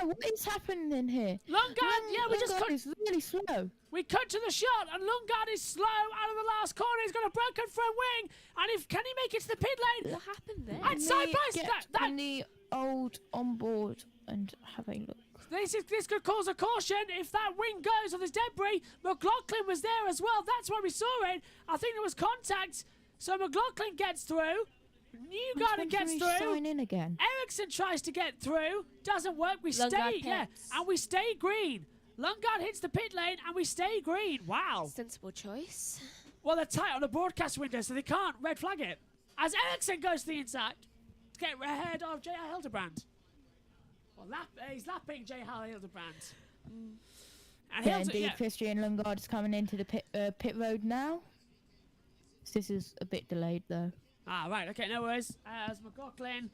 Speaker 3: What is happening here?
Speaker 1: Lundgaard, we just cut.
Speaker 3: Is really slow.
Speaker 1: We cut to the shot, and Lundgaard is slow out of the last corner. He's got a broken front wing, and can he make it to the pit lane?
Speaker 2: What happened there?
Speaker 1: And side by side,
Speaker 3: on the old onboard and have a look.
Speaker 1: This could cause a caution if that wing goes or there's debris. McLaughlin was there as well. That's why we saw it. I think there was contact. So McLaughlin gets through. Newgarden gets through.
Speaker 3: Sign in again.
Speaker 1: Ericsson tries to get through. Doesn't work. We stay. Yeah, and we stay green. Lundgaard hits the pit lane and we stay green. Wow.
Speaker 2: Sensible choice.
Speaker 1: Well, they're tight on the broadcast window, so they can't red flag it. As Ericsson goes to the inside to get ahead of J.R. Hildebrand. Well, he's lapping J.R. Hildebrand. And
Speaker 3: yeah, indeed, Christian Lundgaard is coming into the pit road now. This is a bit delayed, though.
Speaker 1: Ah, right, okay, no worries. As McLaughlin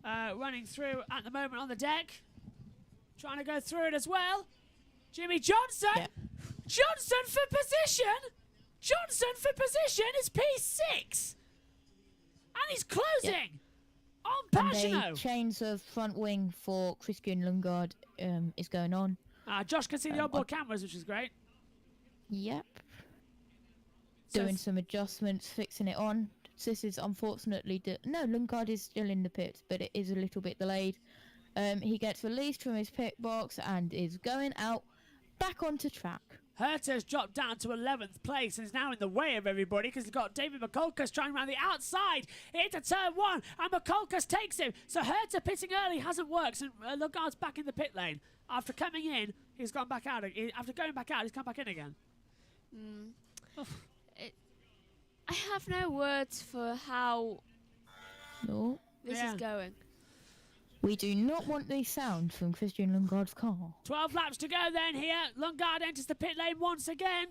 Speaker 1: running through at the moment on the deck. Trying to go through it as well. Jimmy Johnson!
Speaker 3: Yeah.
Speaker 1: Johnson for position! Johnson for position is P6! And he's closing! On Pagano!
Speaker 3: And a change of front wing for Christian Lundgaard is going on.
Speaker 1: Josh can see the onboard cameras, which is great.
Speaker 3: Yep.
Speaker 1: So
Speaker 3: Doing some adjustments, fixing it on. This is unfortunately... No, Lundgaard is still in the pits, but it is a little bit delayed. He gets released from his pit box and is going out back onto track.
Speaker 1: Herta's dropped down to 11th place and is now in the way of everybody because he's got David McCulcus trying around the outside into turn 1 and McCulcus takes him. So Herta pitting early hasn't worked and Lundgaard's back in the pit lane. After coming in, he's gone back out. After going back out, he's come back in again.
Speaker 2: I have no words for how this is going.
Speaker 3: We do not want the sound from Christian Lundgaard's car.
Speaker 1: 12 laps to go then here. Lundgaard enters the pit lane once again.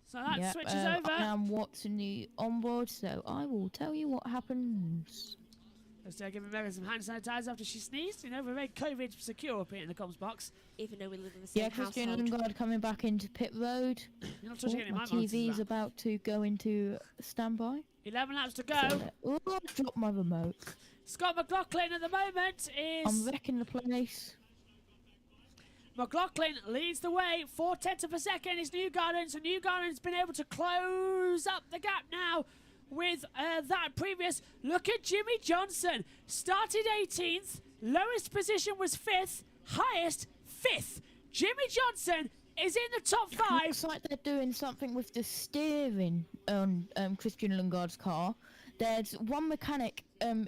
Speaker 1: So that switches over.
Speaker 3: I am watching the onboard, so I will tell you what happens.
Speaker 1: Let's give Megan some hand sanitizer after she sneezed. You know, we're very COVID secure up here in the comms box.
Speaker 2: Even though we live in the same household.
Speaker 3: Christian Lundgaard coming back into pit road.
Speaker 1: You're not touching any of
Speaker 3: my
Speaker 1: my monitors,
Speaker 3: TV's about to go into standby.
Speaker 1: 11 laps to go.
Speaker 3: So, I dropped my remote.
Speaker 1: Scott McLaughlin at the moment is...
Speaker 3: I'm wrecking the place.
Speaker 1: McLaughlin leads the way. 4/10 of a second is Newgarden. So Newgarden's been able to close up the gap now with that previous. Look at Jimmy Johnson. Started 18th. Lowest position was 5th. Highest 5th. Jimmy Johnson is in the top 5.
Speaker 3: Looks like they're doing something with the steering on Christian Lundgaard's car. There's one mechanic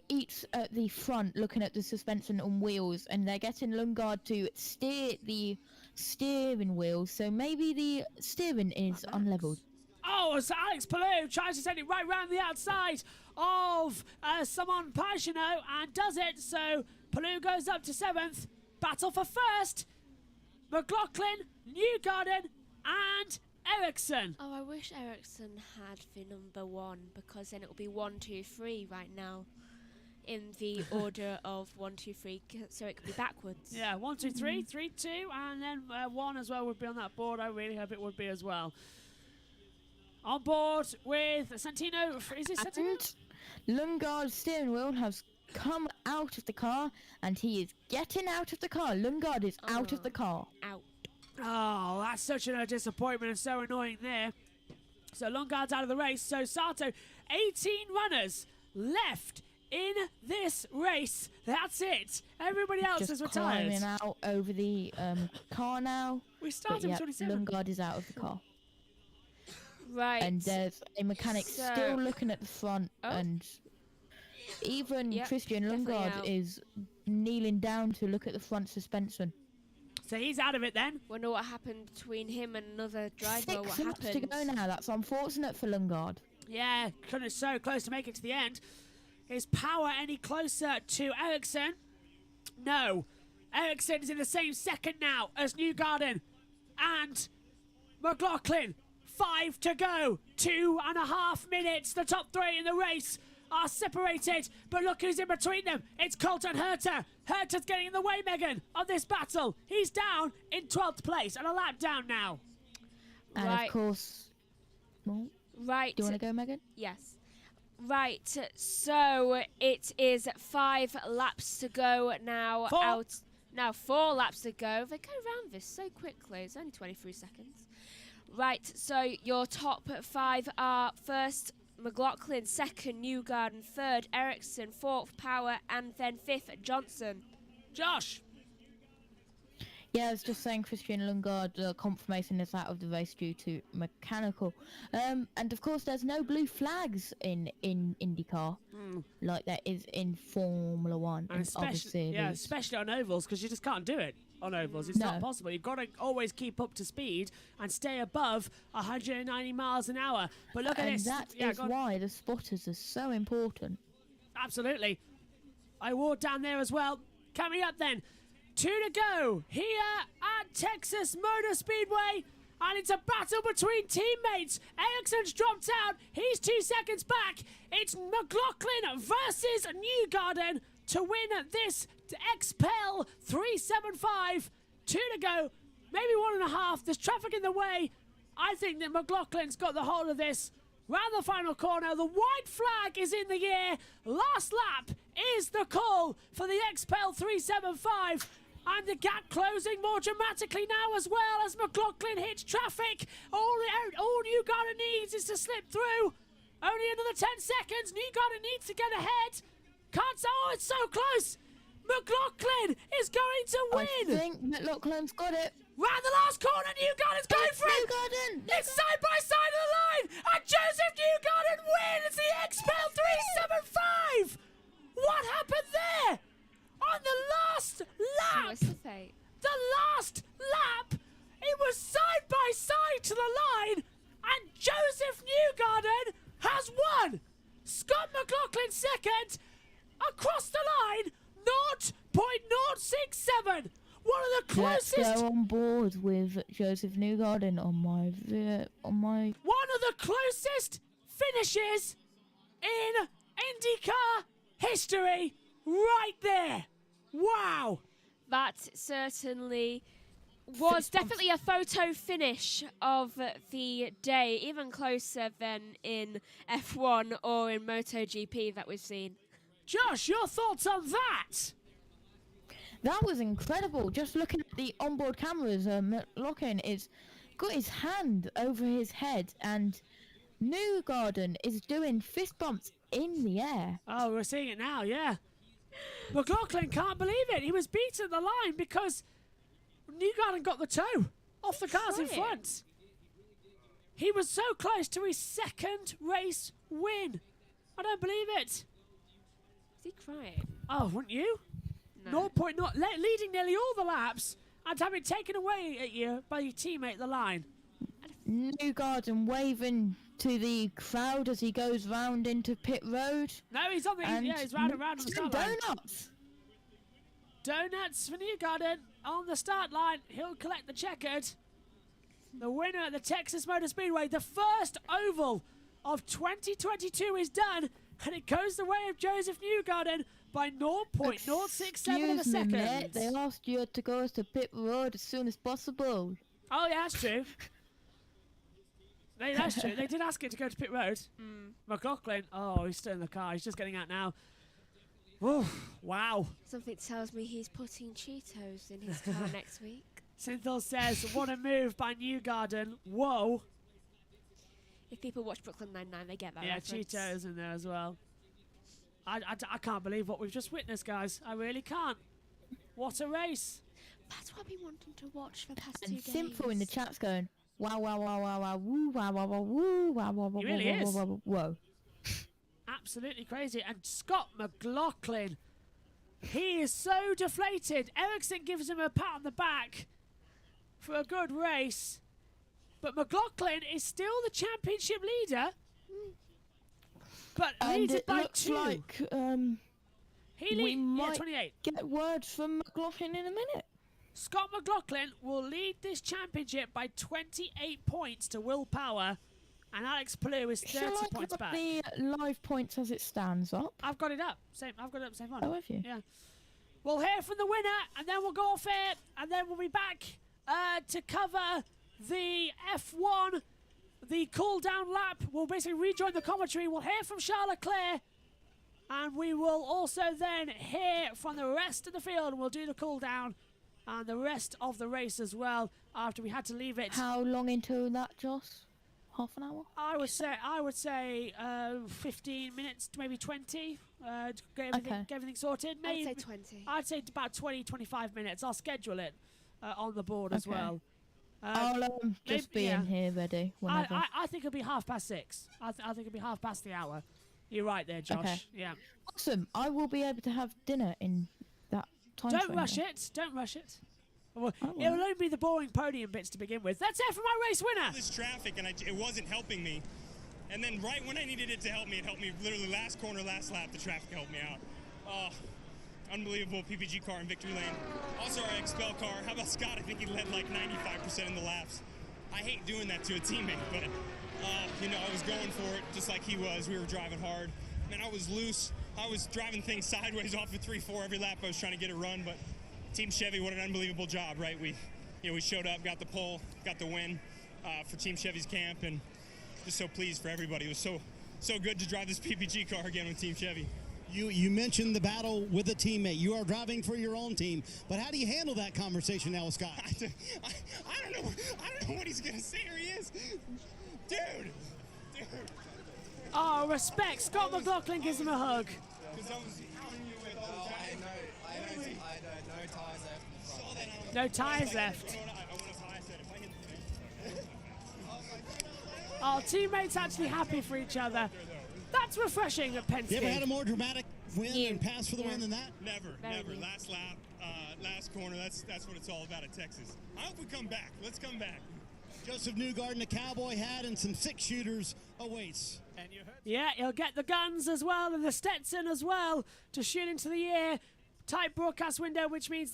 Speaker 3: each at the front looking at the suspension on wheels, and they're getting Lundgaard to steer the steering wheel, so maybe the steering is unleveled.
Speaker 1: Oh, so Alex Palou tries to send it right round the outside of Simon Pagano and does it. So Palou goes up to 7th. Battle for first. McLaughlin, Newgarden, and Ericsson.
Speaker 2: Oh, I wish Ericsson had the number 1 because then it would be 1, 2, 3 right now in the order of 1, 2, 3, so it could be backwards.
Speaker 1: Yeah, 1, 2, 3, 3, 2, and then 1 as well would be on that board. I really hope it would be as well. On board with Santino. Is it Santino?
Speaker 3: Lundgaard's steering wheel has come out of the car, and he is getting out of the car. Lundgaard is out of the car.
Speaker 2: Out.
Speaker 1: Oh, that's such a disappointment and so annoying there. So Lundgaard's out of the race. So Sato, 18 runners left in this race. That's it. Everybody else is retired.
Speaker 3: Just climbing out over the car now.
Speaker 1: We started with 27.
Speaker 3: Lundgaard is out of the car.
Speaker 2: Right.
Speaker 3: And there's a mechanic still looking at the front, and even Christian Lundgaard is kneeling down to look at the front suspension.
Speaker 1: So he's out of it then.
Speaker 2: Wonder what happened between him and another driver.
Speaker 3: 6
Speaker 2: what
Speaker 3: laps
Speaker 2: happened?
Speaker 3: to go now. That's unfortunate for Lundgaard.
Speaker 1: Yeah, couldn't so close to make it to the end. Is Power any closer to Ericsson? No. Ericsson is in the same second now as Newgarden and McLaughlin. 5 to go. 2.5 minutes. The top 3 in the race are separated, but look who's in between them. It's Colton Herta. Herta's getting in the way, Megan, of this battle. He's down in 12th place and a lap down now.
Speaker 3: And of course... Well,
Speaker 2: right.
Speaker 3: Do you want to go, Megan?
Speaker 2: Yes. Right, so it is 5 laps to go now.
Speaker 1: 4.
Speaker 2: Now 4 laps to go. They go around this so quickly. It's only 23 seconds. Right, so your top 5 are first McLaughlin, second Newgarden, third Ericsson, 4th Power, and then 5th Johnson.
Speaker 1: Josh.
Speaker 3: Yeah, I was just saying Christian Lundgaard confirmation is out of the race due to mechanical. And of course there's no blue flags in IndyCar like there is in Formula 1 and other series.
Speaker 1: Yeah, especially on ovals, because you just can't do it on ovals. It's not possible. You've got to always keep up to speed and stay above 190 miles an hour. But look at this.
Speaker 3: And that is why the spotters are so important.
Speaker 1: Absolutely. I walked down there as well. Coming up then, 2 to go here at Texas Motor Speedway. And it's a battle between teammates. Ericsson's dropped out. He's 2 seconds back. It's McLaughlin versus Newgarden to win this XPEL 375. 2 to go. Maybe 1.5. There's traffic in the way. I think that McLaughlin's got the hold of this. Round the final corner. The white flag is in the air. Last lap is the call for the XPEL 375. And the gap closing more dramatically now as well as McLaughlin hits traffic. All Newgarden needs is to slip through. Only another 10 seconds. Newgarden needs to get ahead. Can't say, oh, it's so close. McLaughlin is going to win.
Speaker 3: I think McLaughlin's got it.
Speaker 1: Round the last corner, Newgarden's going for it. It's side by side of the line. And Joseph Newgarden wins the XPEL 375. What happened there? On the last lap, the last lap, it was side by side to the line, and Joseph Newgarden has won. Scott McLaughlin second, across the line, 0.067. One of the closest.
Speaker 3: Let's go on board with Joseph Newgarden on my.
Speaker 1: One of the closest finishes in IndyCar history, right there. Wow.
Speaker 2: That certainly was definitely a photo finish of the day, even closer than in F1 or in MotoGP that we've seen.
Speaker 1: Josh, your thoughts on that?
Speaker 3: That was incredible. Just looking at the onboard cameras, McLaughlin is got his hand over his head, and Newgarden is doing fist bumps in the air.
Speaker 1: Oh, we're seeing it now, yeah. McLaughlin can't believe it. He was beaten at the line because Newgarden got the toe off the cars in front. He was so close to his second race win. I don't believe it.
Speaker 2: Is he crying?
Speaker 1: Oh, wouldn't you?
Speaker 2: No.
Speaker 1: Leading nearly all the laps and having taken away at you by your teammate at the line.
Speaker 3: Newgarden waving to the crowd as he goes round into pit road.
Speaker 1: No, he's on the he's round and round on the start line.
Speaker 3: Donuts.
Speaker 1: Donuts for Newgarden on the start line. He'll collect the checkered. The winner at the Texas Motor Speedway, the first oval of 2022 is done, and it goes the way of Joseph Newgarden by 0.067 of a second.
Speaker 3: Mate, they asked you to go to pit road as soon as possible.
Speaker 1: Oh, yeah, that's true. That's true. They did ask it to go to pit road. McLaughlin, oh, he's still in the car. He's just getting out now. Whoa, wow.
Speaker 2: Something tells me he's putting Cheetos in his car next week.
Speaker 1: Synthol says, what a move by Newgarden. Whoa.
Speaker 2: If people watch Brooklyn Nine-Nine, they get that reference.
Speaker 1: Cheetos in there as well. I can't believe what we've just witnessed, guys. I really can't. What a race.
Speaker 2: That's what I've been wanting to watch for the past 2
Speaker 3: And
Speaker 2: days.
Speaker 3: Synthol in the chat's going, wow, wow, wow, wow, wow, woo, wow, wow, wow, woo, wow, wow, wow,
Speaker 1: He really
Speaker 3: wow,
Speaker 1: is.
Speaker 3: wow, wow, whoa.
Speaker 1: Absolutely crazy. And Scott McLaughlin, he is so deflated. Ericsson gives him a pat on the back for a good race. But McLaughlin is still the championship leader. But leads it by 2.
Speaker 3: Like,
Speaker 1: he
Speaker 3: might
Speaker 1: 28.
Speaker 3: Get word from McLaughlin in a minute.
Speaker 1: Scott McLaughlin will lead this championship by 28 points to Will Power, and Alex Palou is 30 points
Speaker 3: put
Speaker 1: back.
Speaker 3: The live points as it stands up.
Speaker 1: I've got it up. I've got it up. Same one.
Speaker 3: Oh, have you?
Speaker 1: Yeah. We'll hear from the winner, and then we'll go off air, and then we'll be back to cover the F1, the cool-down lap. We'll basically rejoin the commentary. We'll hear from Charles Leclerc, and we will also then hear from the rest of the field. We'll do the cool-down and the rest of the race as well after we had to leave it.
Speaker 3: How long into that, Joss? Half an hour?
Speaker 1: I would say 15 minutes to maybe 20 to get everything sorted. Maybe,
Speaker 2: I'd say 20.
Speaker 1: I'd say about 20, 25 minutes. I'll schedule it on the board as well.
Speaker 3: I'll just be in here ready whenever.
Speaker 1: I think it'll be 6:30. I think it'll be half past the hour. You're right there, Josh.
Speaker 3: Okay.
Speaker 1: Yeah.
Speaker 3: Awesome. I will be able to have dinner in that time
Speaker 1: Don't
Speaker 3: frame
Speaker 1: rush
Speaker 3: then.
Speaker 1: it. Don't rush it. Well, it'll only be the boring podium bits to begin with. That's it for my race winner.
Speaker 15: This traffic, and it wasn't helping me. And then right when I needed it to help me, it helped me literally last corner, last lap, the traffic helped me out. unbelievable PPG car in victory lane. Also our Expel car. How about Scott? I think he led like 95% in the laps. I hate doing that to a teammate, but you know, I was going for it just like he was. We were driving hard. Man, I was loose. I was driving things sideways off of 3-4 every lap. I was trying to get a run, but Team Chevy, what an unbelievable job, right? We showed up, got the pole, got the win for Team Chevy's camp, and just so pleased for everybody. It was so good to drive this PPG car again with Team Chevy.
Speaker 7: You mentioned the battle with a teammate. You are driving for your own team, but how do you handle that conversation now with Scott?
Speaker 15: I don't know what he's gonna say, or he is, dude.
Speaker 1: Oh, respect. Scott McLaughlin gives him a hug. No tyres left. Our teammates actually happy for each other. That's refreshing at Penske.
Speaker 7: You ever had a more dramatic win and pass for the win than that?
Speaker 15: Never. Last lap, last corner. That's what it's all about at Texas. I hope we come back. Let's come back.
Speaker 7: Joseph Newgarden, a cowboy hat, and some six-shooters awaits.
Speaker 1: Yeah, he'll get the guns as well and the Stetson as well to shoot into the air. Tight broadcast window, which means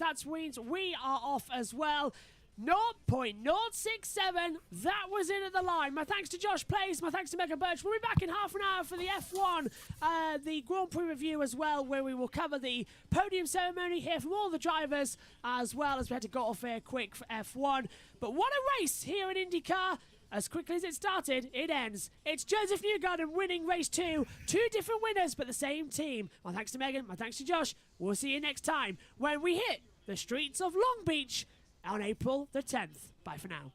Speaker 1: we are off as well. 0.067. That was in at the line. My thanks to Josh Place. My thanks to Megan Birch. We'll be back in half an hour for the F1, the Grand Prix review as well, where we will cover the podium ceremony, hear from all the drivers, as well as we had to go off air quick for F1. But what a race here in IndyCar. As quickly as it started, it ends. It's Joseph Newgarden winning race 2. 2 different winners, but the same team. My thanks to Megan. My thanks to Josh. We'll see you next time when we hit the streets of Long Beach on April the 10th. Bye for now.